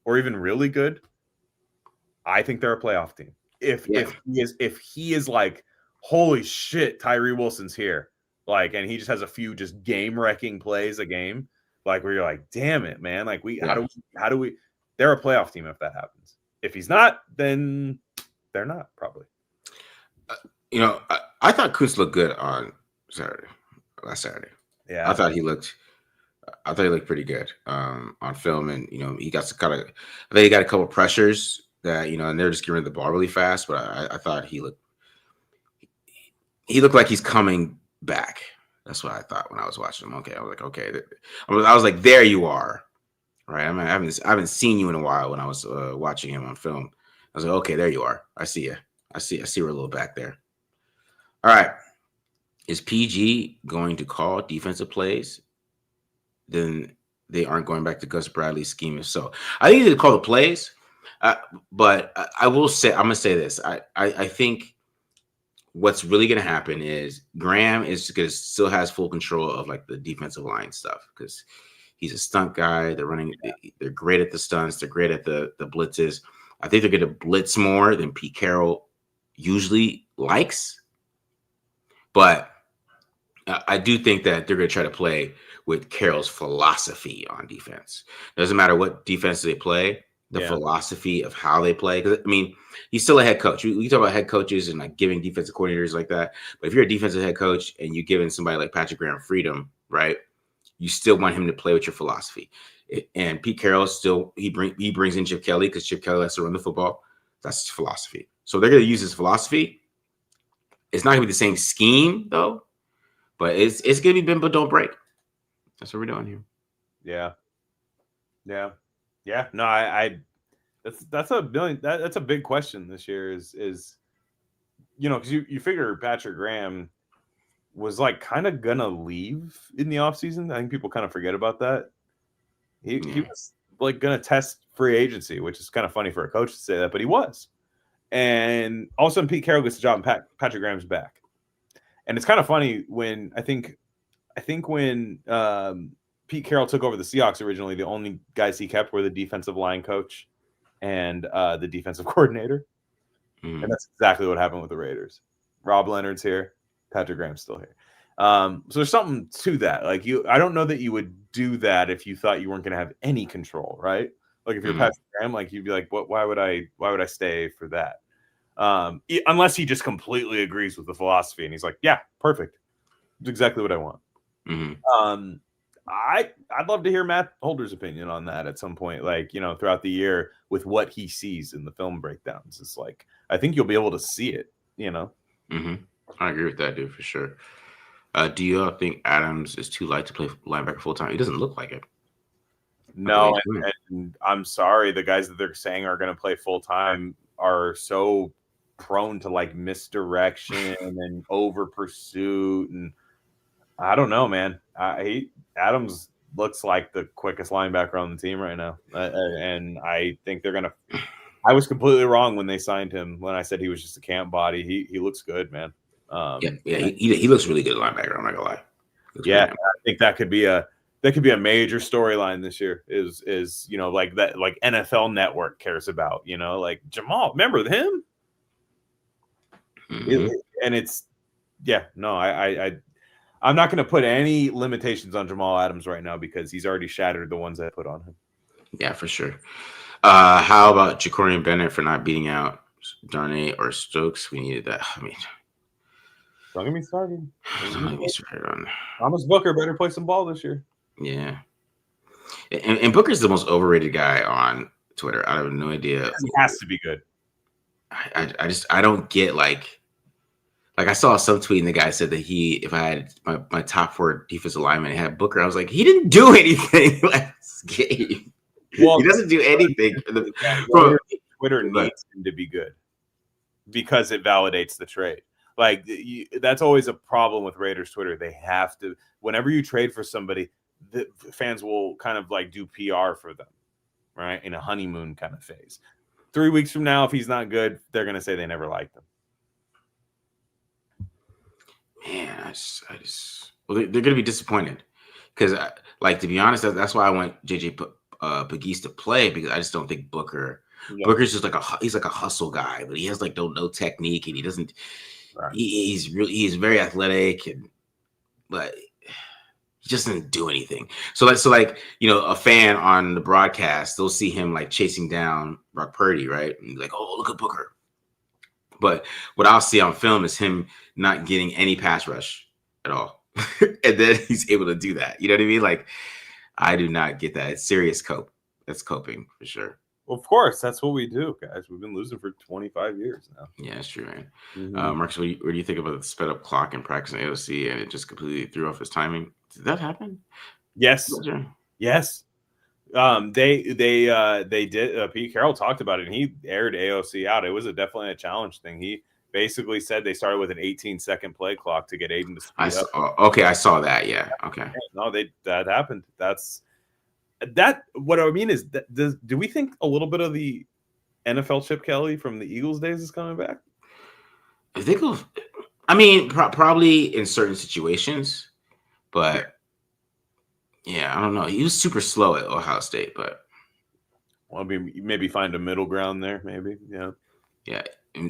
or even really good, I think they're a playoff team. If he is like, holy shit, Tyree Wilson's here, like, and he just has a few just game wrecking plays a game, like where you're like, damn it, man, like how do we they're a playoff team if that happens. If he's not, then they're not, probably. You know, I thought Kuntz looked good on last Saturday. Yeah, I thought he looked pretty good on film, and you know, he got I think he got a couple pressures that, you know, and they're just getting rid of the ball really fast. But I thought he looked like he's coming back. That's what I thought when I was watching him. Okay, I was like, okay, I was like, there you are, right? I mean, I haven't seen you in a while when I was watching him on film. I was like, okay, there you are. I see you. I see we're a little back there. All right. Is PG going to call defensive plays? Then they aren't going back to Gus Bradley's scheme. So I think he's going to call the plays. But I will say, I'm going to say this. I think what's really going to happen is Graham is going to still has full control of like the defensive line stuff, because he's a stunt guy. They're great at the stunts. They're great at the blitzes. I think they're going to blitz more than Pete Carroll usually likes. But I do think that they're going to try to play with Carroll's philosophy on defense. Doesn't matter what defense they play, the philosophy of how they play. Because I mean, he's still a head coach. We talk about head coaches and like giving defensive coordinators like that. But if you're a defensive head coach and you're giving somebody like Patrick Graham freedom, right? You still want him to play with your philosophy. And Pete Carroll still he brings in Chip Kelly because Chip Kelly has to run the football. That's his philosophy. So they're going to use his philosophy. It's not going to be the same scheme though, but it's going to be bend but don't break. That's what we're doing here. Yeah. No, I that's a big question this year is you know, because you figure Patrick Graham was like kind of gonna leave in the offseason. I think people kind of forget about that. He was like gonna test free agency, which is kind of funny for a coach to say that, but he was. And all of a sudden Pete Carroll gets the job and Patrick Graham's back. And it's kind of funny when I think when Pete Carroll took over the Seahawks originally, the only guys he kept were the defensive line coach and the defensive coordinator. And that's exactly what happened with the Raiders. Rob Leonard's here. Patrick Graham's still here. So there's something to that. Like I don't know that you would do that if you thought you weren't going to have any control, right? Like if you're Patrick Graham, like you'd be like, "What? Why would I stay for that?" Unless he just completely agrees with the philosophy and he's like, "Yeah, perfect. It's exactly what I want." I'd love to hear Matt Holder's opinion on that at some point, like, throughout the year with what he sees in the film breakdowns. It's like, I think you'll be able to see it, I agree with that, dude, for sure. Do you think Adams is too light to play linebacker full time? He doesn't look like it. No, and I'm sorry, the guys that they're saying are going to play full time are so prone to like misdirection and over pursuit, and I don't know, man. Adams looks like the quickest linebacker on the team right now, and I think they're gonna. I was completely wrong when they signed him. When I said he was just a camp body, he looks good, man. He looks really good at linebacker. I'm not gonna lie. I think that could be a major storyline this year. Is like that, like NFL Network cares about, like Jamal. Remember him? And it's I'm not going to put any limitations on Jamal Adams right now because he's already shattered the ones I put on him. Yeah, for sure. How about Jacorian Bennett for not beating out Darnay or Stokes? We needed that. I mean, don't get me started. On Thomas Booker better play some ball this year. Yeah. And Booker's the most overrated guy on Twitter. I have no idea. He has to be good. I don't get like I saw some tweet and the guy said that if I had my top 4 defensive linemen and had Booker, I was like, he didn't do anything last game. Well, he doesn't do anything. Twitter needs him to be good because it validates the trade. Like that's always a problem with Raiders Twitter. They have to, whenever you trade for somebody, the fans will kind of like do PR for them, right? In a honeymoon kind of phase. 3 weeks from now, if he's not good, they're going to say they never liked him. Man, they're going to be disappointed because, to be honest, that's why I want JJ Pegues to play, because I just don't think Booker. Yeah. Booker's just he's like a hustle guy, but he has like no technique, and he doesn't. Right. He's very athletic, but he just doesn't do anything. So a fan on the broadcast, they'll see him like chasing down Brock Purdy, right? And be like, oh, look at Booker. But what I'll see on film is him not getting any pass rush at all. And then he's able to do that. You know what I mean? Like, I do not get that. It's serious cope. That's coping for sure. Well, of course. That's what we do, guys. We've been losing for 25 years now. Yeah, that's true, man. Marcus, what do you think about the sped up clock in practice in AOC and it just completely threw off his timing? Did that happen? Yes. Yes. They did. Pete Carroll talked about it, and he aired AOC out. It was definitely a challenge thing. He basically said they started with an 18-second play clock to get Aiden to speed up. Okay, I saw that. Yeah. Okay. No, that happened. That. What I mean is, do we think a little bit of the NFL Chip Kelly from the Eagles days is coming back? I mean, probably in certain situations, but. Yeah, I don't know. He was super slow at Ohio State, but maybe find a middle ground there. Maybe, yeah.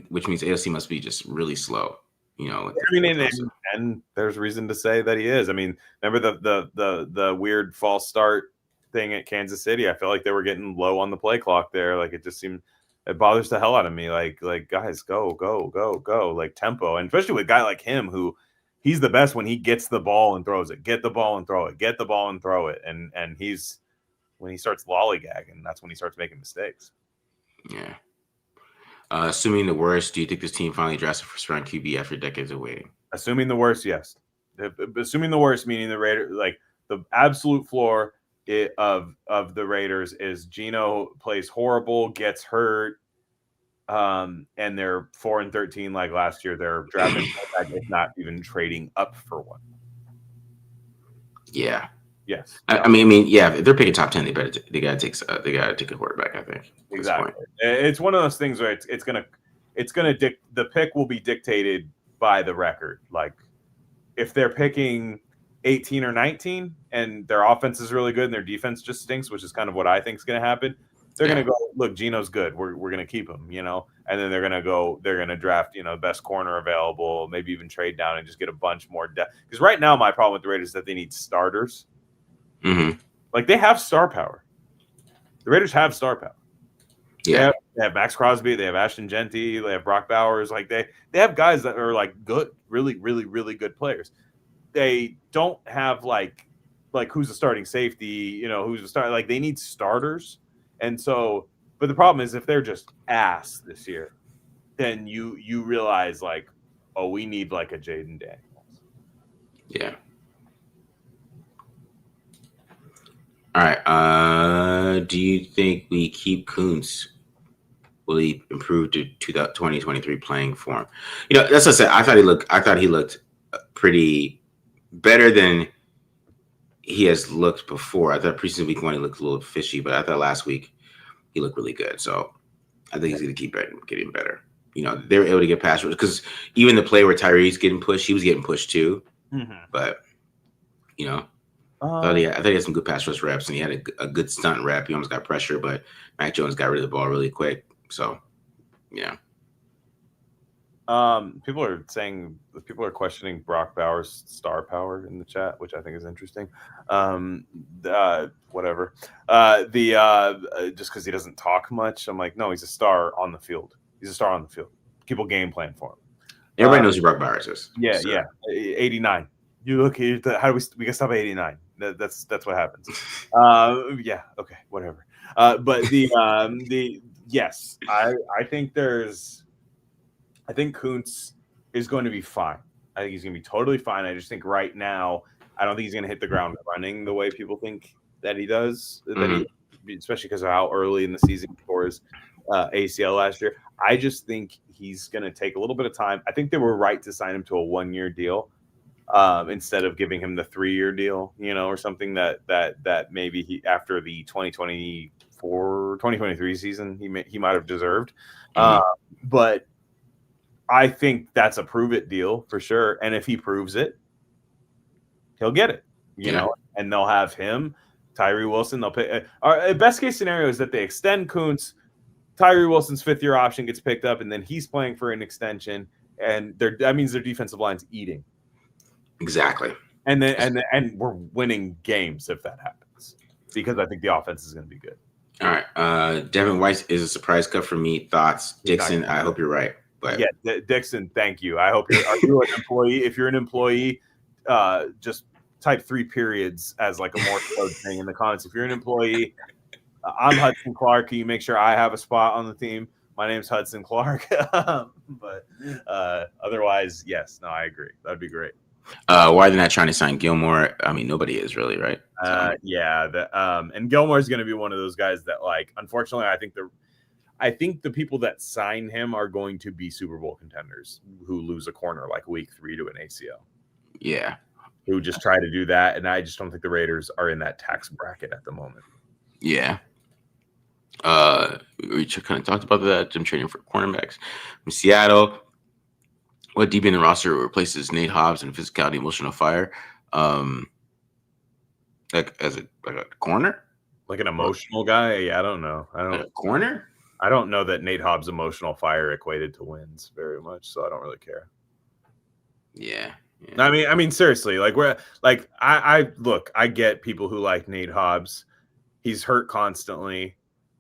Which means AOC must be just really slow, and there's reason to say that he is. I mean, remember the weird false start thing at Kansas City? I felt like they were getting low on the play clock there. Like it just seemed it bothers the hell out of me. Like guys, go, like tempo, and especially with a guy like him who. He's the best when he gets the ball and throws it. Get the ball and throw it. Get the ball and throw it. And he's when he starts lollygagging, that's when he starts making mistakes. Yeah. Assuming the worst, do you think this team finally drafts a first-round QB after decades of waiting? Assuming the worst, yes. Assuming the worst, meaning the Raiders, like the absolute floor of the Raiders is Geno plays horrible, gets hurt. And they're 4-13 like last year. They're drafting, if not even trading up for one. Yeah. Yes. I mean, yeah. If they're picking top 10, they gotta take a quarterback. I think exactly. It's one of those things where the pick will be dictated by the record. Like if they're picking 18 or 19 and their offense is really good and their defense just stinks, which is kind of what I think is going to happen. They're going to go, look, Geno's good. We're going to keep him, you know, and then they're going to draft, you know, the best corner available, maybe even trade down and just get a bunch more depth. Because right now, my problem with the Raiders is that they need starters. Mm-hmm. Like, they have star power. The Raiders have star power. Yeah. They have Max Crosby. They have Ashton Genty. They have Brock Bowers. Like, they have guys that are, like, good, really, really, really good players. They don't have, like who's the starting safety, you know, who's the start. Like, they need starters. And so, but the problem is if they're just ass this year, then you realize, like, oh, we need, like, a Jaden Daniels. Yeah. All right. Do you think we keep Kuntz? Will he improve to 2023 playing form? You know, that's what I said. I thought he looked pretty better than he has looked before. I thought preseason week 1 he looked a little fishy, but I thought last week he looked really good. So I think he's going to keep getting better. You know, they were able to get past because even the play where Tyree's getting pushed, he was getting pushed too. Mm-hmm. But you know, I thought he had some good pass rush reps, and he had a good stunt rep. He almost got pressure, but Mac Jones got rid of the ball really quick. So, yeah. People are questioning Brock Bowers' star power in the chat, which I think is interesting. Whatever. Just because he doesn't talk much, I'm like, no, he's a star on the field. He's a star on the field. People game plan for him. Everybody knows who Brock Bowers is. Yeah, so. Yeah. 89. You look at how do we can stop at 89. That's what happens. Yeah. Okay. Whatever. But yes, I think Kuntz is going to be fine. I think he's going to be totally fine. I just think right now, I don't think he's going to hit the ground running the way people think that he does, especially because of how early in the season he tore his ACL last year. I just think he's going to take a little bit of time. I think they were right to sign him to a 1-year deal instead of giving him the 3-year deal, you know, or something that maybe he after the 2023 season he might have deserved. But I think that's a prove it deal for sure. And if he proves it, he'll get it, you know, and they'll have him, Tyree Wilson. They'll pay. Our best case scenario is that they extend Kuntz. Tyree Wilson's 5th-year option gets picked up, and then he's playing for an extension. And that means their defensive line's eating. Exactly. And we're winning games if that happens, because I think the offense is going to be good. All right. Devin White is a surprise cut for me. Thoughts, Dixon? I hope you're right. But yeah, Dixon, thank you. I hope are you an employee? If you're an employee, just type 3 periods as like a more code thing in the comments. If you're an employee, I'm Hudson Clark. Can you make sure I have a spot on the team? My name's Hudson Clark. But otherwise, yes. No, I agree. That'd be great. Why are they not trying to sign Gilmore? I mean, nobody is really, right? Yeah. And Gilmore is going to be one of those guys that, like, unfortunately, I think the people that sign him are going to be Super Bowl contenders who lose a corner like week 3 to an ACL. Yeah. Who just try to do that. And I just don't think the Raiders are in that tax bracket at the moment. Yeah. We kind of talked about that. Jim trading for cornerbacks from Seattle. What DB in the roster replaces Nate Hobbs and physicality, emotional fire? Like as a corner? Like an emotional guy? Yeah, I don't know. A corner? I don't know that Nate Hobbs' emotional fire equated to wins very much, so I don't really care. Yeah. I mean, seriously, like I get people who like Nate Hobbs. He's hurt constantly.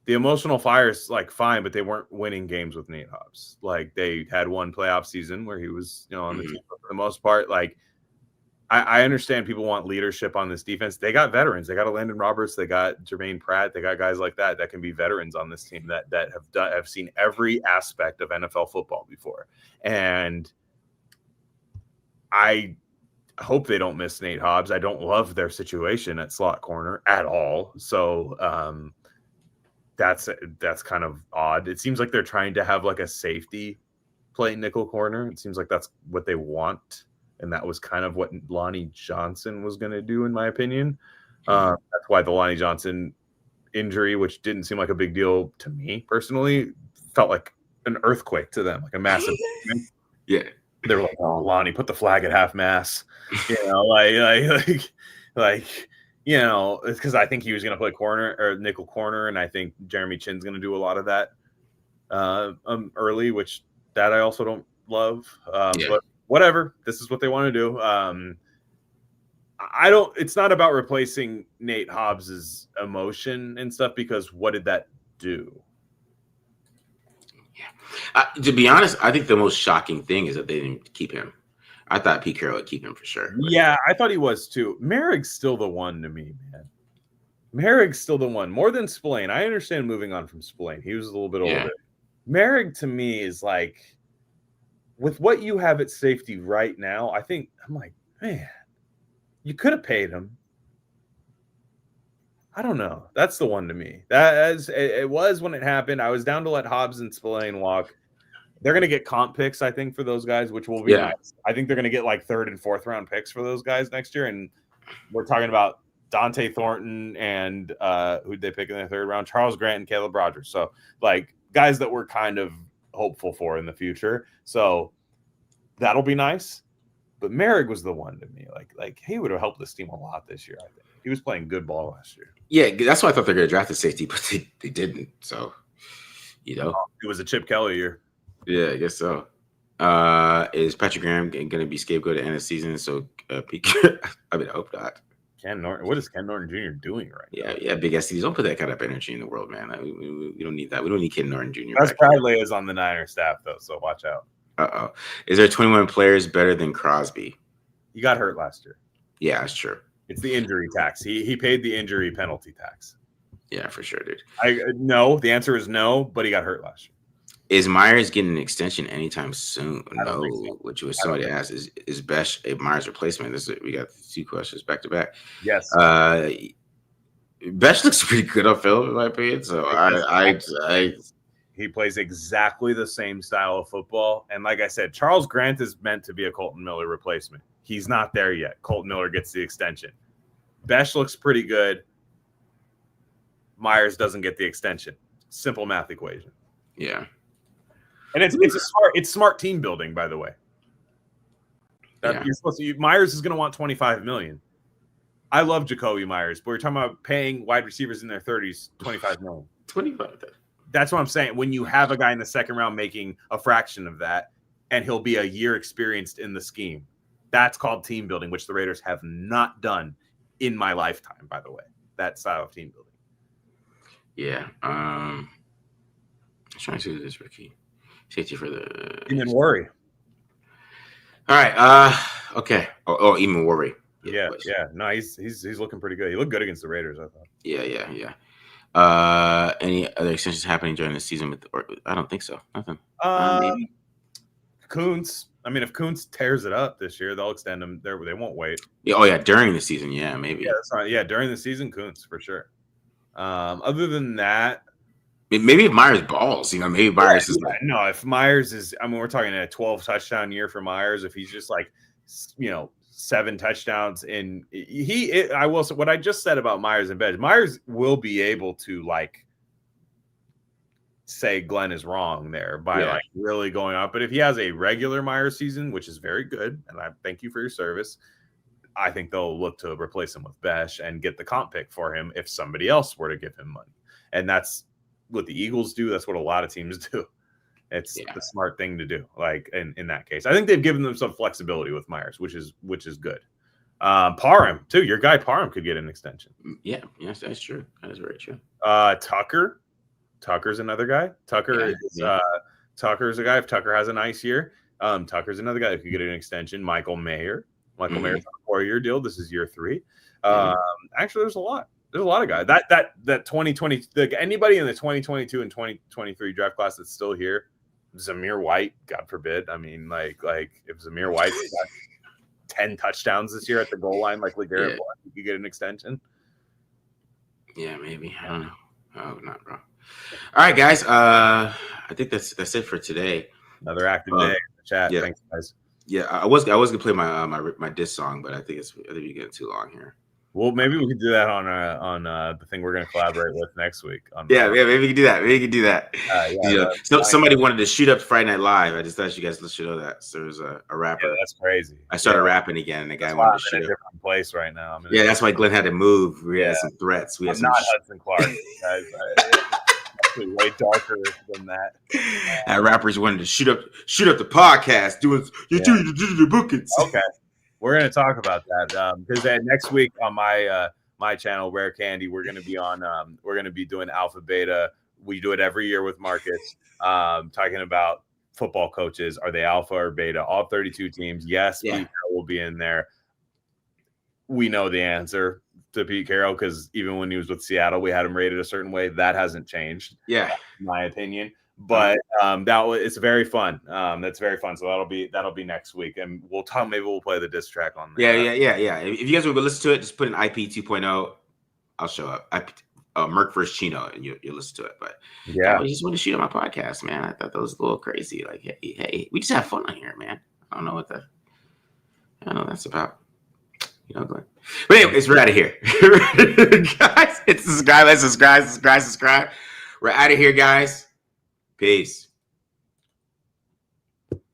The emotional fire is like fine, but they weren't winning games with Nate Hobbs. Like they had one playoff season where he was, you know, on the team for the most part. Like I understand people want leadership on this defense. They got veterans. They got a Landon Roberts. They got Jermaine Pratt. They got guys like that can be veterans on this team that have seen every aspect of NFL football before. And I hope they don't miss Nate Hobbs. I don't love their situation at slot corner at all. So that's kind of odd. It seems like they're trying to have like a safety play nickel corner. It seems like that's what they want. And that was kind of what Lonnie Johnson was going to do, in my opinion. That's why the Lonnie Johnson injury, which didn't seem like a big deal to me personally, felt like an earthquake to them, like a massive. Yeah. They were like, "Oh, Lonnie, put the flag at half mass," you know, like, you know, because I think he was going to play corner or nickel corner, and I think Jeremy Chin's going to do a lot of that early, which that I also don't love. But whatever, this is what they want to do. I don't. It's not about replacing Nate Hobbs's emotion and stuff, because what did that do? Yeah. To be honest, I think the most shocking thing is that they didn't keep him. I thought Pete Carroll would keep him for sure. Yeah, I thought he was too. Merrick's still the one to me, man. Merrick's still the one. More than Spillane. I understand moving on from Spillane. He was a little bit older. Merrick to me is like, with what you have at safety right now, I'm like, man, you could have paid him. I don't know. That's the one to me. It was when it happened. I was down to let Hobbs and Spillane walk. They're going to get comp picks, I think, for those guys, which will be nice. I think they're going to get like 3rd and 4th round picks for those guys next year. And we're talking about Dante Thornton and who'd they pick in the 3rd round? Charles Grant and Caleb Rogers. So, like, guys that we're kind of hopeful for in the future. So that'll be nice. But Merrick was the one to me. Like he would have helped this team a lot this year, I think. He was playing good ball last year. Yeah, that's why I thought they were going to draft a safety, but they didn't. So, you know. It was a Chip Kelly year. Yeah, I guess so. Is Patrick Graham going to be scapegoat at the end of the season? So, I mean, I hope not. Ken Norton, what is Ken Norton Jr. doing right now? Yeah, big SCDs. Don't put that kind of energy in the world, man. We don't need that. We don't need Ken Norton Jr. That's Bradley is on the Niners staff, though, so watch out. Is there 21 players better than Crosby? He got hurt last year. Yeah, that's true. It's the injury tax. He paid the injury penalty tax. Yeah, for sure, dude. No, the answer is no, but he got hurt last year. Is Myers getting an extension anytime soon? No, so. Which was somebody asked. Is Besh a Myers replacement? We got 2 questions back to back. Yes. Besh looks pretty good on film, in my opinion. So he plays exactly the same style of football. And like I said, Charles Grant is meant to be a Colton Miller replacement. He's not there yet. Colton Miller gets the extension. Besh looks pretty good. Myers doesn't get the extension. Simple math equation. Yeah. And it's smart team building, by the way. You're supposed to. Myers is going to want $25 million. I love Jacoby Myers, but we're talking about paying wide receivers in their 30s $25 million. 25. That's what I'm saying. When you have a guy in the 2nd round making a fraction of that, and he'll be a year experienced in the scheme, that's called team building, which the Raiders have not done in my lifetime. By the way, that style of team building. Yeah. I'm trying to do this rookie. Safety for the Eamon Worry. All right. Okay. Oh, Eamon Worry. Yeah. No, he's looking pretty good. He looked good against the Raiders, I thought. Yeah. Any other extensions happening during the season? I don't think so. Nothing. Maybe. Kuntz. I mean, if Kuntz tears it up this year, they'll extend him. They won't wait. Yeah. Oh yeah, during the season. Yeah, maybe. Yeah, that's right. Yeah, during the season, Kuntz for sure. Other than that. Maybe if Myers balls, maybe Myers is like. No, if Myers is, we're talking a 12 touchdown year for Myers. If he's just like, 7 touchdowns in I will say what I just said about Myers and Bedge. Myers will be able to say Glen is wrong there by really going up. But if he has a regular Myers season, which is very good, and I thank you for your service, I think they'll look to replace him with Besh and get the comp pick for him if somebody else were to give him money. And that's what the Eagles do. That's what a lot of teams do. It's the smart thing to do. Like in that case, I think they've given them some flexibility with Myers, which is good. Parham too. Your guy Parham could get an extension. Yeah, yes, that's true. That is very true. Tucker's another guy. Tucker's a guy. If Tucker has a nice year, Tucker's another guy that could get an extension. Michael Mayer's on a 4-year deal. This is year 3. Actually, there's a lot. There's a lot of guys. That 2020, anybody in the 2022 and 2023 draft class that's still here, Zamir White, God forbid. I mean, like if Zamir White got 10 touchdowns this year at the goal line, like LeGarrette Blount, you could get an extension. Yeah, maybe. I don't know. Oh, not wrong. All right, guys. I think that's it for today. Another active day in the chat. Yeah. Thanks, guys. Yeah, I was gonna play my diss song, but I think we're getting too long here. Well, maybe we could do that on the thing we're going to collaborate with next week. Yeah, maybe we can do that. Maybe we can do that. So somebody wanted to shoot up Friday Night Live. I just thought you guys should know that. So there's a rapper. Yeah, that's crazy. I started rapping again, and the guy wanted to shoot in a up. different place right now. That's why Glen had to move. We had some threats. We had not Hudson Clark, guys. Actually way darker than that. Rappers wanted to shoot up the podcast, doing the bookings. Okay, we're gonna talk about that because next week on my channel, Rare Candy, we're gonna be doing Alpha Beta. We do it every year with Marcus, talking about football coaches. Are they alpha or beta? All 32 teams. Yes, Pete Carroll will be in there. We know the answer to Pete Carroll because even when he was with Seattle, we had him rated a certain way. That hasn't changed. Yeah, in my opinion. But it's very fun. That's very fun. So that'll be next week, and we'll talk. Maybe we'll play the diss track on that. Yeah. If you guys will go listen to it, just put in IP 2.0. I'll show up. Merc versus Chino, and you'll listen to it. But I just want to shoot on my podcast, man. I thought that was a little crazy. Like, hey, we just have fun on here, man. I don't know that's about. Glenn. But anyways, we're out of here. Guys, it's subscribe. Let's subscribe. We're out of here, guys. Peace.